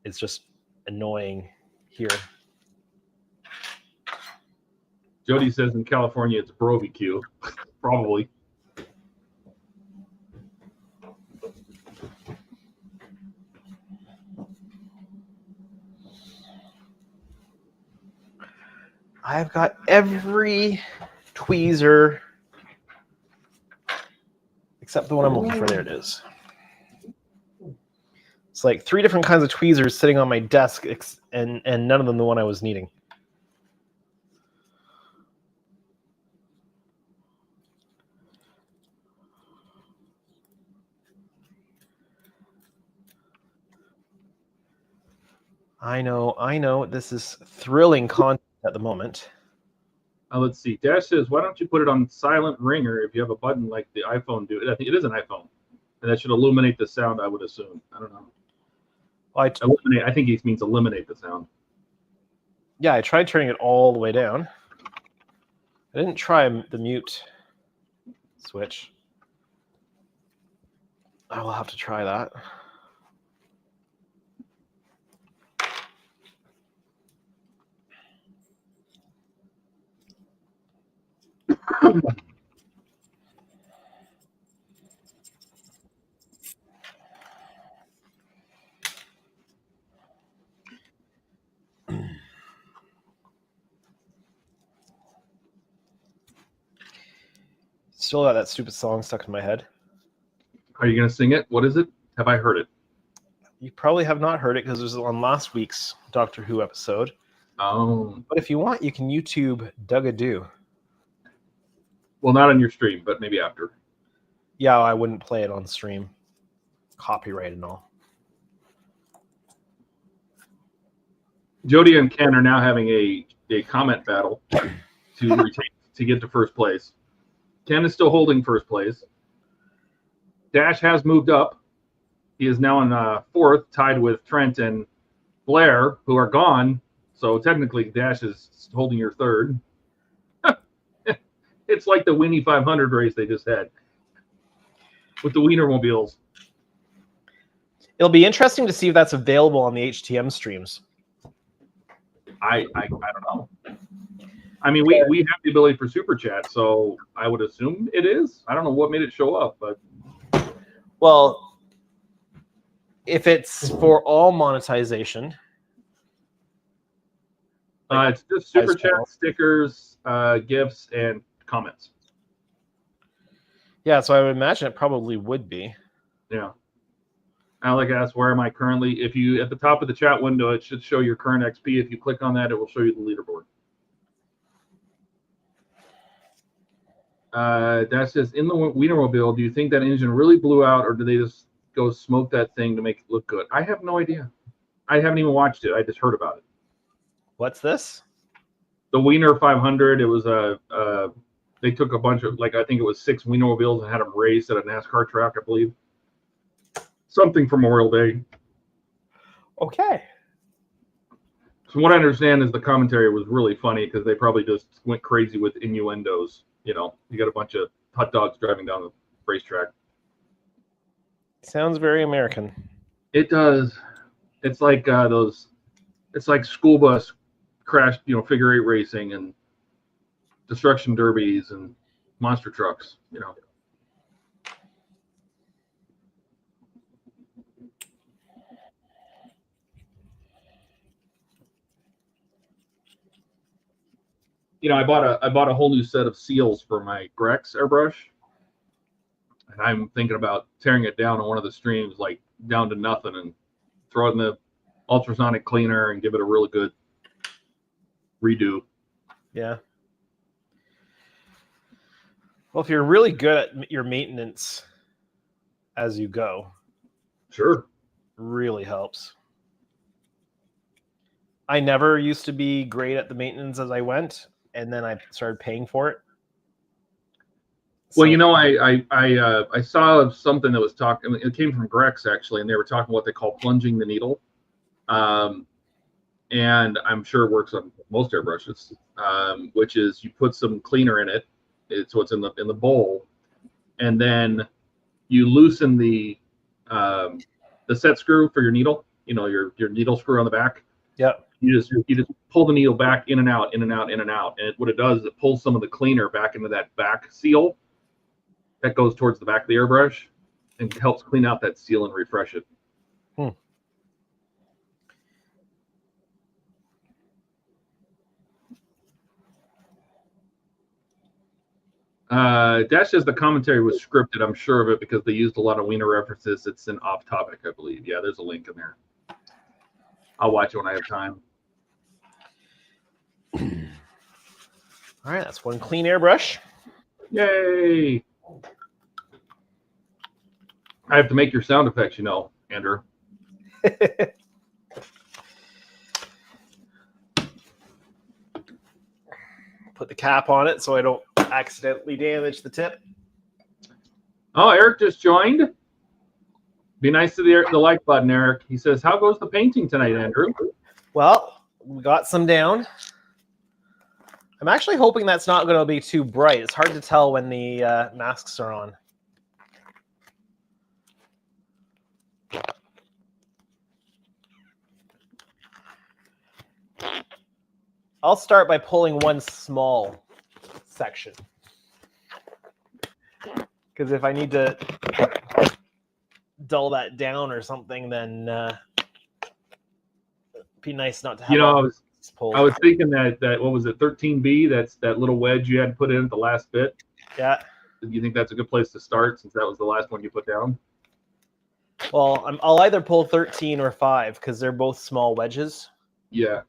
it's just annoying here. Jody says in California it's barbecue. Probably. I've got every tweezer except the one I'm looking for. There it is. It's like 3 different kinds of tweezers sitting on my desk, and none of them the one I was needing. I know. This is thrilling content at the moment. Let's see. Dash says, why don't you put it on silent ringer if you have a button like the iPhone do? I think it is an iPhone. And that should illuminate the sound, I would assume. I don't know. Well, eliminate. I think he means eliminate the sound. Yeah, I tried turning it all the way down. I didn't try the mute switch. I will have to try that. Still got that stupid song stuck in my head. Are you going to sing it? What is it? Have I heard it? You probably have not heard it because it was on last week's Doctor Who episode. Oh. But if you want, you can YouTube Dug-a-Doo. Well, not on your stream, but maybe after. Yeah, I wouldn't play it on stream. Copyright and all. Jody and Ken are now having a comment battle to get to first place. Ken is still holding first place. Dash has moved up. He is now in 4th, tied with Trent and Blair, who are gone. So technically, Dash is holding your 3rd. It's like the Winnie 500 race they just had with the Wienermobiles. It'll be interesting to see if that's available on the HTM streams. I don't know. I mean, we have the ability for super chat, so I would assume it is. I don't know what made it show up, but well, if it's for all monetization, it's just super chat, stickers, gifts, and comments. Yeah, so I would imagine it probably would be. Yeah. Alec asks, where am I currently? If you at the top of the chat window, it should show your current XP. If you click on that, it will show you the leaderboard. That says, in the Wienermobile, do you think that engine really blew out, or do they just go smoke that thing to make it look good? I have no idea. I haven't even watched it. I just heard about it. What's this? The Wiener 500. It was they took a bunch of, like, I think it was 6 Wienermobiles and had them race at a NASCAR track, I believe. Something for Memorial Day. Okay. From what I understand, is the commentary was really funny because they probably just went crazy with innuendos. You got a bunch of hot dogs driving down the racetrack. Sounds very American. It does. It's like those. It's like school bus crash, figure eight racing and destruction derbies and monster trucks. I bought a whole new set of seals for my Grex airbrush, and I'm thinking about tearing it down on one of the streams, like down to nothing, and throw it in the ultrasonic cleaner and give it a really good redo. Yeah. Well, if you're really good at your maintenance as you go, sure, really helps. I never used to be great at the maintenance as I went, and then I started paying for it. Well, I saw something that was talking. It came from Grex actually, and they were talking what they call plunging the needle, and I'm sure it works on most airbrushes. Which is you put some cleaner in it, so it's in the bowl, and then you loosen the set screw for your needle. Your needle screw on the back. Yep. You just pull the needle back in and out, in and out, in and out, and what it does is it pulls some of the cleaner back into that back seal that goes towards the back of the airbrush and helps clean out that seal and refresh it. Dash says the commentary was scripted. I'm sure of it because they used a lot of Wiener references. It's an off topic, I believe. Yeah, there's a link in there. I'll watch it when I have time. All right, that's one clean airbrush. Yay! I have to make your sound effects, Andrew. Put the cap on it so I don't accidentally damage the tip. Oh, Eric just joined. Be nice to the like button, Eric. He says, "How goes the painting tonight, Andrew?" Well, we got some down. I'm actually hoping that's not going to be too bright. It's hard to tell when the masks are on. I'll start by pulling one small section. Because if I need to dull that down or something, then it'd be nice not to have I was thinking that what was it, 13B? That's that little wedge you had to put in at the last bit. Yeah. Do you think that's a good place to start since that was the last one you put down? Well, I'll either pull 13 or 5 because they're both small wedges. Yeah.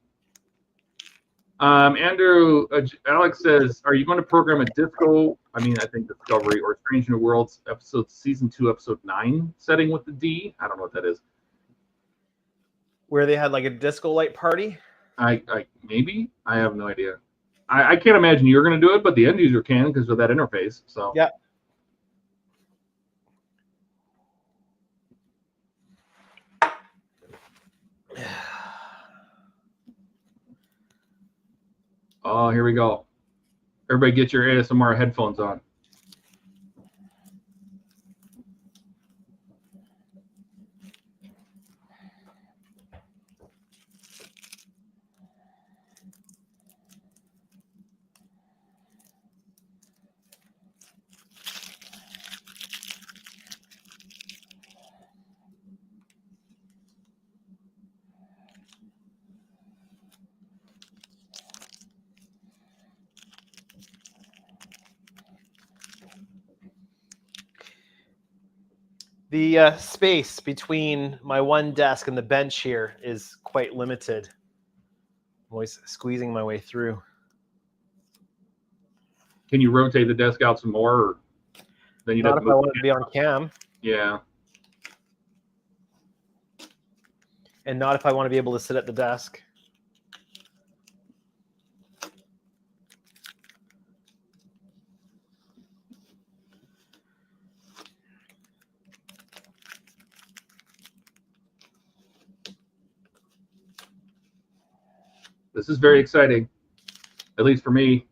Andrew, Alex says, "Are you going to program a disco? I think Discovery or Strange New Worlds season 2, episode 9 setting with the D? I don't know what that is. Where they had like a disco light party? Maybe. I have no idea. I can't imagine you're going to do it, but the end user can because of that interface. So yeah. Oh, here we go. Everybody get your ASMR headphones on. The space between my one desk and the bench here is quite limited. I'm always squeezing my way through. Can you rotate the desk out some more? Or then not if I want to be on cam. Yeah. And not if I want to be able to sit at the desk. This is very exciting, at least for me.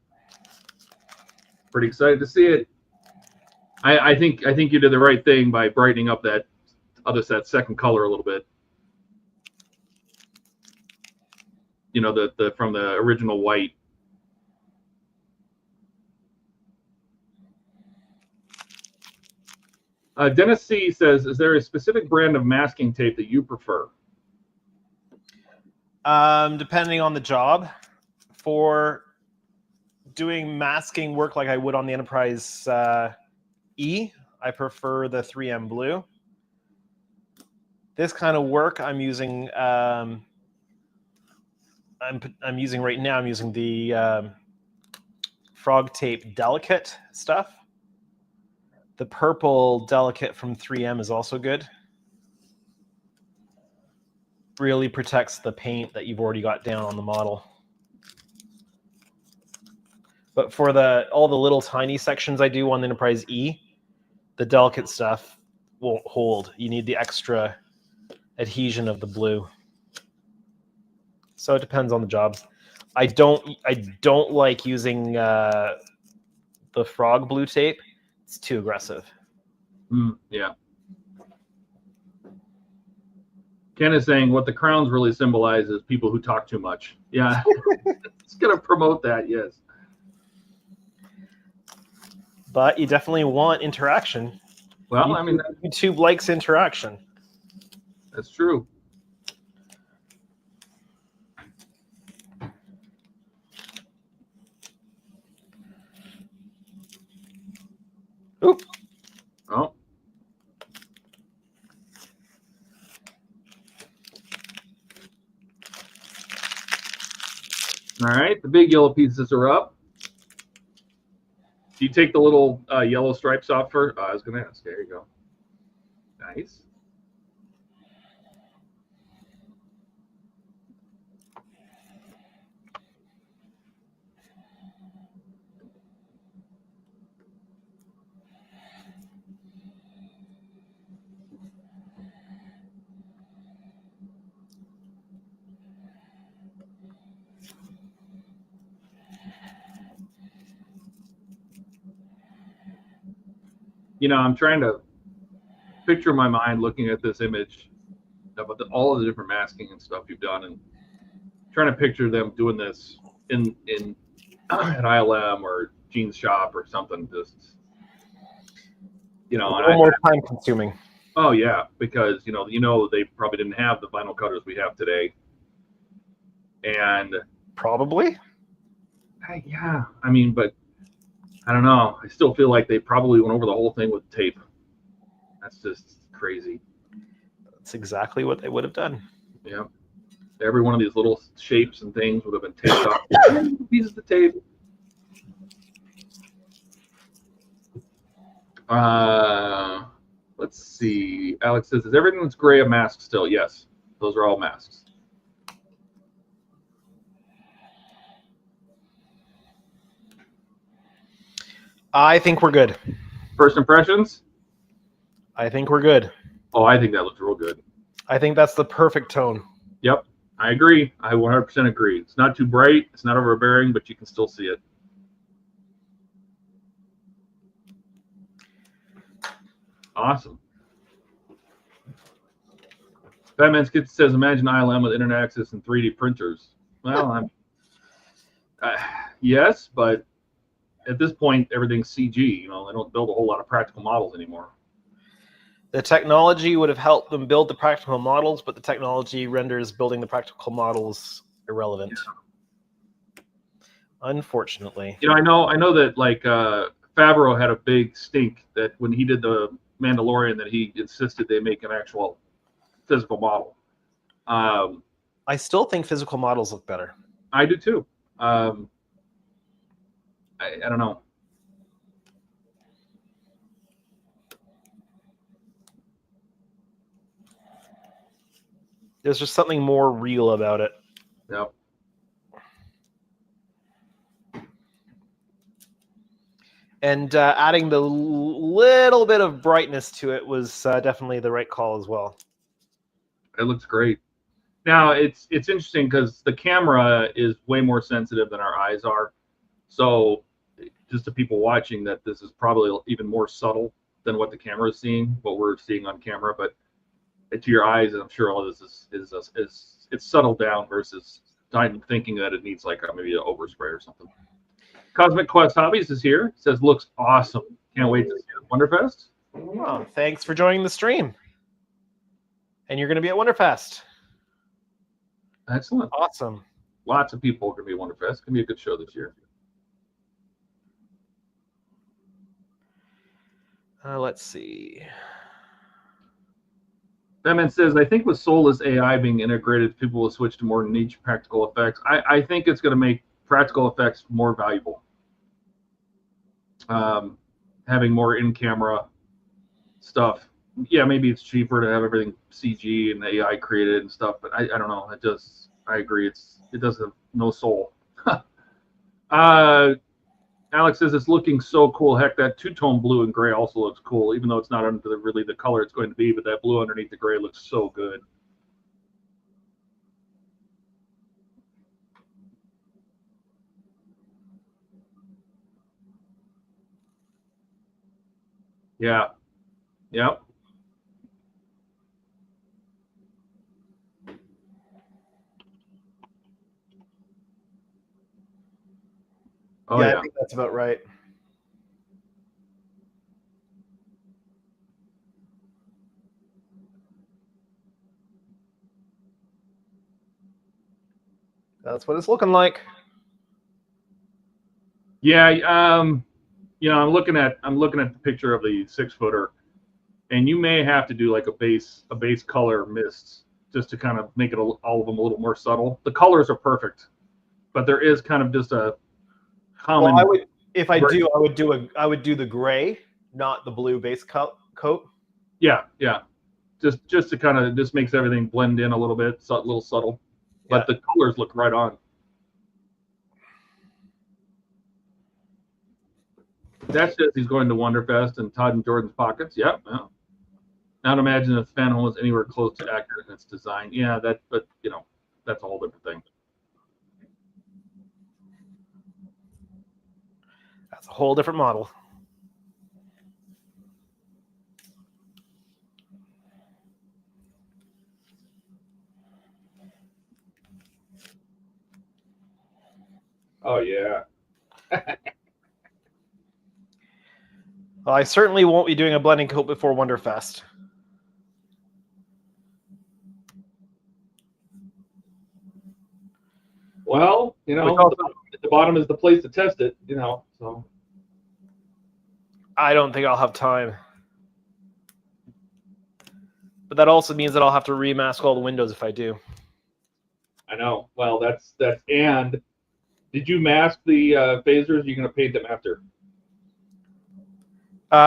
Pretty excited to see it. I think you did the right thing by brightening up that second color a little bit. You know, the from the original white. Dennis C says, "Is there a specific brand of masking tape that you prefer?" Depending on the job. For doing masking work like I would on the Enterprise E, I prefer the 3M blue. This kind of work I'm using I'm using right now, I'm using the Frog Tape Delicate stuff. The purple Delicate from 3M is also good. Really protects the paint that you've already got down on the model. But for all the little tiny sections I do on the Enterprise E, the Delicate stuff won't hold. You need the extra adhesion of the blue. So it depends on the jobs. I don't like using the Frog blue tape. It's too aggressive. Yeah. Ken is saying what the crowns really symbolize is people who talk too much. Yeah. It's going to promote that, yes. But you definitely want interaction. Well, YouTube, I mean, YouTube likes interaction. That's true. Oop. Oh. All right, the big yellow pieces are up. Do you take the little yellow stripes off first? I was going to ask. There you go. Nice. You know, I'm trying to picture in my mind looking at this image about all of the different masking and stuff you've done, and trying to picture them doing this in at ILM or Gene's shop or something. Just, you know, and more time consuming. Oh yeah, because you know they probably didn't have the vinyl cutters we have today, and probably. Yeah, I mean, but I don't know. I still feel like they probably went over the whole thing with tape. That's just crazy. That's exactly what they would have done. Yeah. Every one of these little shapes and things would have been taped off. Pieces of tape. Let's see. Alex says, is everything that's gray a mask still? Yes. Those are all masks. I think we're good. First impressions? I think we're good. Oh, I think that looks real good. I think that's the perfect tone. Yep, I agree. I 100% agree. It's not too bright. It's not overbearing, but you can still see it. Awesome. Batman Skid says, imagine ILM with internet access and 3D printers. Well, yes, but at this point, everything's CG. You know, they don't build a whole lot of practical models anymore. The technology would have helped them build the practical models, but the technology renders building the practical models irrelevant. Yeah. Unfortunately. You know, I know that like Favreau had a big stink that when he did the Mandalorian, that he insisted they make an actual physical model. I still think physical models look better. I do too. I don't know. There's just something more real about it. Yep. And adding the little bit of brightness to it was definitely the right call as well. It looks great. Now it's interesting because the camera is way more sensitive than our eyes are. So just to people watching, that this is probably even more subtle than what the camera is seeing, what we're seeing on camera. But to your eyes, I'm sure all of this is it's settled down versus I'm thinking that it needs like maybe an overspray or something. Cosmic Quest Hobbies is here. It says looks awesome. Can't wait to see it at WonderFest. Oh, thanks for joining the stream. And you're going to be at WonderFest. Excellent. Awesome. Lots of people are going to be at WonderFest. It's going to be a good show this year. Let's see. Batman says, I think with soulless AI being integrated, people will switch to more niche practical effects. I think it's going to make practical effects more valuable. Having more in-camera stuff. Yeah, maybe it's cheaper to have everything CG and AI created and stuff, but I don't know. I agree. It does have no soul. Alex says it's looking so cool. Heck, that two-tone blue and gray also looks cool, even though it's not under really the color it's going to be, but that blue underneath the gray looks so good. Yeah. Yep. Oh, yeah, I think that's about right. That's what it's looking like. Yeah, I'm looking at the picture of the 6-footer, and you may have to do like a base color mist just to kind of make it all of them a little more subtle. The colors are perfect, but there is kind of just a common. Well, I would do the gray, not the blue base coat. Yeah. Just to kind of just makes everything blend in a little bit, a little subtle, but the colors look right on. That says he's going to WonderFest and Todd and Jordan's pockets. Yep. Yeah. Not imagine if Phantom was anywhere close to accurate in its design. Yeah, but that's a whole different thing. That's a whole different model. Oh yeah. Well, I certainly won't be doing a blending coat before WonderFest. Well, the bottom is the place to test it, so. I don't think I'll have time. But that also means that I'll have to remask all the windows if I do. I know. Well, that's and did you mask the phasers? You're going to paint them after?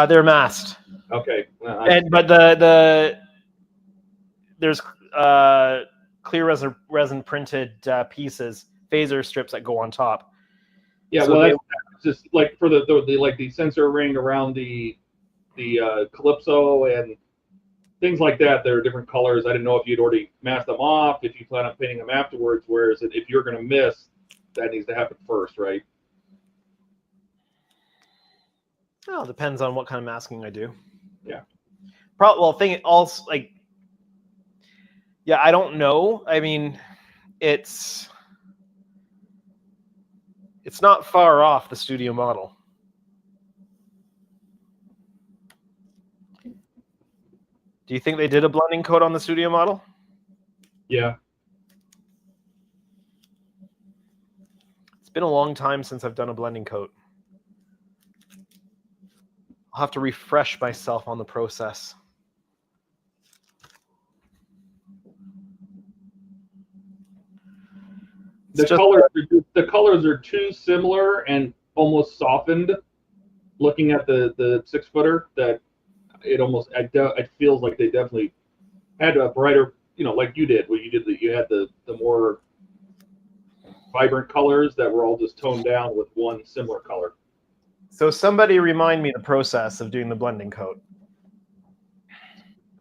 They're masked. Okay. But there's clear resin printed pieces, phaser strips that go on top. Yeah, so that's just like for the sensor ring around the Calypso and things like that. There are different colors. I didn't know if you'd already masked them off, if you plan on painting them afterwards. Whereas if you're going to miss, that needs to happen first, right? Well, it depends on what kind of masking I do. Yeah. I don't know. I mean, it's not far off the studio model. Do you think they did a blending coat on the studio model? Yeah. It's been a long time since I've done a blending coat. I'll have to refresh myself on the process. The colors are too similar and almost softened. Looking at the 6-footer, that it feels like they definitely had a brighter, like you did. You had the more vibrant colors that were all just toned down with one similar color. So somebody remind me the process of doing the blending coat.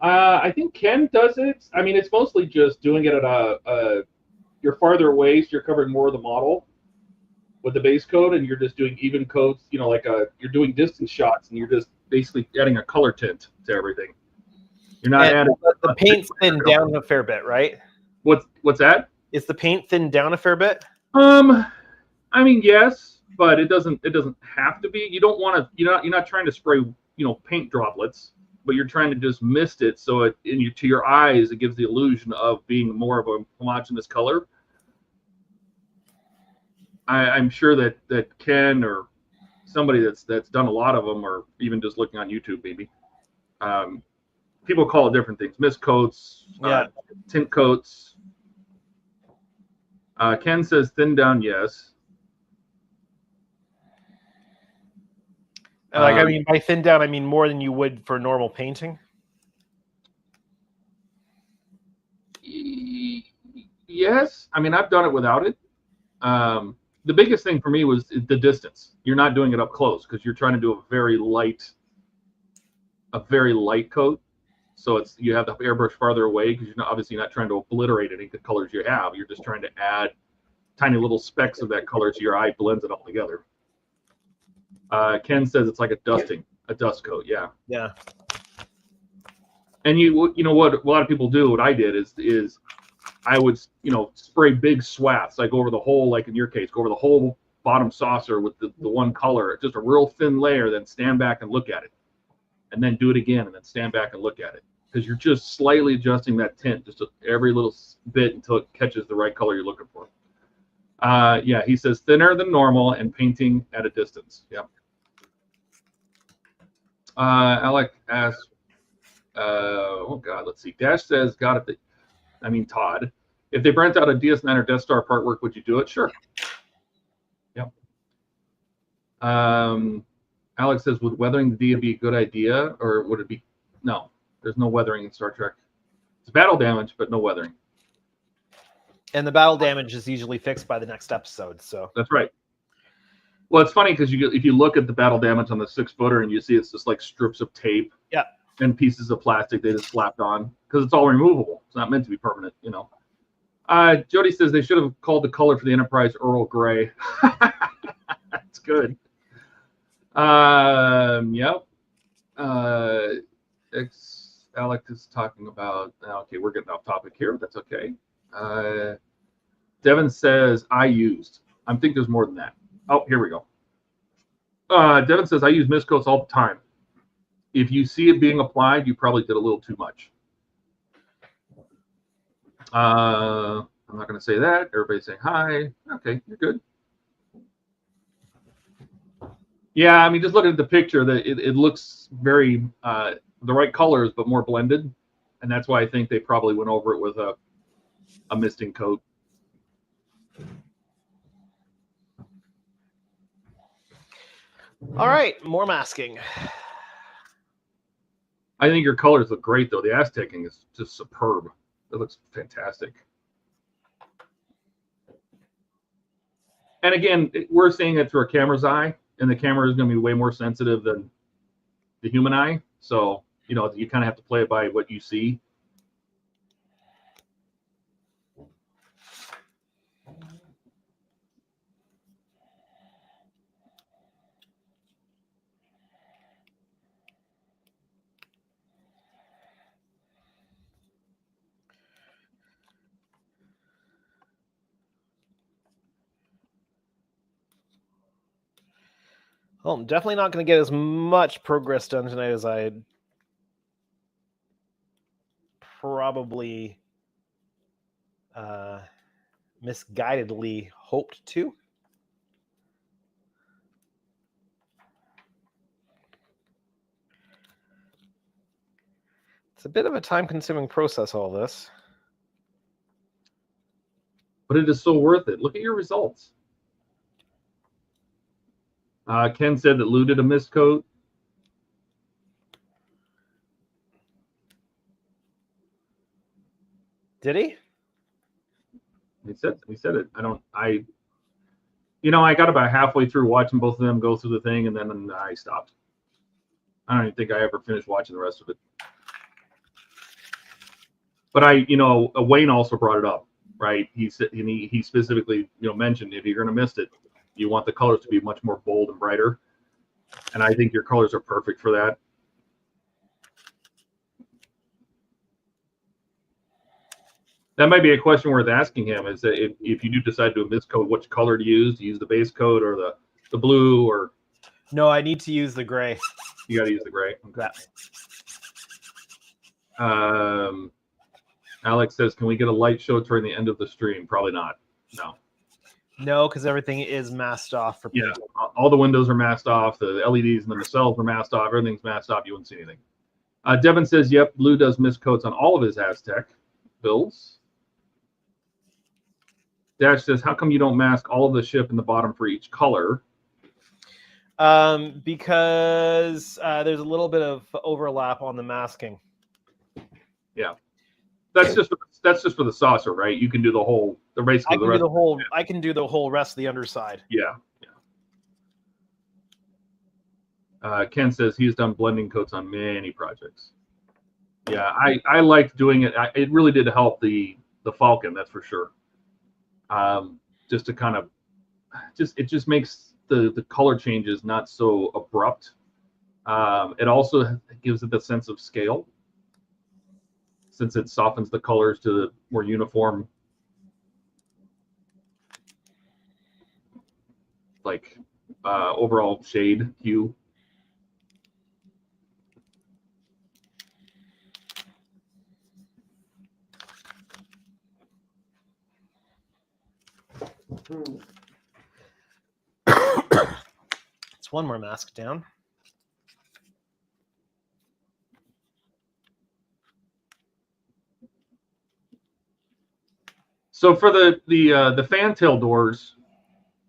I think Ken does it. I mean, it's mostly just doing it at you're farther away, so you're covering more of the model with the base coat, and you're just doing even coats. You know, like you're doing distance shots, and you're just basically adding a color tint to everything. You're not And adding. the paint's thinned down a fair bit, right? What's that? Is the paint thinned down a fair bit? I mean, yes, but it doesn't have to be. You don't want to. You're not trying to spray paint droplets, but you're trying to just mist it so it to your eyes it gives the illusion of being more of a homogeneous color. I'm sure that Ken or somebody that's done a lot of them, or even just looking on YouTube, maybe. People call it different things: mist coats, tint coats. Ken says thin down, yes. Like, I mean, by thin down, I mean more than you would for normal painting. Yes, I mean I've done it without it. The biggest thing for me was the distance. You're not doing it up close because you're trying to do a very light coat. So you have the airbrush farther away because you're obviously not trying to obliterate any of the colors you have. You're just trying to add tiny little specks of that color so your eye blends it all together. Ken says it's like a dust coat. Yeah. Yeah. And you know what a lot of people do. What I did is I would spray big swaths, like over the whole, like in your case, go over the whole bottom saucer with the one color, just a real thin layer, then stand back and look at it, and then do it again, and then stand back and look at it, because you're just slightly adjusting that tint just every little bit until it catches the right color you're looking for. Yeah, he says thinner than normal and painting at a distance. Yep. Alec asks, oh God, let's see. Dash says, got it. Todd, if they rent out a DS9 or Death Star part work, would you do it? Sure. Yep. Alex says, would weathering the D be a good idea, or would it be? No, there's no weathering in Star Trek. It's battle damage, but no weathering. And the battle damage is usually fixed by the next episode. So that's right. Well, it's funny because if you look at the battle damage on the 6-footer and you see it's just like strips of tape. Yeah. And pieces of plastic they just slapped on because it's all removable. It's not meant to be permanent, Jody says they should have called the color for the Enterprise Earl Grey. That's good. Yep. Alec is talking about. Okay, we're getting off topic here. That's okay. Devin says I think there's more than that. Oh, here we go. Devin says I use mist coats all the time. If you see it being applied, you probably did a little too much. I'm not going to say that. Everybody's saying hi. Okay, you're good. Yeah, I mean, just looking at the picture, that it looks very the right colors, but more blended, and that's why I think they probably went over it with a misting coat. All right, more masking. I think your colors look great, though. The Aztecing is just superb. It looks fantastic. And again, we're seeing it through a camera's eye, and the camera is going to be way more sensitive than the human eye. So, you kind of have to play it by what you see. Well, I'm definitely not going to get as much progress done tonight as I probably misguidedly hoped to. It's a bit of a time-consuming process, all this. But it is so worth it. Look at your results. Ken said that Lou did a mist coat. Did he? He said it. I got about halfway through watching both of them go through the thing, and then I stopped. I don't even think I ever finished watching the rest of it. But Wayne also brought it up, right? He said, and he specifically, mentioned if you're going to mist it, you want the colors to be much more bold and brighter. And I think your colors are perfect for that. That might be a question worth asking him, is that if you do decide to do a mist coat, which color to use? Do you use the base coat or the blue? Or No, I need to use the gray. you got to use the gray. Okay. Yeah. Alex says, can we get a light show during the end of the stream? Probably not. No. No, because everything is masked off for Yeah, people. all the windows are masked off. The LEDs and the nacelles are masked off. Everything's masked off. You wouldn't see anything. Devin says, yep, Blue does mist coats on all of his Aztec builds. Dash says, how come you don't mask all of the ship in the bottom for each color? Because there's a little bit of overlap on the masking. Yeah, that's just for the saucer, right? You can do the whole I can do the whole rest of the underside. Yeah. Ken says he's done blending coats on many projects. Yeah, I liked doing it. It really did help the Falcon, that's for sure. Just to kind of it just makes the color changes not so abrupt. It also gives it the sense of scale, since it softens the colors to the more uniform, like overall shade hue. It's one more mask down. So for the fantail doors,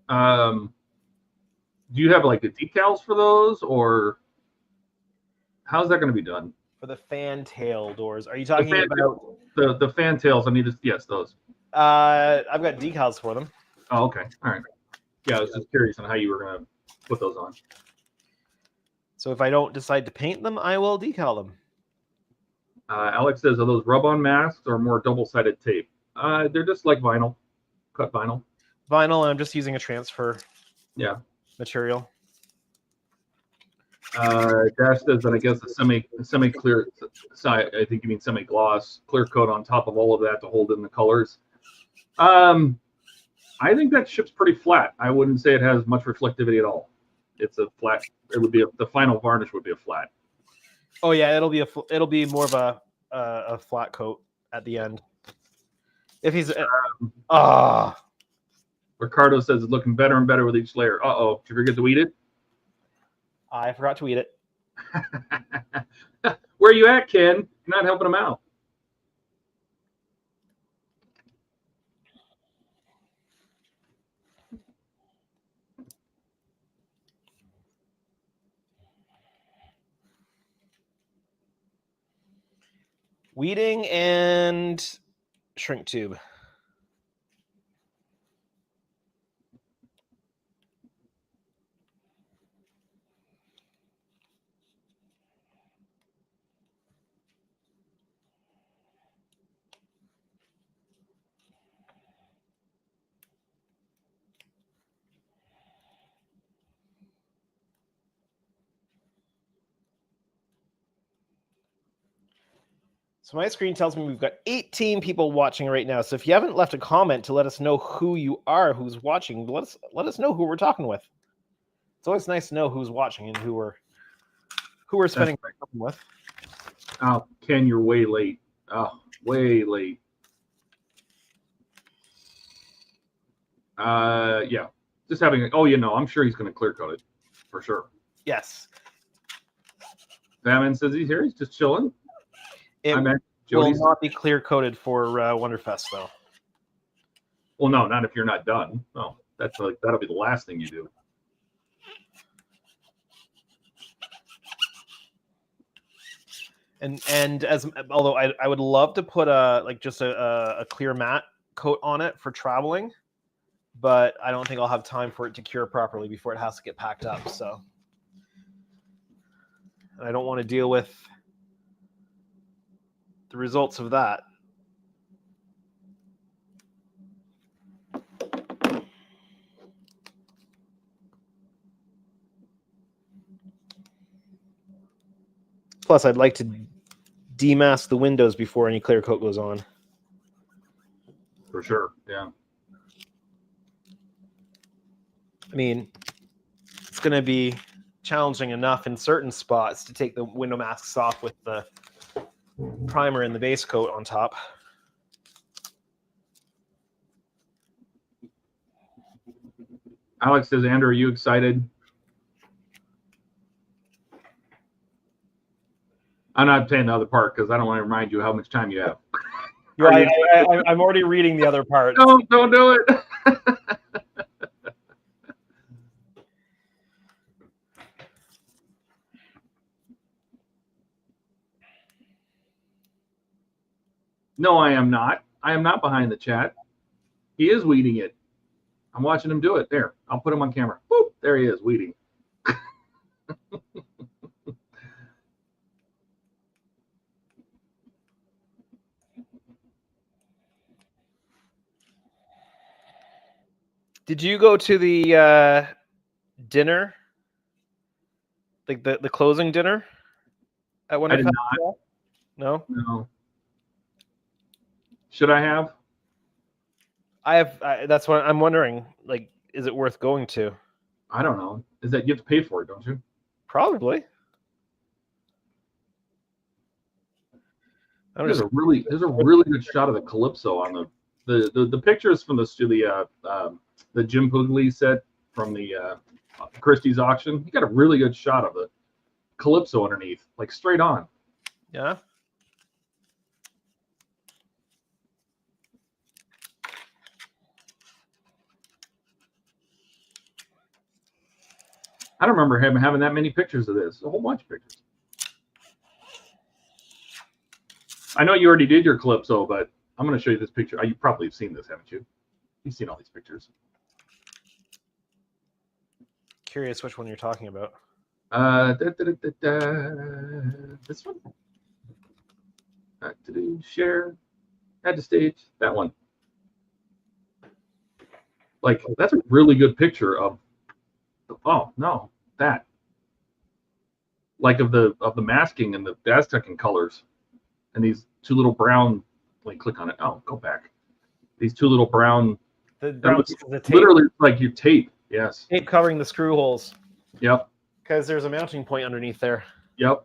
do you have like the decals for those, or how's that going to be done? For the fantail doors, are you talking about the fantails? I need to, yes, those. I've got decals for them. Oh, okay, all right. Yeah, I was just curious on how you were going to put those on. So if I don't decide to paint them, I will decal them. Alex says, are those rub-on masks or more double-sided tape? They're just like vinyl, cut vinyl. Vinyl, and I'm just using a transfer material. Dash says that I guess the semi-clear, I think you mean semi-gloss, clear coat on top of all of that to hold in the colors. I think that ship's pretty flat. I wouldn't say it has much reflectivity at all. It's a flat. It would be the final varnish would be a flat. Oh yeah, it'll be more of a flat coat at the end. If he's Ricardo says it's looking better and better with each layer. Uh-oh, did you forget to eat it? I forgot to eat it. Where are you at, Ken? You're not helping him out. Weeding and shrink tube. So my screen tells me we've got 18 people watching right now. So if you haven't left a comment to let us know who you are, who's watching, let us know who we're talking with. It's always nice to know who's watching and who we're spending time with. Oh, Ken, you're way late. Oh, way late. Yeah. Just having I'm sure he's going to clear coat it for sure. Yes. Batman says he's here. He's just chilling. It will not be clear coated for WonderFest though. Well, no, not if you're not done. No, that'll be the last thing you do. And although I would love to put a clear matte coat on it for traveling, but I don't think I'll have time for it to cure properly before it has to get packed up. So I don't want to deal with the results of that. Plus, I'd like to demask the windows before any clear coat goes on. For sure, yeah. I mean, it's going to be challenging enough in certain spots to take the window masks off with the primer and the base coat on top. Alex says, Andrew, are you excited? I'm not saying the other part because I don't want to remind you how much time you have. I'm already reading the other part. No, don't do it. No, I am not. I am not behind the chat. He is weeding it. I'm watching him do it. There, I'll put him on camera. Boop, there he is, weeding. Did you go to the dinner? Like the closing dinner at WonderFest? I did not. No? No. Should I have? That's what I'm wondering. Like, is it worth going to? I don't know. Is that you have to pay for it, don't you? Probably. There's a really good shot of the Calypso on the pictures from the Jim Pugley set from the Christie's auction. You got a really good shot of the Calypso underneath, like straight on. Yeah. I don't remember him having that many pictures of this. A whole bunch of pictures. I know you already did your Calypso, but I'm going to show you this picture. You probably have seen this, haven't you? You've seen all these pictures. Curious which one you're talking about. This one. Share. Add to stage. That one. Like, that's a really good picture of. Oh no, that. Like of the masking and the Aztec colors, and these two little brown. Like, click on it. Oh, go back. These two little brown. The tape. Literally like your tape. Yes. Tape covering the screw holes. Yep. Because there's a mounting point underneath there. Yep.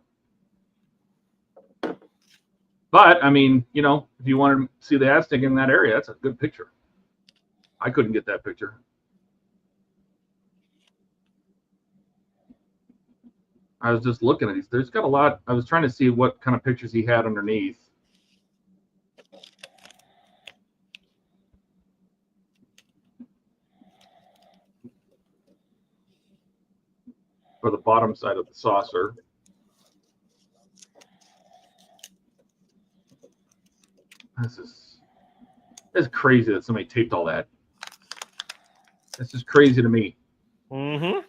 But I mean, you know, if you want to see the Aztec in that area, that's a good picture. I couldn't get that picture. I was just looking at these. There's got a lot. I was trying to see what kind of pictures he had underneath. For the bottom side of the saucer. It's crazy that somebody taped all that. That's just crazy to me. Mm-hmm.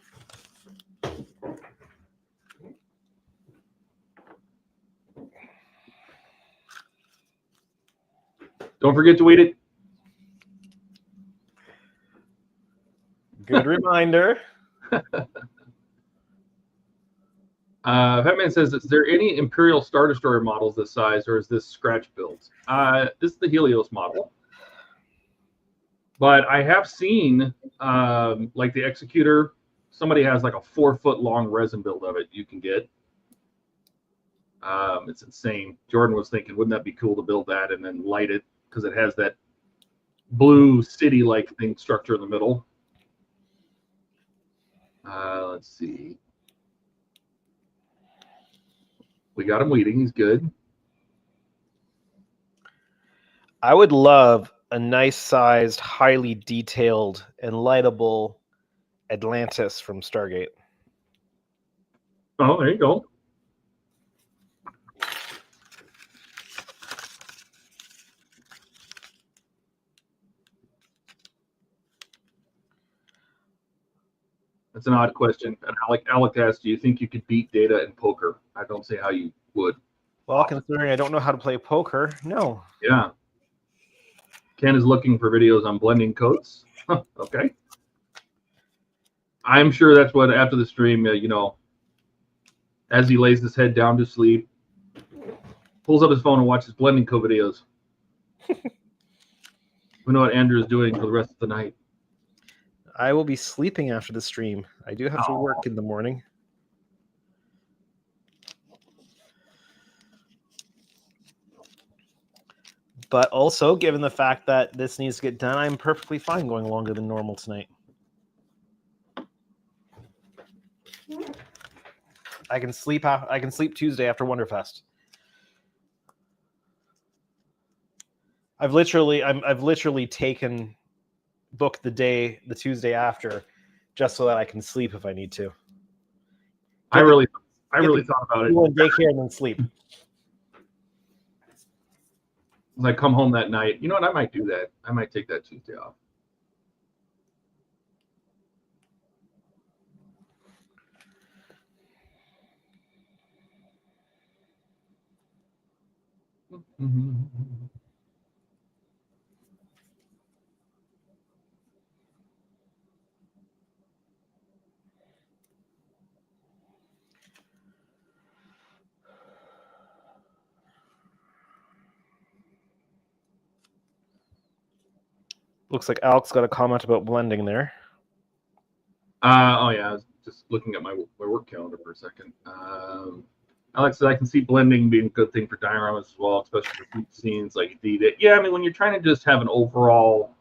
Don't forget to eat it. Good reminder. Fatman says, is there any Imperial Star Destroyer models this size, or is this scratch builds? This is the Helios model. But I have seen, like the Executor, somebody has like a 4-foot long resin build of it you can get. It's insane. Jordan was thinking, wouldn't that be cool to build that and then light it, because it has that blue city-like thing structure in the middle. Let's see. We got him weeding. He's good. I would love a nice sized, highly detailed, and lightable Atlantis from Stargate. Oh, there you go. That's an odd question. And Alec asked, do you think you could beat Data in poker? I don't see how you would. Well, considering I don't know how to play poker, no. Yeah. Ken is looking for videos on blending coats. Huh, okay. I'm sure that's what, after the stream, you know, as he lays his head down to sleep, pulls up his phone and watches blending videos. We know what Andrew is doing for the rest of the night. I will be sleeping after the stream. I do have to work in the morning. But also, given the fact that this needs to get done, I'm perfectly fine going longer than normal tonight. I can sleep Tuesday after WonderFest. I've literally booked the Tuesday after, just so that I can sleep if I need to. I really thought about it. Go in daycare and then sleep. When I come home that night, you know what? I might do that. I might take that Tuesday off. Looks like Alex got a comment about blending there. Oh yeah, I was just looking at my work calendar for a second. Alex said I can see blending being a good thing for dioramas as well, especially for scenes like Indeed. Yeah, I mean when you're trying to just have an overall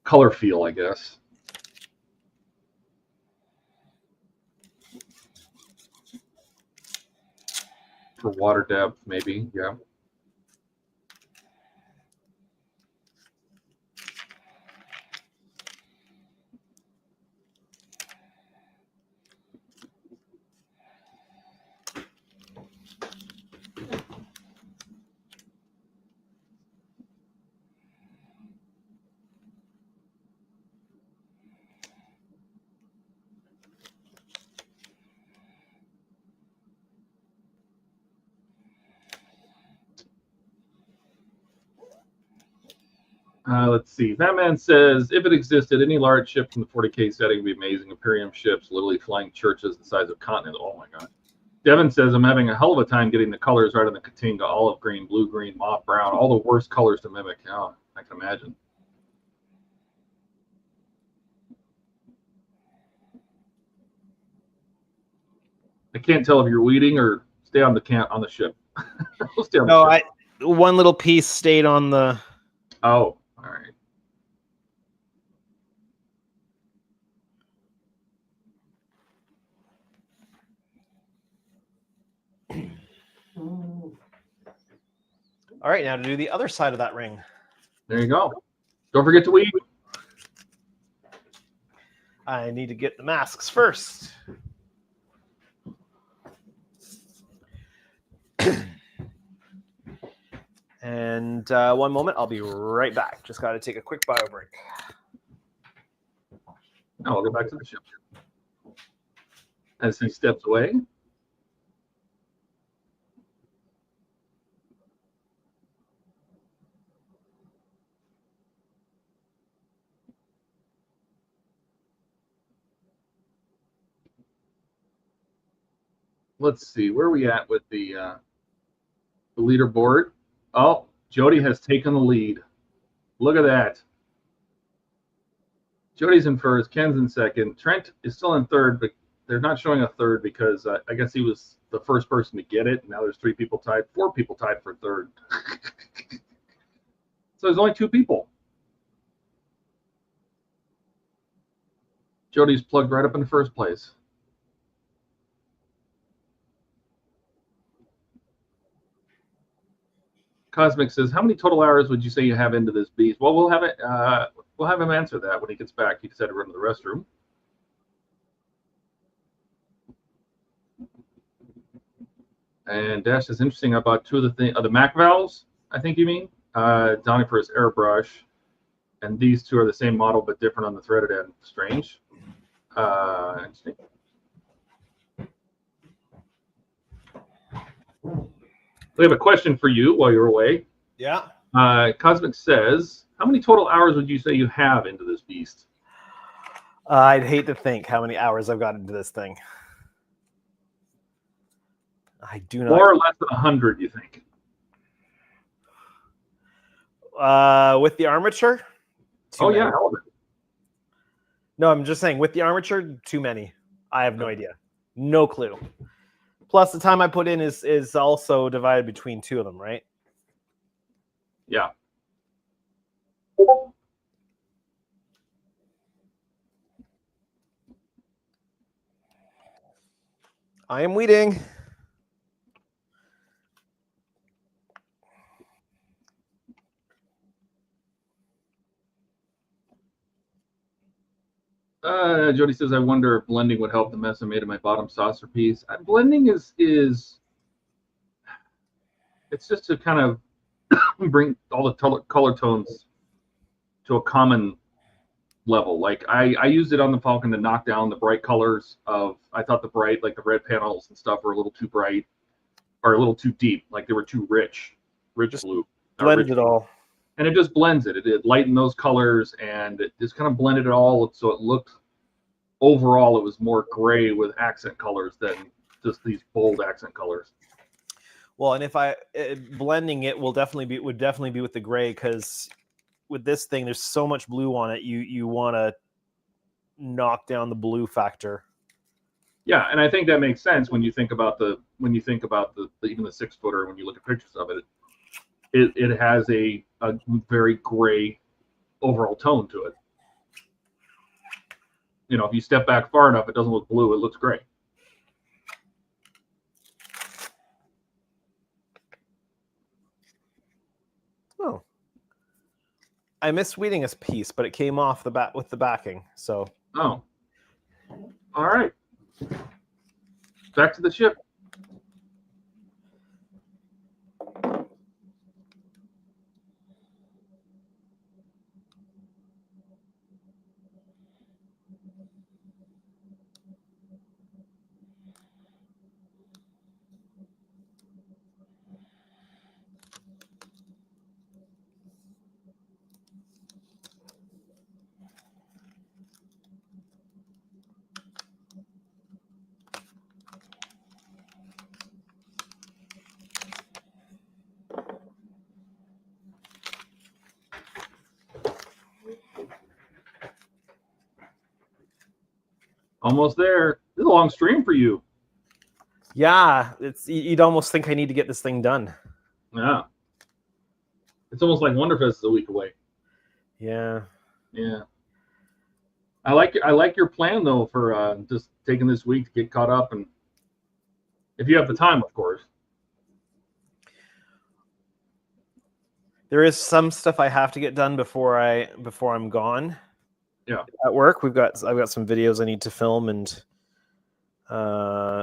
color feel, I guess. For water depth, maybe, yeah. Let's see. Batman says, if it existed, any large ship from the 40K setting would be amazing. Imperium ships, literally flying churches the size of continents. Oh my god. Devin says, I'm having a hell of a time getting the colors right on the Katinga. Olive green, blue green, mauve brown, all the worst colors to mimic. Oh, I can imagine. I can't tell if you're weeding or stay on the ship. We'll stay on the ship. One little piece stayed on the... Oh, all right. All right, now to do the other side of that ring. There you go. Don't forget to weed. I need to get the masks first. And one moment, I'll be right back. Just got to take a quick bio break. Now I'll go back to the ship. As he steps away. Let's see, where are we at with the leaderboard? Oh, Jody has taken the lead. Look at that. Jody's in first, Ken's in second. Trent is still in third, but they're not showing a third because I guess he was the first person to get it. Now there's 4 people tied for third. So there's only 2 people. Jody's plugged right up in the first place. Cosmic says, how many total hours would you say you have into this beast? Well, we'll have it. We'll have him answer that when he gets back. He just had to run to the restroom. And Dash is interesting about 2 of the Mac valves, I think you mean. Donnie for his airbrush. And these 2 are the same model but different on the threaded end. Strange. Interesting. We have a question for you while you're away. Yeah. Cosmic says, how many total hours would you say you have into this beast? I'd hate to think how many hours I've got into this thing. I do not. More or less than 100, you think? With the armature? Oh, yeah, hell of it. No, I'm just saying, with the armature, too many. I have no idea. No clue. Plus, the time I put in is also divided between two of them, right? Yeah. I am weeding. Jody says, I wonder if blending would help the mess I made of my bottom saucer piece. Blending is it's just to kind of bring all the color tones to a common level. Like I used it on the Falcon to knock down the bright colors of, I thought the bright, like the red panels and stuff were a little too bright or a little too deep, like they were too rich blue. Blended it all. And it just blends it. It lightened those colors and it just kind of blended it all so it looked, overall it was more gray with accent colors than just these bold accent colors. Well, and if blending it would definitely be with the gray, because with this thing there's so much blue on it, you want to knock down the blue factor. Yeah, and I think that makes sense when you think about the even the 6-footer. When you look at pictures of it, it has a very gray overall tone to it. You know, if you step back far enough, it doesn't look blue; it looks gray. Oh, I missed weeding a piece, but it came off the bat with the backing. So. Oh, all right. Back to the ship. Almost there. This is a long stream for you. Yeah, you'd almost think I need to get this thing done. Yeah. It's almost like WonderFest is a week away. Yeah. Yeah. I like your plan though for just taking this week to get caught up, and if you have the time, of course. There is some stuff I have to get done before I'm gone. Yeah. At work, I've got some videos I need to film and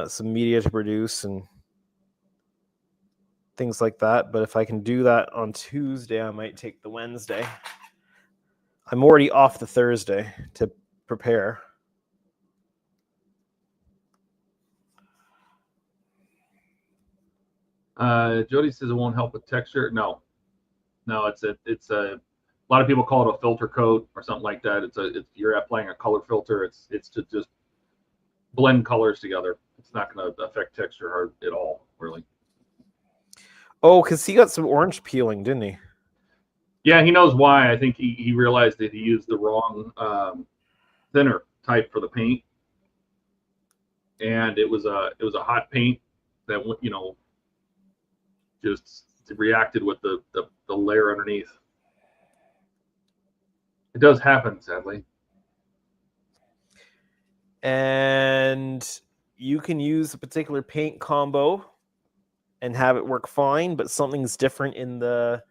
some media to produce and things like that. But if I can do that on Tuesday, I might take the Wednesday. I'm already off the Thursday to prepare. Jody says it won't help with texture. No, it's a lot of people call it a filter coat or something like that. It's you're applying a color filter. It's to just blend colors together. It's not going to affect texture at all, really. Oh, because he got some orange peeling, didn't he? Yeah, he knows why. I think he realized that he used the wrong thinner type for the paint, and it was a hot paint that just reacted with the layer underneath. It does happen, sadly. And you can use a particular paint combo and have it work fine, but something's different in the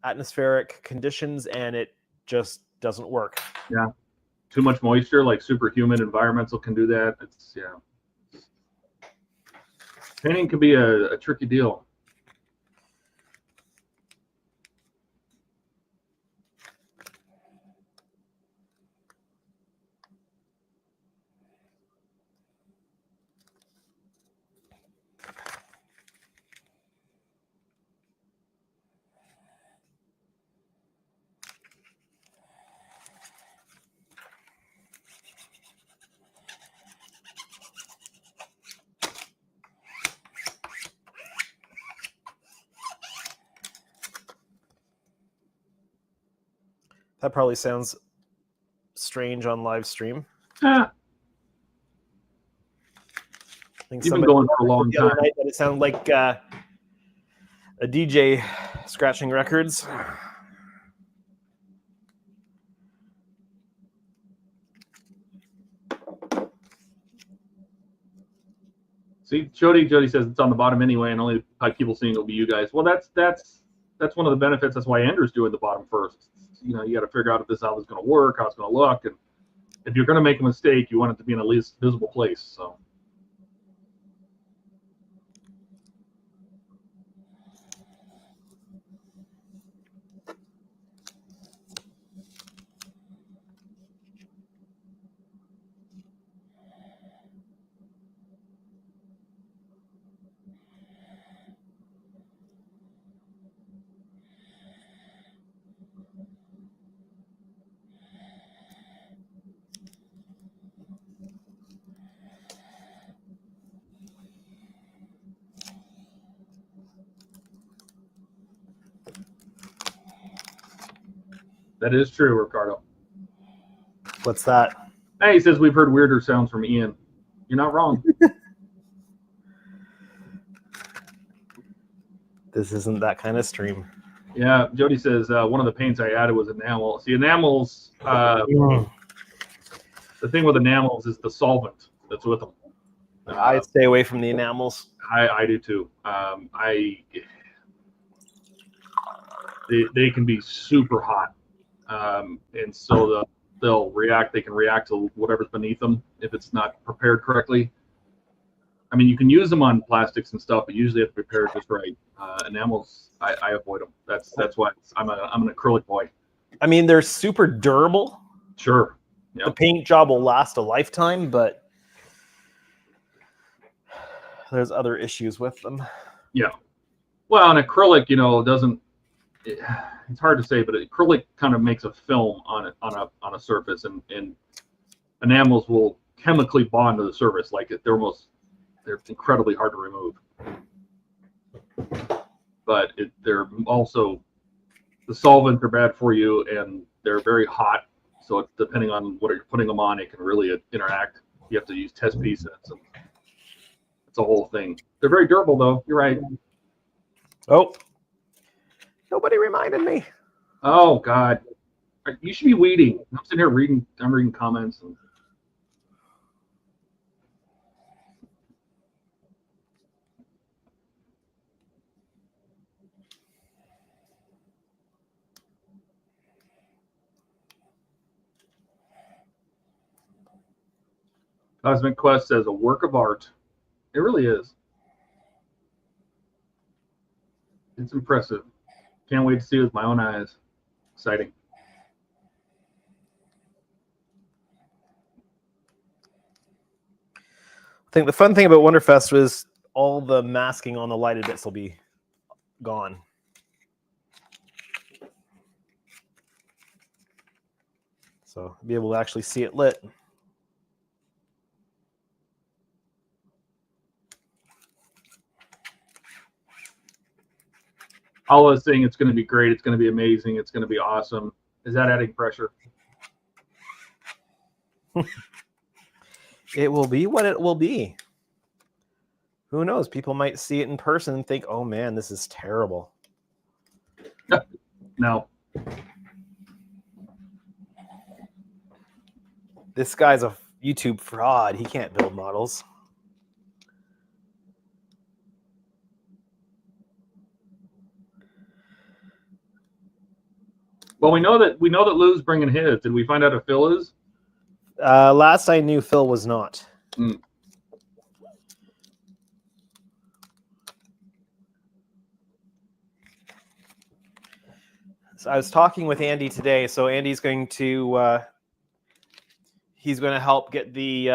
atmospheric conditions and it just doesn't work. Yeah. Too much moisture, like super humid environmental can do that. Painting can be a tricky deal. That probably sounds strange on live stream. Ah, I think you've been somebody going for a long the other time. night that it sounded like a DJ scratching records. See, Jody says it's on the bottom anyway, and only people seeing it will be you guys. Well, that's one of the benefits. That's why Andrew's doing the bottom first. You know, you got to figure out if this is going to work, how it's going to look, and if you're going to make a mistake, you want it to be in a least visible place. So. That is true, Ricardo. What's that? Hey, he says we've heard weirder sounds from Ian. You're not wrong. This isn't that kind of stream. Yeah, Jody says one of the paints I added was enamel. See, enamels, the thing with enamels is the solvent that's with them. I stay away from the enamels. I do too. They can be super hot, and so they'll react. They can react to whatever's beneath them if it's not prepared correctly. I mean, you can use them on plastics and stuff, but usually you have to prepare it just right. Enamels, I avoid them. That's why I'm an acrylic boy. I mean, they're super durable. Sure. Yep. The paint job will last a lifetime, but there's other issues with them. Yeah. Well, an acrylic, doesn't. It's hard to say, but acrylic kind of makes a film on a surface, and enamels will chemically bond to the surface. Like they're incredibly hard to remove. But they're also, the solvents are bad for you, and they're very hot. So depending on what you're putting them on, it can really interact. You have to use test pieces. And it's a whole thing. They're very durable, though. You're right. Oh, nobody reminded me. Oh God, you should be weeding. I'm sitting here reading. I'm reading comments and. Cosmic Quest says a work of art. It really is. It's impressive. Can't wait to see it with my own eyes. Exciting. I think the fun thing about WonderFest was all the masking on the lighted bits will be gone. So be able to actually see it lit. All I was saying, it's going to be great. It's going to be amazing. It's going to be awesome. Is that adding pressure? It will be what it will be. Who knows? People might see it in person and think, oh man, this is terrible. No. This guy's a YouTube fraud. He can't build models. Well, we know that Lou's bringing his. Did we find out if Phil is? Last I knew, Phil was not. Mm. So I was talking with Andy today. So Andy's going to he's going to help get the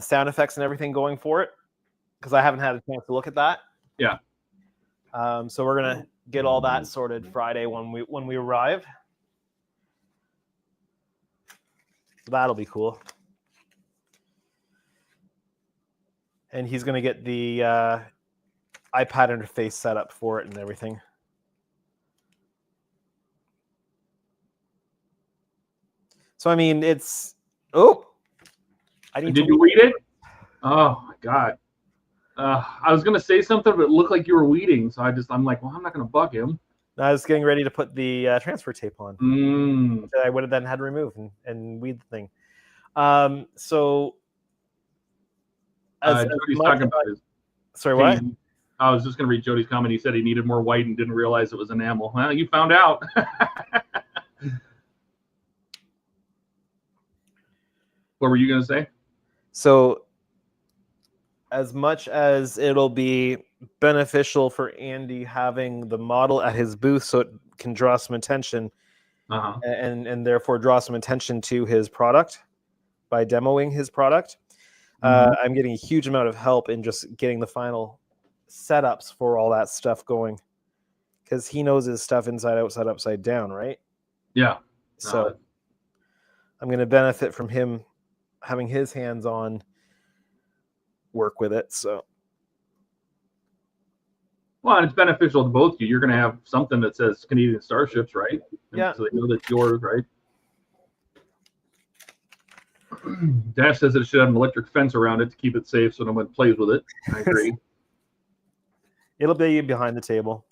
sound effects and everything going for it, because I haven't had a chance to look at that. Yeah. So we're gonna get all that sorted Friday when we arrive. So that'll be cool. And he's gonna get the iPad interface set up for it and everything. So I mean, it's I need Did to you weed it? Oh my god. I was gonna say something, but it looked like you were weeding, so I'm like, well, I'm not gonna bug him. I was getting ready to put the transfer tape on. Mm. Which I would have then had to remove and weed the thing. So as Jody's much talking about his sorry, what? paint. I was just gonna read Jody's comment. He said he needed more white and didn't realize it was enamel. Well, you found out. What were you gonna say? So as much as it'll be beneficial for Andy having the model at his booth so it can draw some attention Uh-huh. and therefore draw some attention to his product by demoing his product, I'm getting a huge amount of help in just getting the final setups for all that stuff going, because he knows his stuff inside, outside, upside down, right? Yeah. So I'm going to benefit from him having his hands on work with it. So, well, and it's beneficial to both of you. You're going to have something that says Canadian Starships, right? Yeah. So they know that's yours, right? Dash says it should have an electric fence around it to keep it safe so no one plays with it. I agree. It'll be behind the table.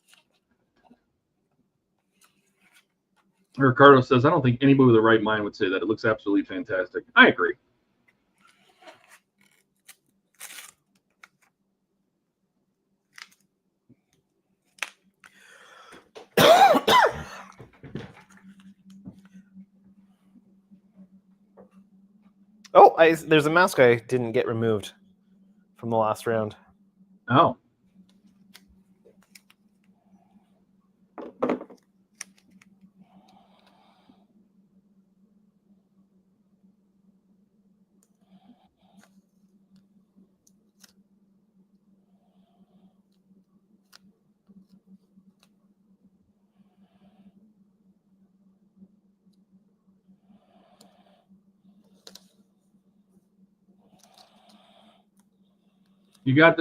Ricardo says, I don't think anybody with the right mind would say that. It looks absolutely fantastic. I agree. Oh, there's a mask I didn't get removed from the last round. Oh. You got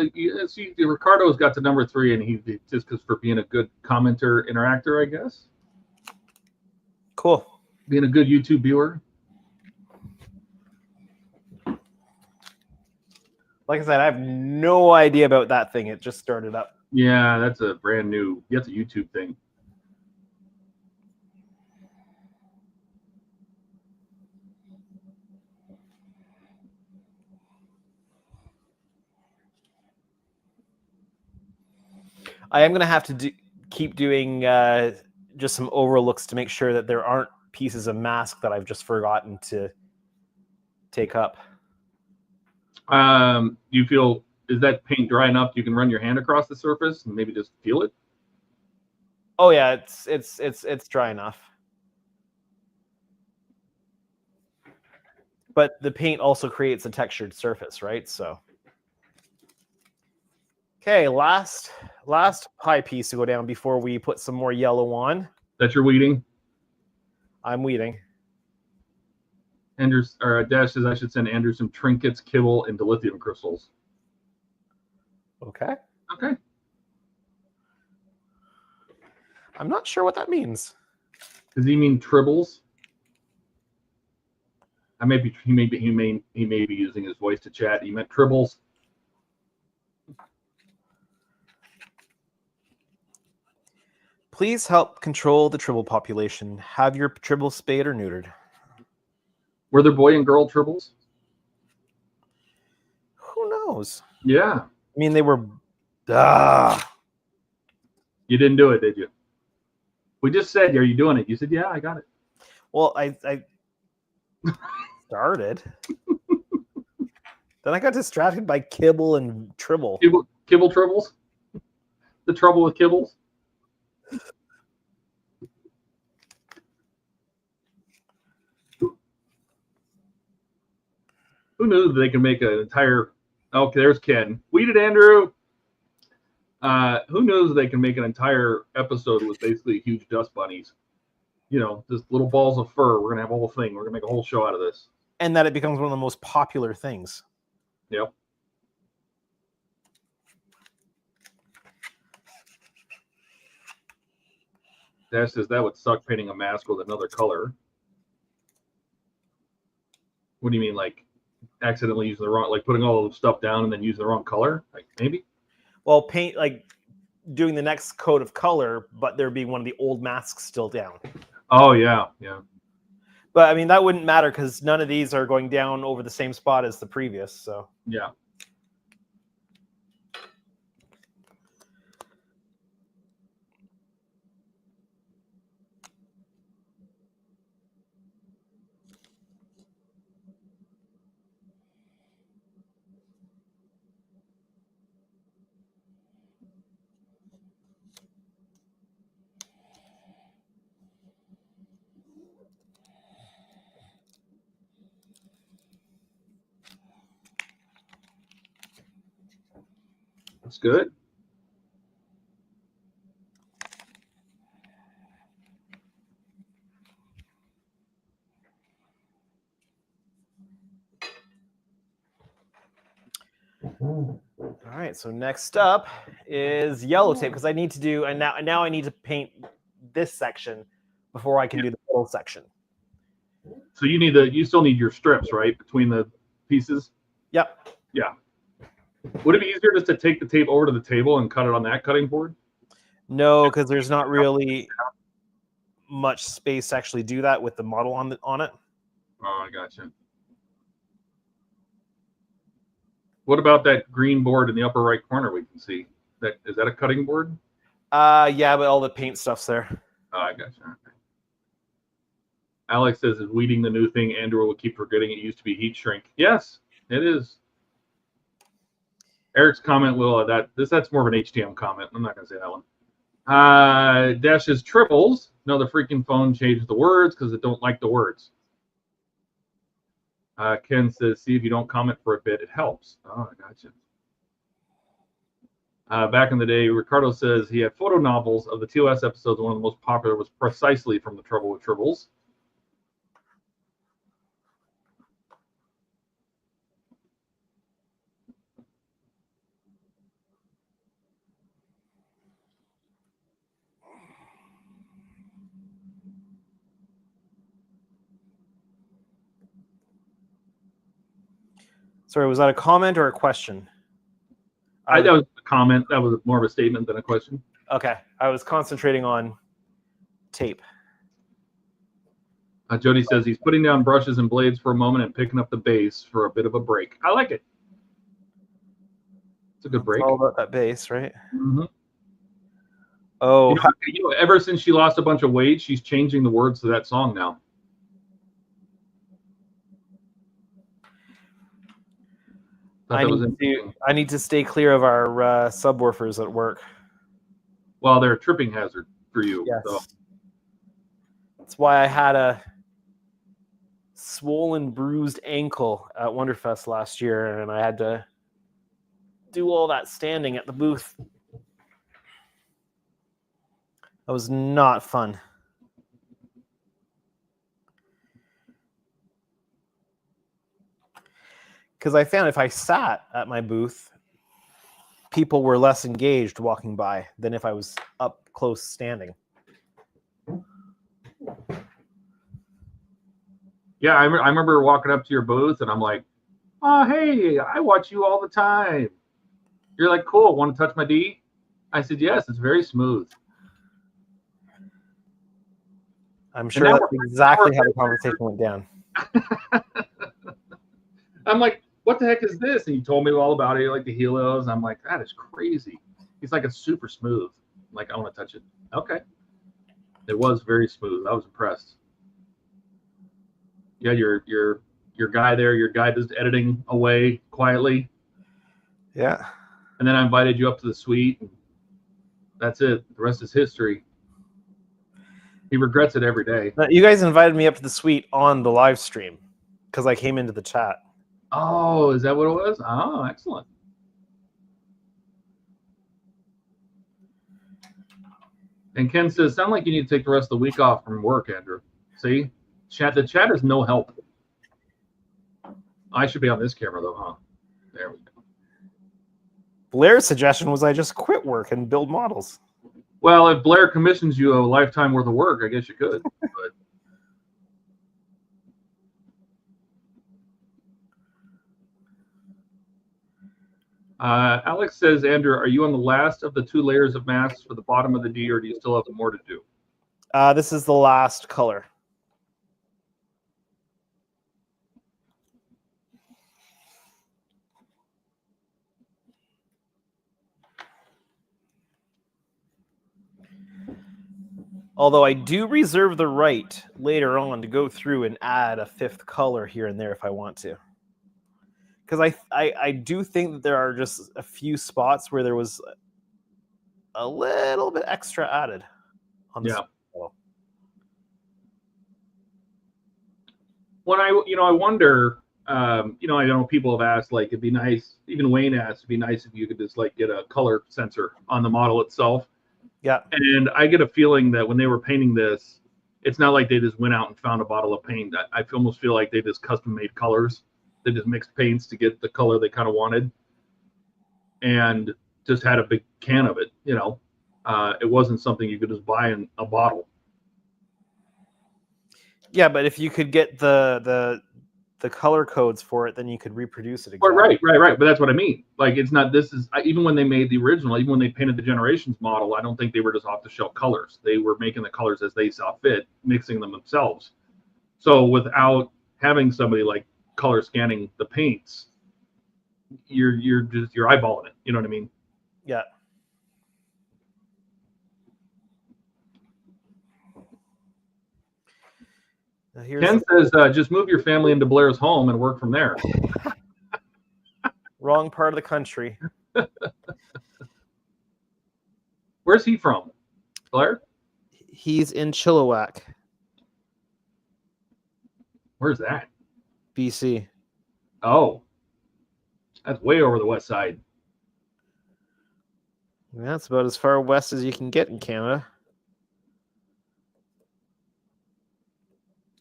see, Ricardo's got the number 3, and he just because for being a good commenter, interactor, I guess. Cool. Being a good YouTube viewer. Like I said, I have no idea about that thing. It just started up. Yeah, that's a brand new. That's a YouTube thing. I am going to have to keep doing just some overlooks to make sure that there aren't pieces of mask that I've just forgotten to take up. You feel, is that paint dry enough you can run your hand across the surface and maybe just feel it? Oh yeah, it's dry enough. But the paint also creates a textured surface, right? So okay, last pie piece to go down before we put some more yellow on. That you're weeding? I'm weeding. Andrews, or Dash says I should send Andrew some trinkets, kibble, and dilithium crystals. Okay. Okay. I'm not sure what that means. Does he mean tribbles? He may be using his voice to chat. He meant tribbles. Please help control the tribble population. Have your tribble spayed or neutered. Were there boy and girl tribbles? Who knows? Yeah. I mean, they were. You didn't do it, did you? We just said, "Are you doing it?" You said, "Yeah, I got it." Well, I started. Then I got distracted by kibble and tribble. Kibble tribbles? The trouble with kibbles? Who knew that they can make an entire... Okay, there's Ken. Weed it, Andrew! Who knows they can make an entire episode with basically huge dust bunnies? You know, just little balls of fur. We're going to have a whole thing. We're going to make a whole show out of this. And that it becomes one of the most popular things. Yep. Dash says that would suck painting a mask with another color. What do you mean, like accidentally using the wrong, like putting all the stuff down and then using the wrong color? Like maybe? Well, paint like doing the next coat of color, but there being one of the old masks still down. Oh yeah, yeah. But I mean, that wouldn't matter because none of these are going down over the same spot as the previous. So Yeah. That's good. all right. So next up is yellow tape because I need to do, and now I need to paint this section before I can do the middle section. So you still need your strips, right, between the pieces? Yep. Yeah. Would it be easier just to take the tape over to the table and cut it on that cutting board? No, because there's not really much space to actually do that with the model on it. Oh, I gotcha. What about that green board in the upper right corner we can see? Is that a cutting board? Yeah, but all the paint stuff's there. Oh, I gotcha. Okay. Alex says, is weeding the new thing? Andrew will keep forgetting it used to be heat shrink. Yes, it is. Eric's comment that's more of an HTM comment. I'm not going to say that one. Dash's triples. No, the freaking phone changed the words because it don't like the words. Ken says, see if you don't comment for a bit, it helps. Oh, I gotcha. Back in the day, Ricardo says he had photo novels of the TOS episodes. One of the most popular was precisely from the Trouble with Tribbles. Sorry, was that a comment or a question? That was a comment. That was more of a statement than a question. Okay, I was concentrating on tape. Jody says he's putting down brushes and blades for a moment and picking up the base for a bit of a break. I like it. It's a good break. It's all about that base, right? Mm-hmm. Oh, ever since she lost a bunch of weight, she's changing the words to that song now. I need to stay clear of our subwoofers at work. Well, they're a tripping hazard for you. Yes. So. That's why I had a swollen, bruised ankle at WonderFest last year, and I had to do all that standing at the booth. That was not fun. Because I found if I sat at my booth, people were less engaged walking by than if I was up close standing. Yeah, I remember walking up to your booth and I'm like, oh, hey, I watch you all the time. You're like, cool, want to touch my D? I said, yes, it's very smooth. I'm sure that's exactly how the conversation went down. I'm like, what the heck is this? And he told me all about it, like the Helios. And I'm like, that is crazy. He's like, it's super smooth. I'm like, I want to touch it. Okay. It was very smooth. I was impressed. Yeah, your guy there, your guy just editing away quietly. Yeah. And then I invited you up to the suite. That's it. The rest is history. He regrets it every day. You guys invited me up to the suite on the live stream because I came into the chat. Oh, is that what it was? Oh, excellent. And Ken says, sound like you need to take the rest of the week off from work, Andrew. See? The chat is no help. I should be on this camera, though, huh? There we go. Blair's suggestion was I just quit work and build models. Well, if Blair commissions you a lifetime worth of work, I guess you could. But Alex says, Andrew, are you on the last of the 2 layers of masks for the bottom of the D, or do you still have more to do? This is the last color. Although I do reserve the right later on to go through and add a 5th color here and there if I want to. Because I do think that there are just a few spots where there was a little bit extra added on this. Yeah. When I wonder, I know people have asked, like, it'd be nice, even Wayne asked, it'd be nice if you could just like get a color sensor on the model itself. Yeah. And I get a feeling that when they were painting this, it's not like they just went out and found a bottle of paint. I almost feel like they just custom made colors. They just mixed paints to get the color they kind of wanted, and just had a big can of it. It wasn't something you could just buy in a bottle. Yeah, but if you could get the color codes for it, then you could reproduce it again. Right. But that's what I mean. Like, it's not. This is even when they made the original, even when they painted the Generations model, I don't think they were just off the shelf colors. They were making the colors as they saw fit, mixing them themselves. So without having somebody like color scanning the paints, you're eyeballing it. You know what I mean? Yeah. Ken says, just move your family into Blair's home and work from there. Wrong part of the country. Where's he from? Blair? He's in Chilliwack. Where's that? BC. Oh, that's way over the west side. That's about as far west as you can get in Canada.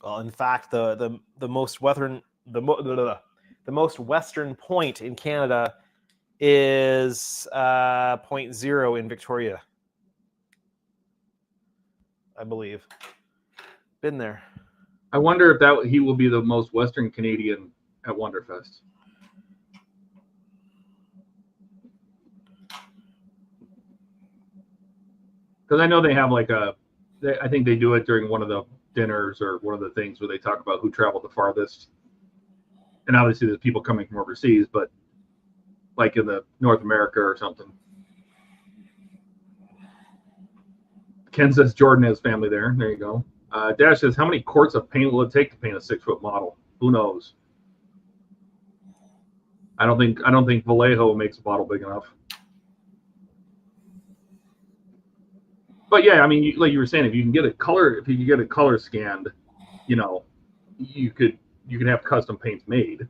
Well, in fact, the most western point in Canada is point 0 in Victoria, I believe. Been there. I wonder if he will be the most Western Canadian at WonderFest. Because I know they have like I think they do it during one of the dinners or one of the things where they talk about who traveled the farthest. And obviously there's people coming from overseas, but like in the North America or something. Ken says Jordan has family there. There you go. Dash says, how many quarts of paint will it take to paint a 6-foot model? Who knows? I don't think Vallejo makes a bottle big enough. But yeah, I mean, like you were saying, if you can get a color scanned, you could have custom paints made.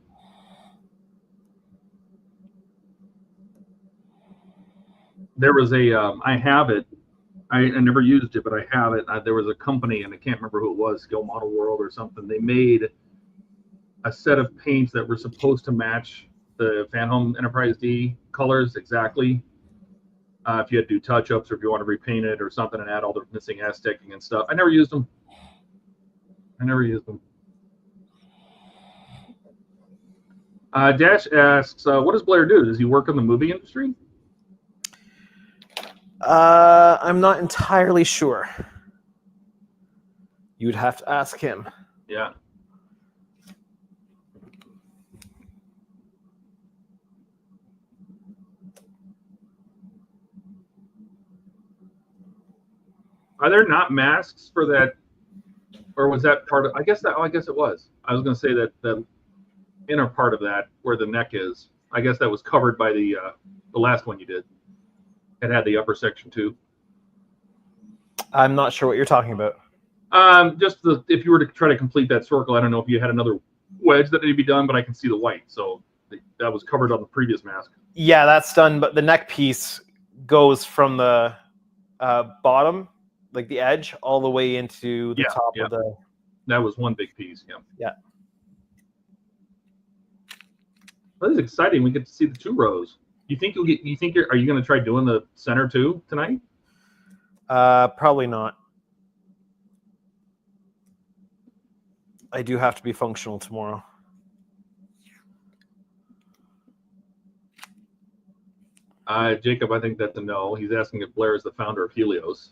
There was I have it. I never used it, but I have it. There was a company, and I can't remember who it was, Skill Model World or something. They made a set of paints that were supposed to match the Fan Home Enterprise D colors exactly. If you had to do touch-ups or if you want to repaint it or something and add all the missing Aztecing and stuff. I never used them. Dash asks, what does Blair do? Does he work in the movie industry? I'm not entirely sure. You'd have to ask him. Yeah. Are there not masks for that, or was that part of? I guess it was. I was going to say that the inner part of that, where the neck is, I guess that was covered by the last one you did. It had the upper section too. I'm not sure what you're talking about. Just if you were to try to complete that circle, I don't know if you had another wedge that needed to be done, but I can see the white, so that was covered on the previous mask. Yeah, that's done, but the neck piece goes from the bottom, like the edge, all the way into the top of the. That was one big piece. Yeah. Yeah. Well, this is exciting. We get to see the 2 rows. Are you going to try doing the center too tonight? Probably not. I do have to be functional tomorrow. Jacob, I think that's a no. He's asking if Blair is the founder of Helios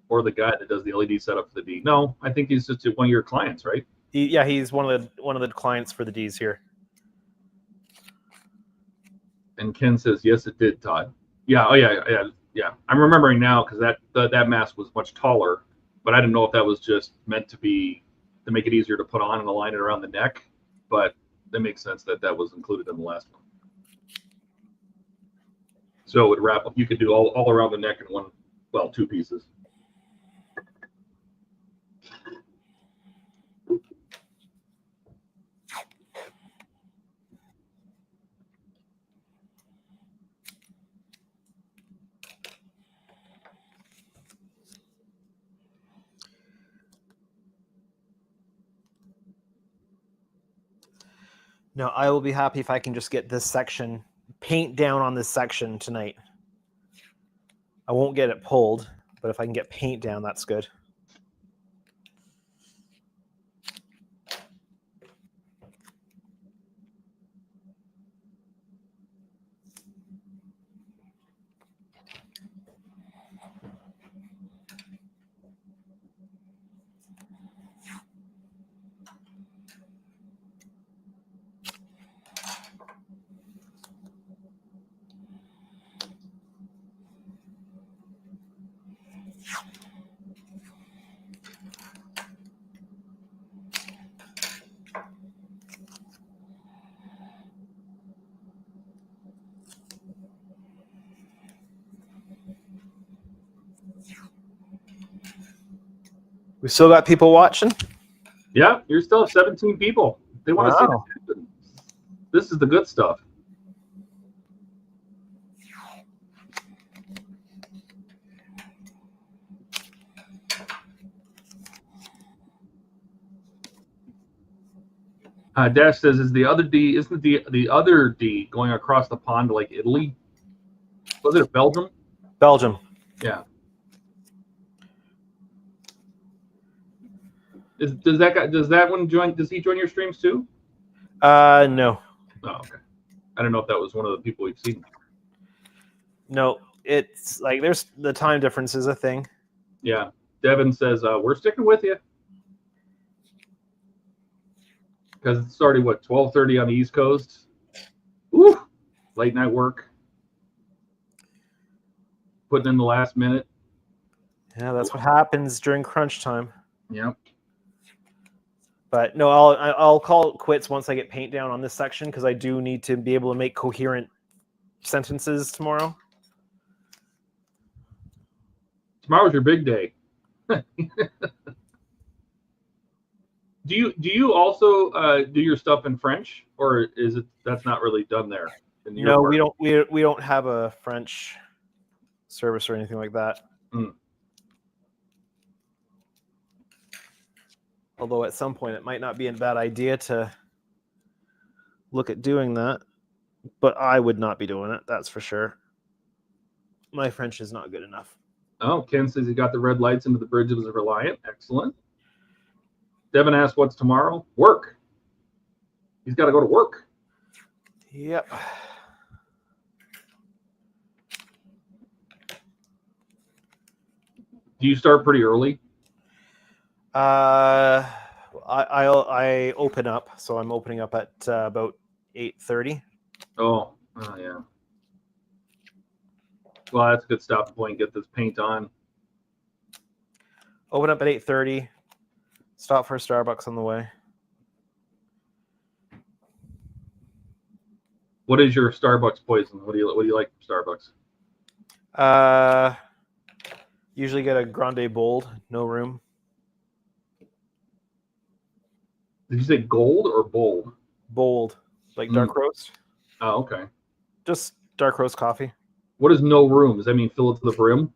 or the guy that does the LED setup for the D. No, I think he's just one of your clients, right? He's one of the clients for the Ds here. And Ken says, yes, it did, Todd. Yeah, oh yeah. I'm remembering now because that mask was much taller, but I didn't know if that was just meant to make it easier to put on and align it around the neck. But that makes sense that was included in the last one. So it would wrap up. You could do all around the neck in two pieces. No, I will be happy if I can just get this section, paint down on this section tonight. I won't get it pulled, but if I can get paint down, that's good. We still got people watching? Yeah, you're still 17 people. They want to see this happen. This is the good stuff. Dash says, isn't the other D going across the pond to like Italy? Was it Belgium? Belgium. Yeah. Does that one join? Does he join your streams too? No. Oh, okay. I don't know if that was one of the people we've seen. No, it's like there's the time difference is a thing. Yeah. Devin says, we're sticking with you. Because it started, 12:30 on the East Coast? Woo! Late night work. Putting in the last minute. Yeah, that's what happens during crunch time. Yep. But no, I'll call it quits once I get paint down on this section because I do need to be able to make coherent sentences tomorrow. Tomorrow's your big day. Do you also do your stuff in French, or is it that's not really done there? No, we don't have a French service or anything like that. Mm. Although at some point it might not be a bad idea to look at doing that, but I would not be doing it. That's for sure. My French is not good enough. Oh, Ken says he got the red lights into the bridge of the Reliant. Excellent. Devin asked, what's tomorrow? Work. He's got to go to work. Yep. Do you start pretty early? I open up, so I'm opening up at about 8:30. Oh, yeah. Well, that's a good stopping point. Get this paint on. Open up at 8:30. Stop for a Starbucks on the way. What is your Starbucks poison? What do you like from Starbucks? Usually get a grande bold, no room. Did you say gold or bold? Bold, like dark roast. Oh, okay. Just dark roast coffee. What is no room? Does that mean fill it to the brim?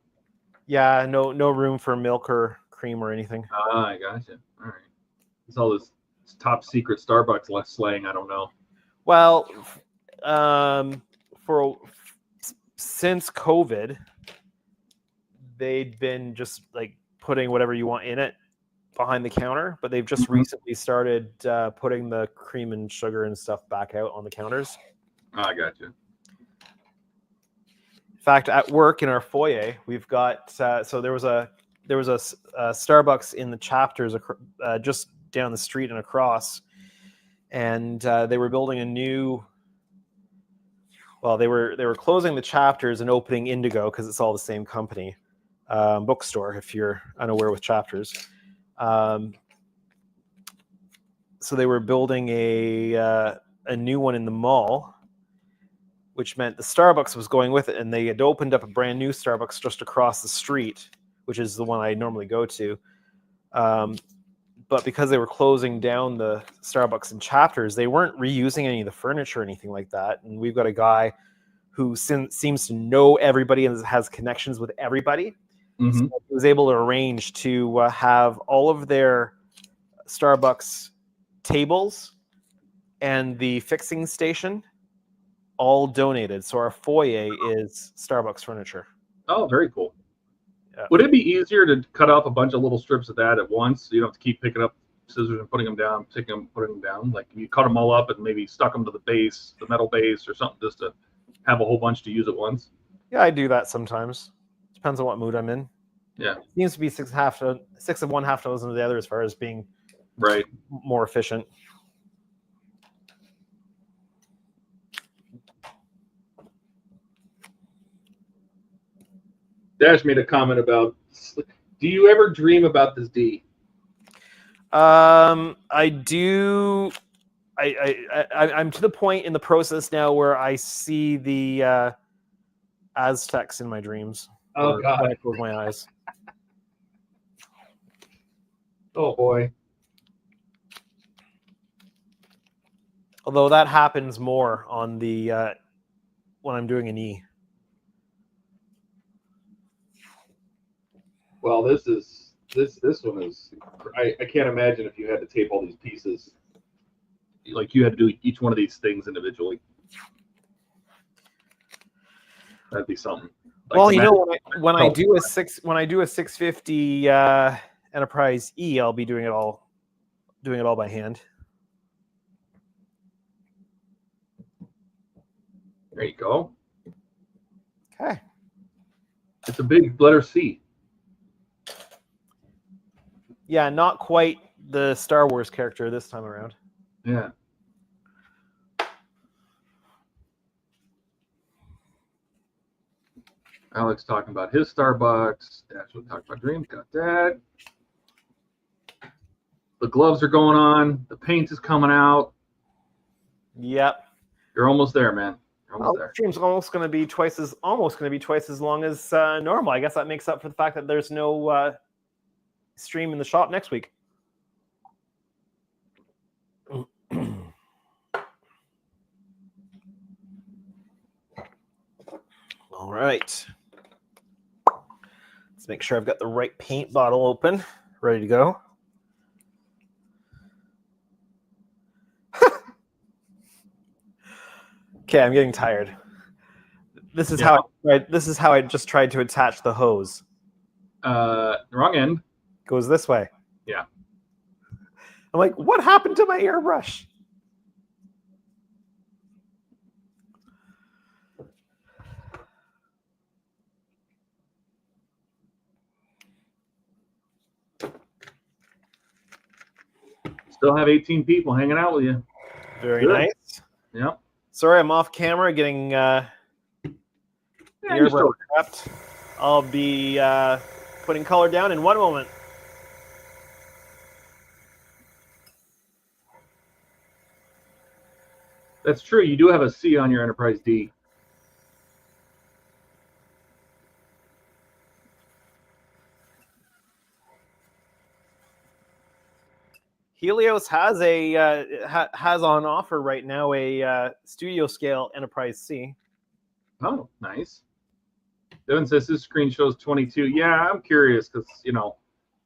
Yeah, no room for milk or cream or anything. Ah, I gotcha. All right. It's all this top secret Starbucks slang. I don't know. Well, since COVID, they'd been just like putting whatever you want in it behind the counter, but they've just recently started putting the cream and sugar and stuff back out on the counters. I gotcha. fact, at work in our foyer, we've got so there was a Starbucks in the chapters just down the street and across, and they were building a new. Well, they were closing the chapters and opening Indigo because it's all the same company, bookstore. If you're unaware with chapters, so they were building a new one in the mall, which meant the Starbucks was going with it, and they had opened up a brand new Starbucks just across the street, which is the one I normally go to. But because they were closing down the Starbucks in chapters, they weren't reusing any of the furniture or anything like that. And we've got a guy who seems to know everybody and has connections with everybody. Mm-hmm. So he was able to arrange to have all of their Starbucks tables and the fixing station all donated. So our foyer is Starbucks furniture. Oh, very cool. Yeah. Would it be easier to cut off a bunch of little strips of that at once? So you don't have to keep picking up scissors and putting them down, putting them down. Like you cut them all up and maybe stuck them to the base, the metal base, or something, just to have a whole bunch to use at once. Yeah, I do that sometimes. Depends on what mood I'm in. Yeah. It seems to be six of one, half dozen of the other, as far as being right more efficient. Dash made a comment about, do you ever dream about this D? I do. I'm to the point in the process now where I see the Aztecs in my dreams. Oh, God. When I close my eyes. Oh, boy. Although that happens more on the when I'm doing an E. Well, this one is. I can't imagine if you had to tape all these pieces. Like you had to do each one of these things individually. That'd be something. Like well, you know, when I do a 650 Enterprise E, I'll be doing it all by hand. There you go. Okay. It's a big letter C. Yeah, not quite the Star Wars character this time around. Yeah. Alex talking about his Starbucks. That's what talking about Dreams. Got that. The gloves are going on. The paint is coming out. Yep. You're almost there, man. You're almost there. Stream's almost going to be twice as long as normal. I guess that makes up for the fact that there's no stream in the shop next week. All right. Let's make sure I've got the right paint bottle open, ready to go. Okay, I'm getting tired. This is how I just tried to attach the hose. Wrong end. Goes this way. Yeah. I'm like, what happened to my airbrush? Still have 18 people hanging out with you. Very nice. Yep. Sorry, I'm off camera getting the airbrush prepped. I'll be putting color down in one moment. That's true. You do have a C on your Enterprise D. Helios has has on offer right now a studio scale Enterprise C. Oh, nice. Devin says his screen shows 22. Yeah, I'm curious because,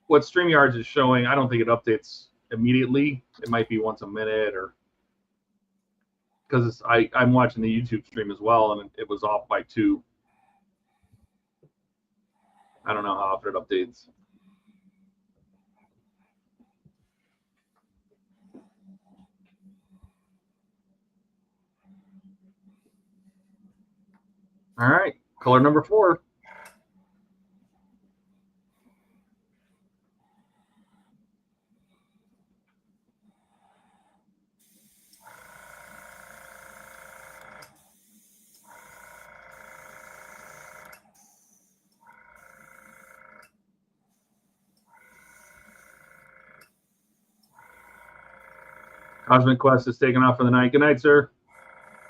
what StreamYards is showing, I don't think it updates immediately. It might be once a minute or because I'm watching the YouTube stream as well and it was off by 2. I don't know how often it updates. All right. Color number 4. Cosmic Quest is taking off for the night. Good night, sir.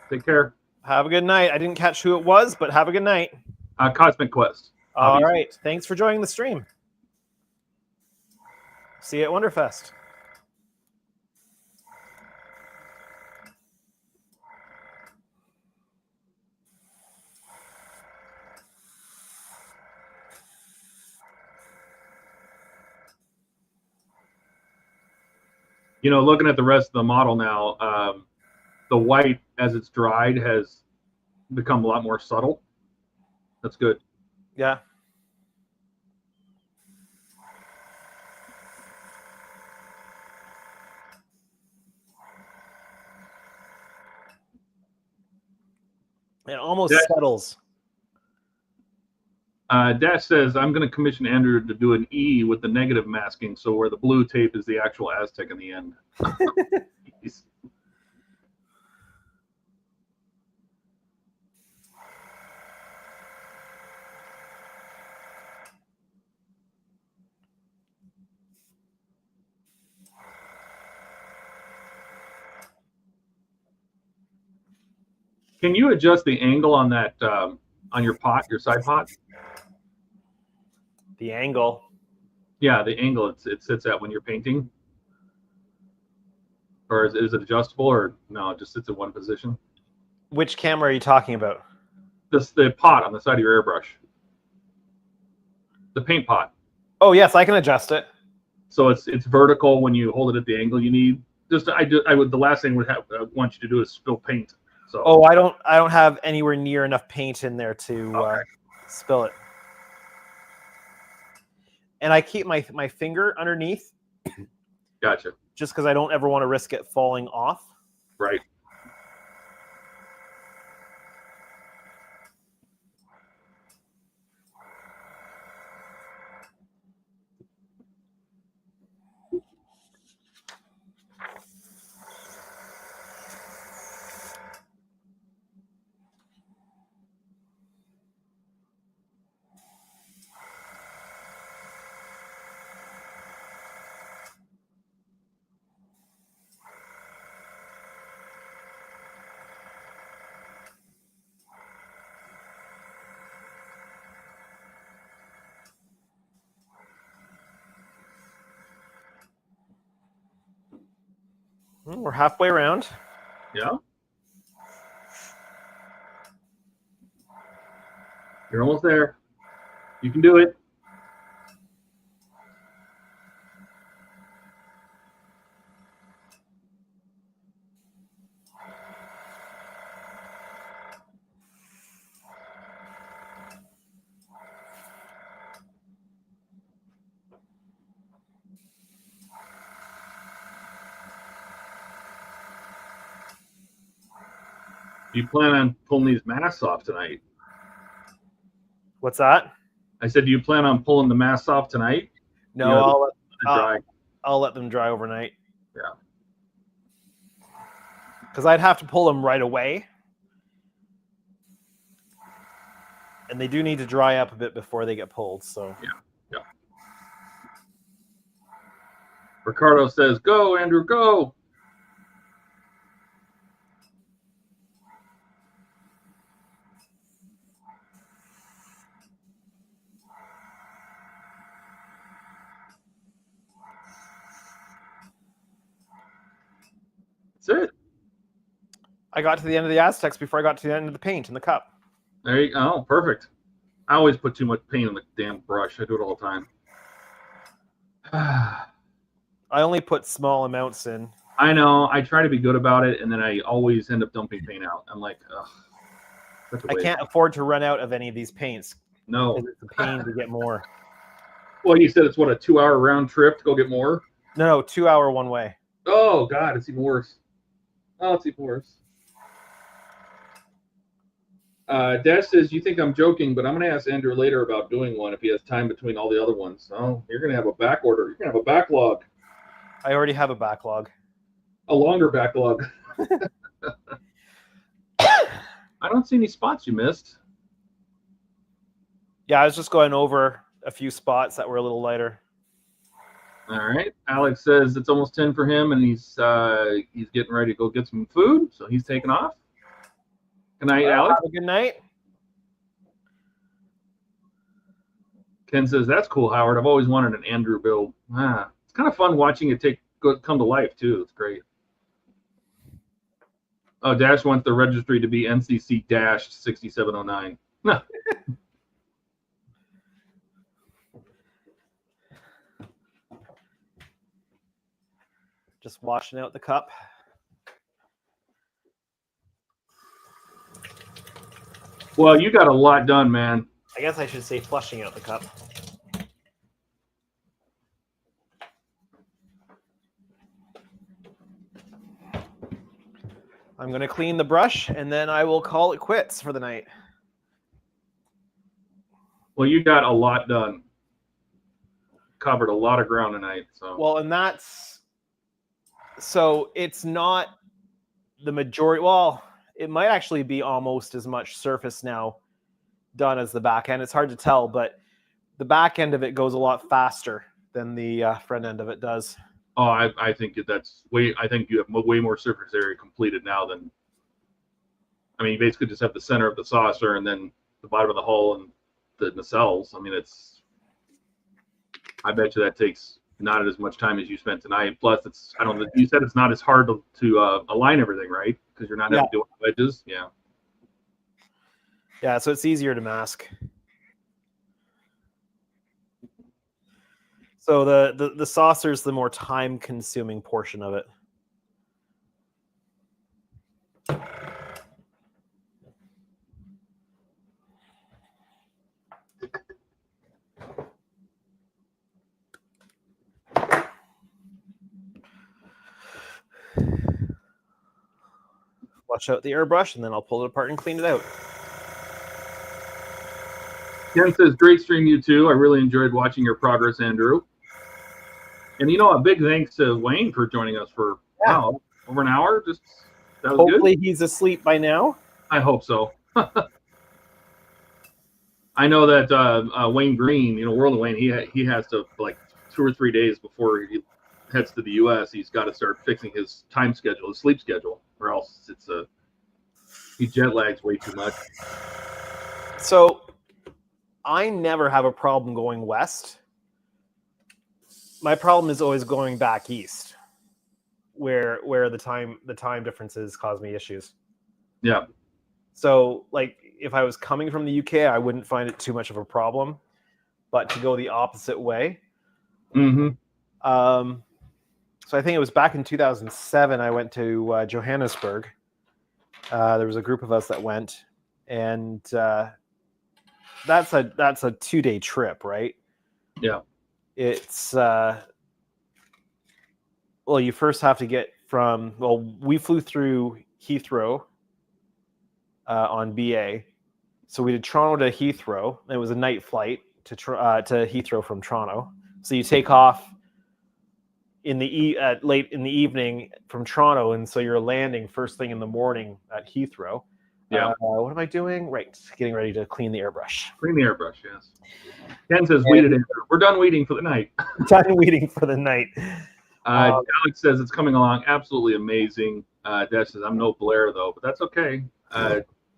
Take care. Have a good night. I didn't catch who it was, but have a good night. Cosmic Quest. All obviously. right. Thanks for joining the stream. See you at WonderFest. You know, looking at the rest of the model now, the white, as it's dried, has become a lot more subtle. That's good. Yeah. It almost settles. Dash says, I'm going to commission Andrew to do an E with the negative masking, so where the blue tape is the actual Aztec in the end. Can you adjust the angle on that, on your pot, your side pot? The angle. Yeah, the angle it sits at when you're painting. Or is it adjustable, or no, it just sits in one position? Which camera are you talking about? The pot on the side of your airbrush. The paint pot. Oh, yes, I can adjust it. So it's vertical when you hold it at the angle you need. I would the last thing want you to do is spill paint. So oh, I don't have anywhere near enough paint in there to spill it. And I keep my finger underneath. Gotcha. Just because I don't ever want to risk it falling off. Right. We're halfway around. Yeah. You're almost there. You can do it. You plan on pulling these masks off tonight? What's that? I said, do you plan on pulling the masks off tonight? No, you know, I'll let them dry overnight. Yeah. Because I'd have to pull them right away. And they do need to dry up a bit before they get pulled. So yeah. Ricardo says, go, Andrew, go. That's it. I got to the end of the Aztecs before I got to the end of the paint in the cup. There you go. Oh, perfect. I always put too much paint on the damn brush. I do it all the time. I only put small amounts in. I know. I try to be good about it, and then I always end up dumping paint out. I'm like, ugh. I can't afford to run out of any of these paints. No. It's a pain to get more. Well, you said it's what, a 2-hour round trip to go get more? No, 2 hour one way. Oh God, it's even worse. Oh, it's even worse. Dash says, you think I'm joking, but I'm going to ask Andrew later about doing one if he has time between all the other ones. Oh, you're going to have a back order. You're going to have a backlog. I already have a backlog. A longer backlog. I don't see any spots you missed. Yeah, I was just going over a few spots that were a little lighter. All right. Alex says it's almost 10 for him, and he's getting ready to go get some food, so he's taking off. Good night, Alex. Have a good night. Ken says, that's cool, Howard. I've always wanted an Andrew build. It's kind of fun watching it come to life, too. It's great. Oh, Dash wants the registry to be NCC-6709. Just washing out the cup. Well, you got a lot done, man. I guess I should say flushing out the cup. I'm going to clean the brush, and then I will call it quits for the night. Well, you got a lot done. Covered a lot of ground tonight. So. Well, and so it's not the majority. Well, it might actually be almost as much surface now done as the back end. It's hard to tell, but the back end of it goes a lot faster than the front end of it does. Oh, I think that's way. I think you have way more surface area completed now than. I mean, you basically just have the center of the saucer and then the bottom of the hull and the nacelles. I mean, I bet you that takes not as much time as you spent tonight. Plus, you said it's not as hard to align everything, right? Because you're not having to do wedges. Yeah. Yeah, so it's easier to mask. So the saucer is the more time-consuming portion of it. Wash out the airbrush, and then I'll pull it apart and clean it out. Ken says, great stream, you too. I really enjoyed watching your progress, Andrew. And a big thanks to Wayne for joining us for over an hour. That was Hopefully good. He's asleep by now. I hope so. I know that Wayne Green, World of Wayne, he has to, like 2 or 3 days before he heads to the U.S., he's got to start fixing his time schedule, his sleep schedule, or else he jet lags way too much. So I never have a problem going west. My problem is always going back east, where the time differences cause me issues. Yeah. So, like, if I was coming from the UK, I wouldn't find it too much of a problem. But to go the opposite way, mm-hmm. So I think it was back in 2007. I went to Johannesburg. There was a group of us that went, and that's a 2-day trip, right? Yeah. It's you first have to get we flew through Heathrow on BA, so we did Toronto to Heathrow. It was a night flight to Heathrow from Toronto. So you take off late in the evening from Toronto, and so you're landing first thing in the morning at Heathrow. Yeah. What am I doing? Right, getting ready to clean the airbrush. Clean the airbrush, yes. Ken says, weeded in. We're done weeding for the night. Done weeding for the night. Alex says it's coming along absolutely amazing. Dash says, I'm no Blair, though, but that's okay.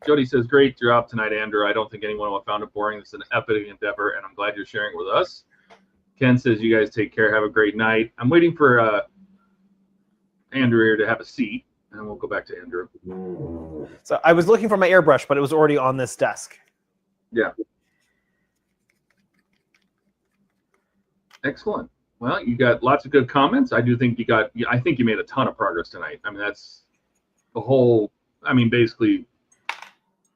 Jody says, great job tonight, Andrew. I don't think anyone will have found it boring. This is an epic endeavor, and I'm glad you're sharing it with us. Ken says, you guys take care. Have a great night. I'm waiting for Andrew here to have a seat, and we'll go back to Andrew. So I was looking for my airbrush, but it was already on this desk. Yeah. Excellent. Well, you got lots of good comments. I think you made a ton of progress tonight. I mean, that's the whole, basically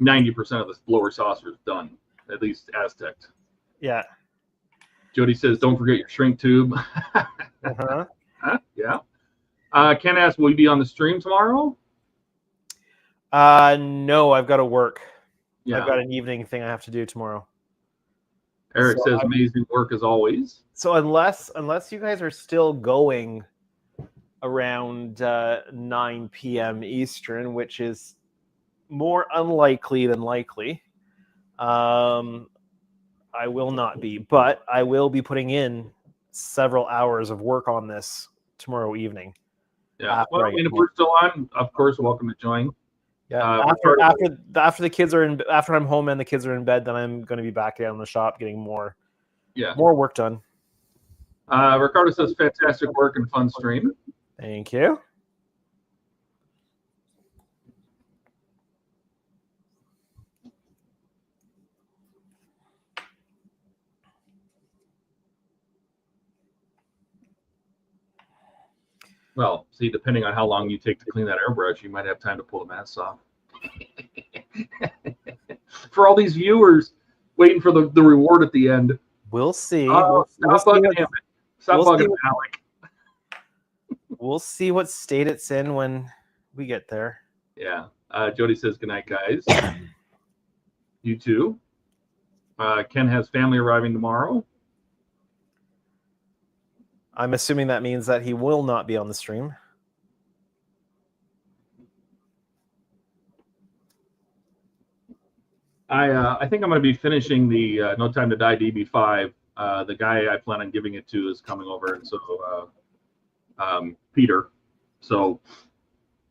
90% of the lower saucer is done, at least Aztec. Yeah. Jody says, don't forget your shrink tube. Uh-huh. Yeah. Ken asks, will you be on the stream tomorrow? No, I've got to work. Yeah. I've got an evening thing I have to do tomorrow. Eric So says amazing work as always. So unless you guys are still going around 9 p.m. Eastern, which is more unlikely than likely, I will not be. But I will be putting in several hours of work on this tomorrow evening. Yeah. Well, I mean, if we're still on, of course, welcome to join. Yeah. After the kids are in, after I'm home and the kids are in bed, then I'm going to be back down in the shop getting more work done. Ricardo says fantastic work and fun stream. Thank you. Well, see, depending on how long you take to clean that airbrush, you might have time to pull the mask off. For all these viewers waiting for the reward at the end. We'll see. Stop bugging him. Stop bugging Alec. We'll see what state it's in when we get there. Yeah. Jody says, good night, guys. You too. Ken has family arriving tomorrow. I'm assuming that means that he will not be on the stream. I think I'm going to be finishing the No Time to Die DB5. The guy I plan on giving it to is coming over, and so Peter. So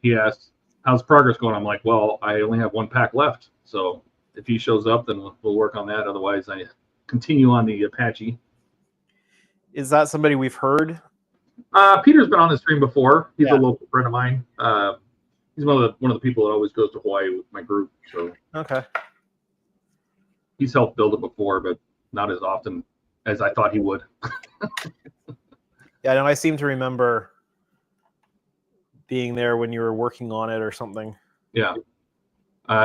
he asked, how's progress going? I'm like, well, I only have one pack left. So if he shows up, then we'll work on that. Otherwise, I continue on the Apache. Is that somebody we've heard? Peter's been on the stream before. He's a local friend of mine. He's one of the people that always goes to Hawaii with my group. So okay. He's helped build it before, but not as often as I thought he would. Yeah, no, I seem to remember being there when you were working on it or something. Yeah.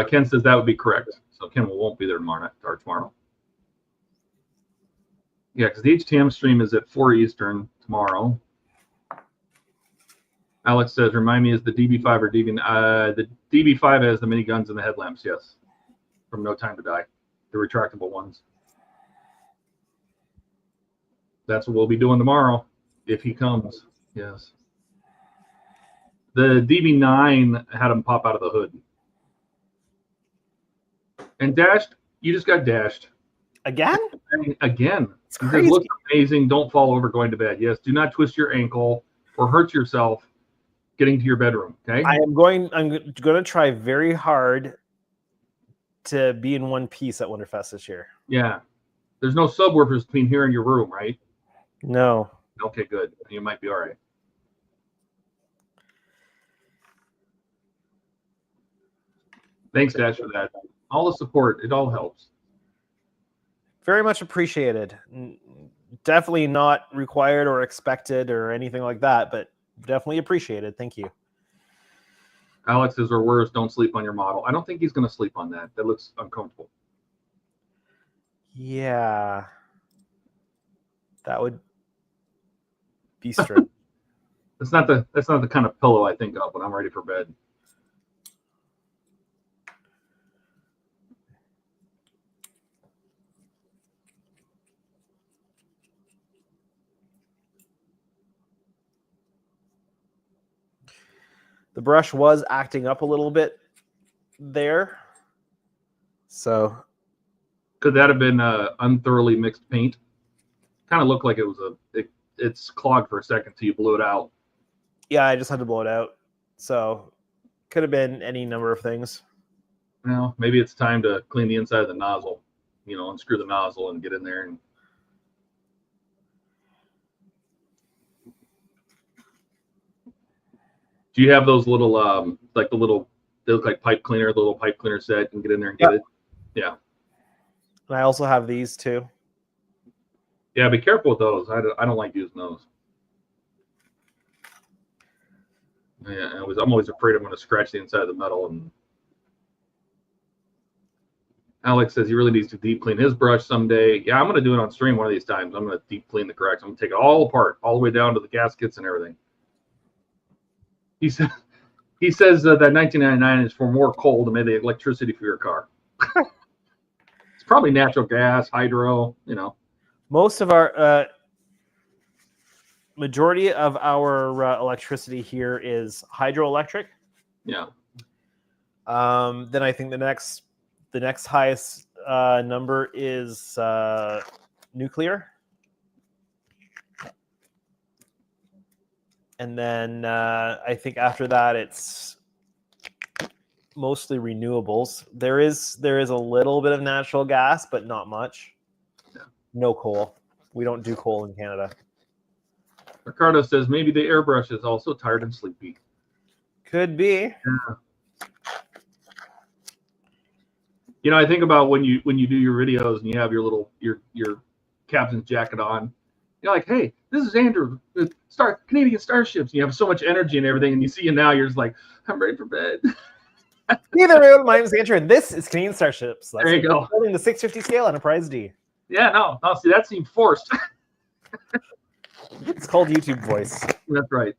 Ken says that would be correct. So Ken won't be there tomorrow. Yeah, because the HTM stream is at 4 Eastern tomorrow. Alex says, remind me, is the DB5 or DB... the DB5 has the miniguns and the headlamps, yes. From No Time to Die. The retractable ones. That's what we'll be doing tomorrow, if he comes. Yes. The DB9 had him pop out of the hood. And dashed, you just got dashed. Again? Again. It's crazy. It looks amazing. Don't fall over going to bed. Yes, do not twist your ankle or hurt yourself getting to your bedroom. Okay. I'm going to try very hard to be in one piece at WonderFest this year. Yeah. There's no subwoofers between here and your room, right? No. Okay, good. You might be all right. Thanks, Dash, for that. All the support. It all helps. Very much appreciated. Definitely not required or expected or anything like that, but definitely appreciated. Thank you. Alex says, or worse, don't sleep on your model. I don't think he's going to sleep on that. That looks uncomfortable. Yeah. That would be strange. That's not the kind of pillow I think of when I'm ready for bed. The brush was acting up a little bit there. So could that have been unthoroughly mixed paint? Kind of looked like it was it's clogged for a second till you blew it out. Yeah, I just had to blow it out. So could have been any number of things. Well, maybe it's time to clean the inside of the nozzle, unscrew the nozzle and get in there. And do you have those little they look like pipe cleaner, the little pipe cleaner set, and get in there and get it? Yeah. And I also have these too. Yeah, be careful with those. I don't like using those. Yeah, I'm always afraid I'm going to scratch the inside of the metal. And Alex says he really needs to deep clean his brush someday. Yeah, I'm going to do it on stream one of these times. I'm going to deep clean the cracks. I'm going to take it all apart, all the way down to the gaskets and everything. He says that 1999 is for more coal to make the electricity for your car. Probably natural gas, hydro, you know. Most of our majority of our electricity here is hydroelectric. Yeah. Then I think the next highest number is nuclear. And then I think after that it's mostly renewables. There is a little bit of natural gas, but not much. Yeah. No coal. We don't do coal in Canada. Ricardo says maybe the airbrush is also tired and sleepy. Could be. Yeah. You know, I think about when you do your videos and you have your little your captain's jacket on. You're like, hey, this is Andrew, Canadian Starships. And you have so much energy and everything, and you see you now, you're just like, I'm ready for bed. Either my name is Andrew, and this is Canadian Starships. There you go. Building the 650 scale Enterprise D. Yeah, no, see, that seemed forced. It's called YouTube voice. That's right.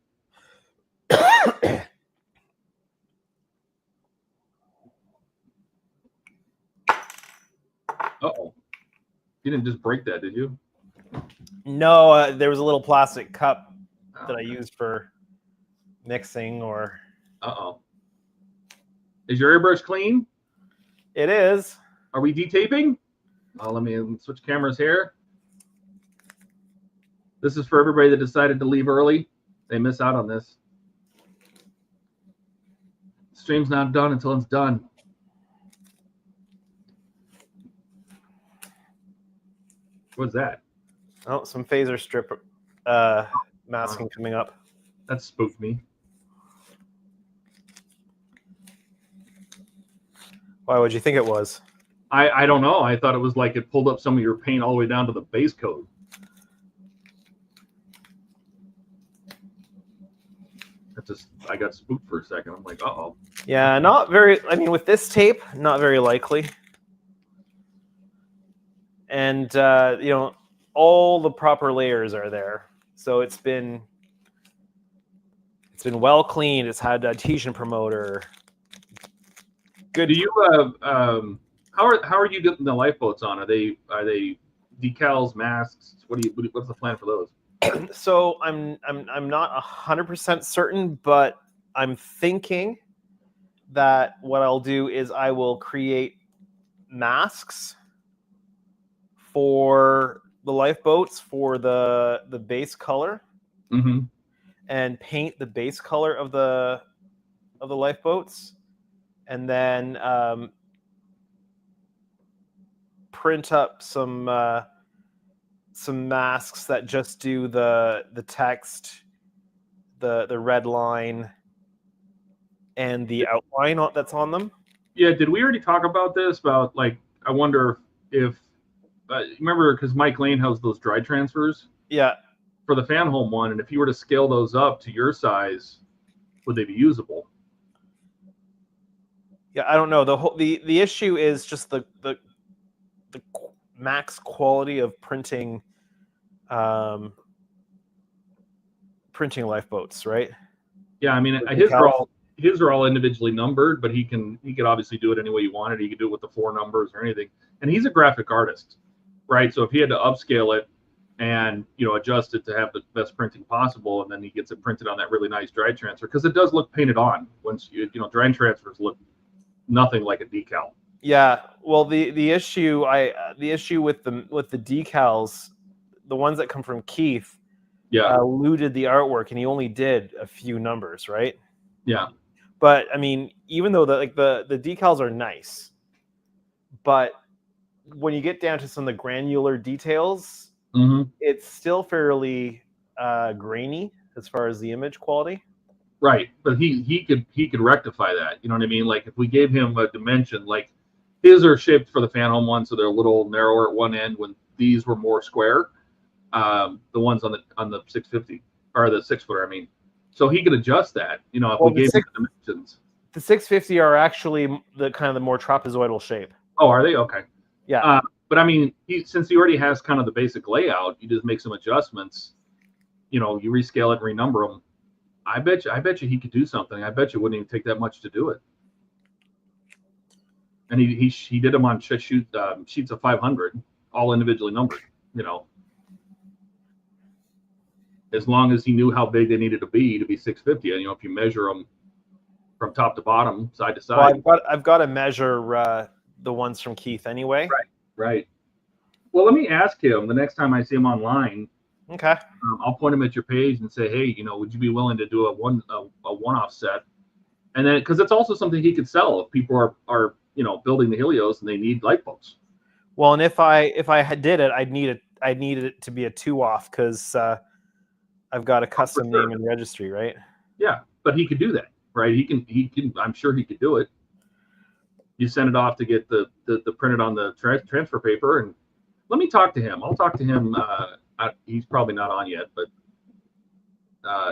Uh-oh. You didn't just break that, did you? No, there was a little plastic cup that I used for mixing or... Uh-oh. Is your airbrush clean? It is. Are we detaping? Oh, let me switch cameras here. This is for everybody that decided to leave early. They miss out on this. Stream's not done until it's done. What's that? Oh, some phaser strip masking coming up. That spooked me. Why would you think it was? I don't know. I thought it was like it pulled up some of your paint all the way down to the base coat. I got spooked for a second. I'm like, uh-oh. Yeah, not very. I mean, with this tape, not very likely. And you know, all the proper layers are there, so it's been well cleaned. It's had a adhesion promoter. Good. Do you how are you getting the lifeboats on? Are they decals, masks? What's the plan for those? So I'm not 100% certain, but I'm thinking that what I'll do is I will create masks for the lifeboats for the base color, and paint the base color of the lifeboats, and then print up some masks that just do the text, the red line, and the outline that's on them. Yeah, did we already talk about this? About, like, I wonder if remember, because Mike Lane has those dry transfers. Yeah. For the fan home one, and if you were to scale those up to your size, would they be usable? Yeah, I don't know. The issue is just the max quality of printing lifeboats, right? Yeah, I mean, his are all individually numbered, but he could obviously do it any way you wanted. He could do it with the 4 numbers or anything. And he's a graphic artist, right? So if he had to upscale it and, you know, adjust it to have the best printing possible, and then he gets it printed on that really nice dry transfer, because it does look painted on. Once you know, dry transfers look nothing like a decal. Yeah, well, the issue with the decals, the ones that come from Keith, looted the artwork, and he only did a few numbers, right? Yeah. But I mean, even though the decals are nice, but when you get down to some of the granular details, it's still fairly grainy as far as the image quality. Right, but he could rectify that. You know what I mean? Like, if we gave him a dimension, like his are shaped for the fan home one, so they're a little narrower at one end. When these were more square, the ones on the 650 or the 6-footer, I mean, so he could adjust that. You know, if we gave him the dimensions. The 650 are actually the kind of the more trapezoidal shape. Oh, are they? Okay. Yeah. But I mean, since he already has kind of the basic layout, you just make some adjustments. You know, you rescale it and renumber them. I bet you he could do something. I bet you it wouldn't even take that much to do it. and he did them on sheets of 500, all individually numbered. As long as he knew how big they needed to be 650. And if you measure them from top to bottom, side to side. Well, I've got to measure the ones from Keith anyway. Right. Well, let me ask him the next time I see him online. Okay. I'll point him at your page and say, hey, would you be willing to do a one-off set? And then, because it's also something he could sell if people are building the Helios and they need light bulbs. Well, and if I did it, I'd need it to be a 2-off because I've got a custom name and registry, right? Yeah, but he could do that, right? He can. I'm sure he could do it. You send it off to get the printed on the transfer paper, and let me talk to him. I'll talk to him. He's probably not on yet, but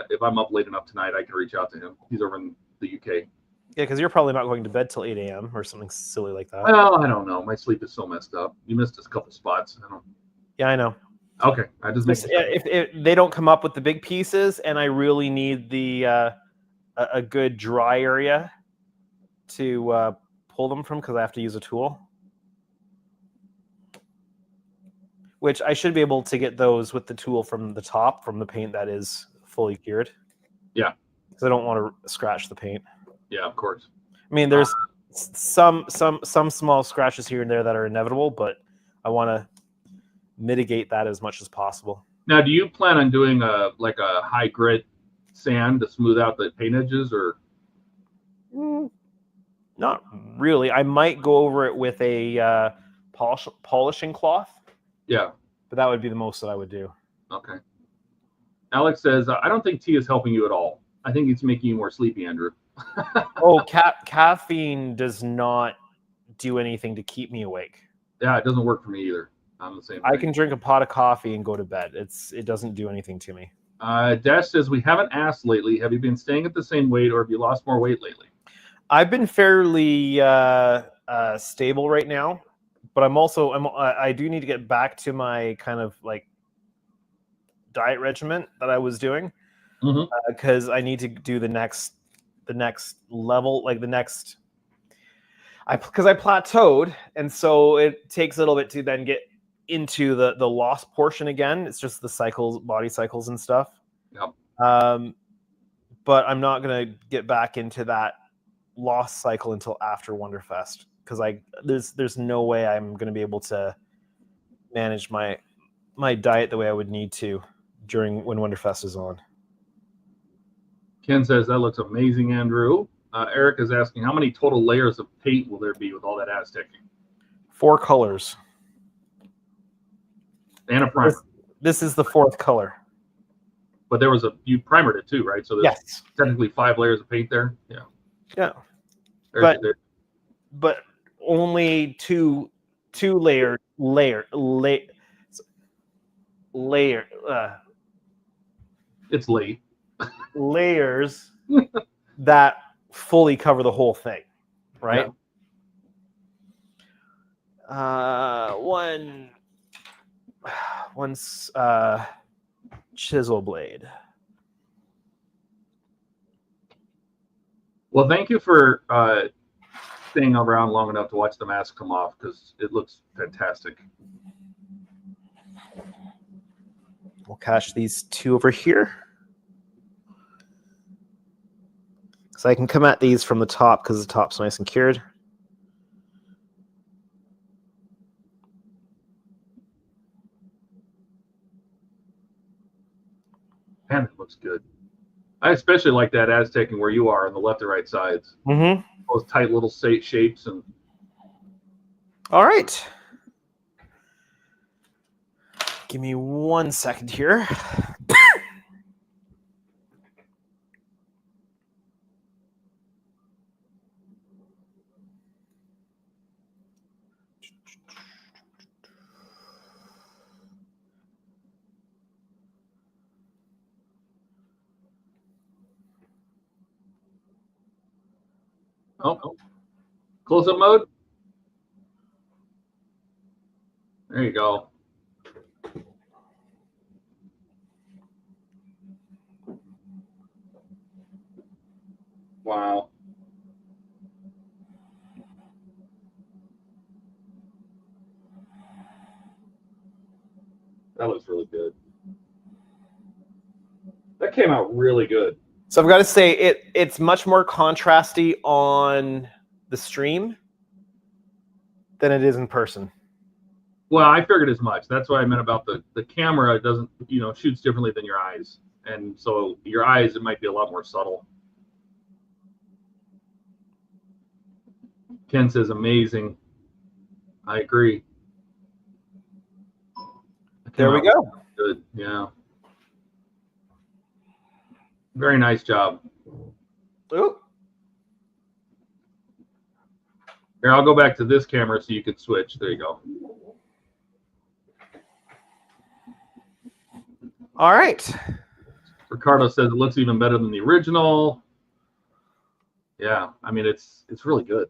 if I'm up late enough tonight, I can reach out to him. He's over in the UK. Yeah, because you're probably not going to bed till 8 a.m. or something silly like that. Well, I don't know. My sleep is so messed up. You missed a couple spots. Yeah, I know. Okay, I just if they don't come up with the big pieces, and I really need a good dry area to pull them from because I have to use a tool, which I should be able to get those with the tool from the top from the paint that is fully cured. Yeah, because I don't want to scratch the paint. Yeah, of course. I mean, there's some small scratches here and there that are inevitable, but I want to mitigate that as much as possible. Now, do you plan on doing a high grit sand to smooth out the paint edges, or? Not really. I might go over it with a polishing cloth. Yeah, but that would be the most that I would do. Okay. Alex says, I don't think tea is helping you at all. I think it's making you more sleepy, Andrew. Oh, caffeine does not do anything to keep me awake. Yeah, it doesn't work for me either. I'm the same. I can drink a pot of coffee and go to bed. It doesn't do anything to me. Dash says, we haven't asked lately. Have you been staying at the same weight, or have you lost more weight lately? I've been fairly stable right now, but I do need to get back to my kind of like diet regimen that I was doing, because I need to do the next level, like because I plateaued, and so it takes a little bit to then get into the lost portion again. It's just the cycles, body cycles and stuff. Yep. But I'm not gonna get back into that lost cycle until after WonderFest, because there's no way I'm gonna be able to manage my diet the way I would need to when WonderFest is on. Ken says that looks amazing, Andrew. Eric is asking, how many total layers of paint will there be with all that Aztecing? 4 colors. And a primer. This is the 4th color. But you primered it too, right? So there's technically 5 layers of paint there. Yeah. Yeah. But only two layer. It's late. Layers that fully cover the whole thing, right? Yeah. One's chisel blade. Well, thank you for staying around long enough to watch the mask come off, because it looks fantastic. We'll cache these 2 over here. So I can come at these from the top because the top's nice and cured. Man, it looks good. I especially like that Aztecing where you are on the left and right sides. Mm-hmm. Those tight little shapes. And all right. Give me 1 second here. Oh, close-up mode. There you go. Wow. came out really good. So I've got to say it's much more contrasty on the stream than it is in person. Well, I figured as much. That's what I meant about the camera. It doesn't, shoots differently than your eyes. And so your eyes, it might be a lot more subtle. Ken says amazing. I agree. There we go. Good, yeah. Very nice job. Ooh. Here, I'll go back to this camera so you can switch. There you go. All right. Ricardo says it looks even better than the original. Yeah, I mean it's really good.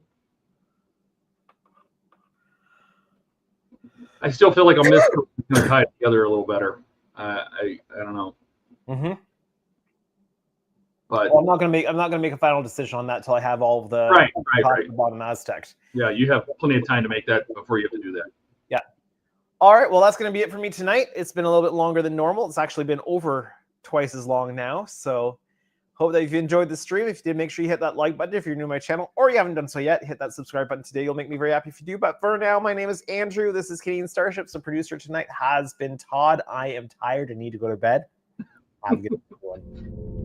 I still feel like I'm going to tie it together a little better. I don't know. Mm-hmm. But well, I'm not gonna make a final decision on that until I have all of the top and bottom Aztecs. Yeah, you have plenty of time to make that before you have to do that. Yeah. All right. Well, that's gonna be it for me tonight. It's been a little bit longer than normal. It's actually been over twice as long now. So hope that if you enjoyed the stream, if you did, make sure you hit that like button if you're new to my channel, or you haven't done so yet, hit that subscribe button today. You'll make me very happy if you do. But for now, my name is Andrew. This is Canadian Starships. The producer tonight has been Todd. I am tired and need to go to bed. Have a good one.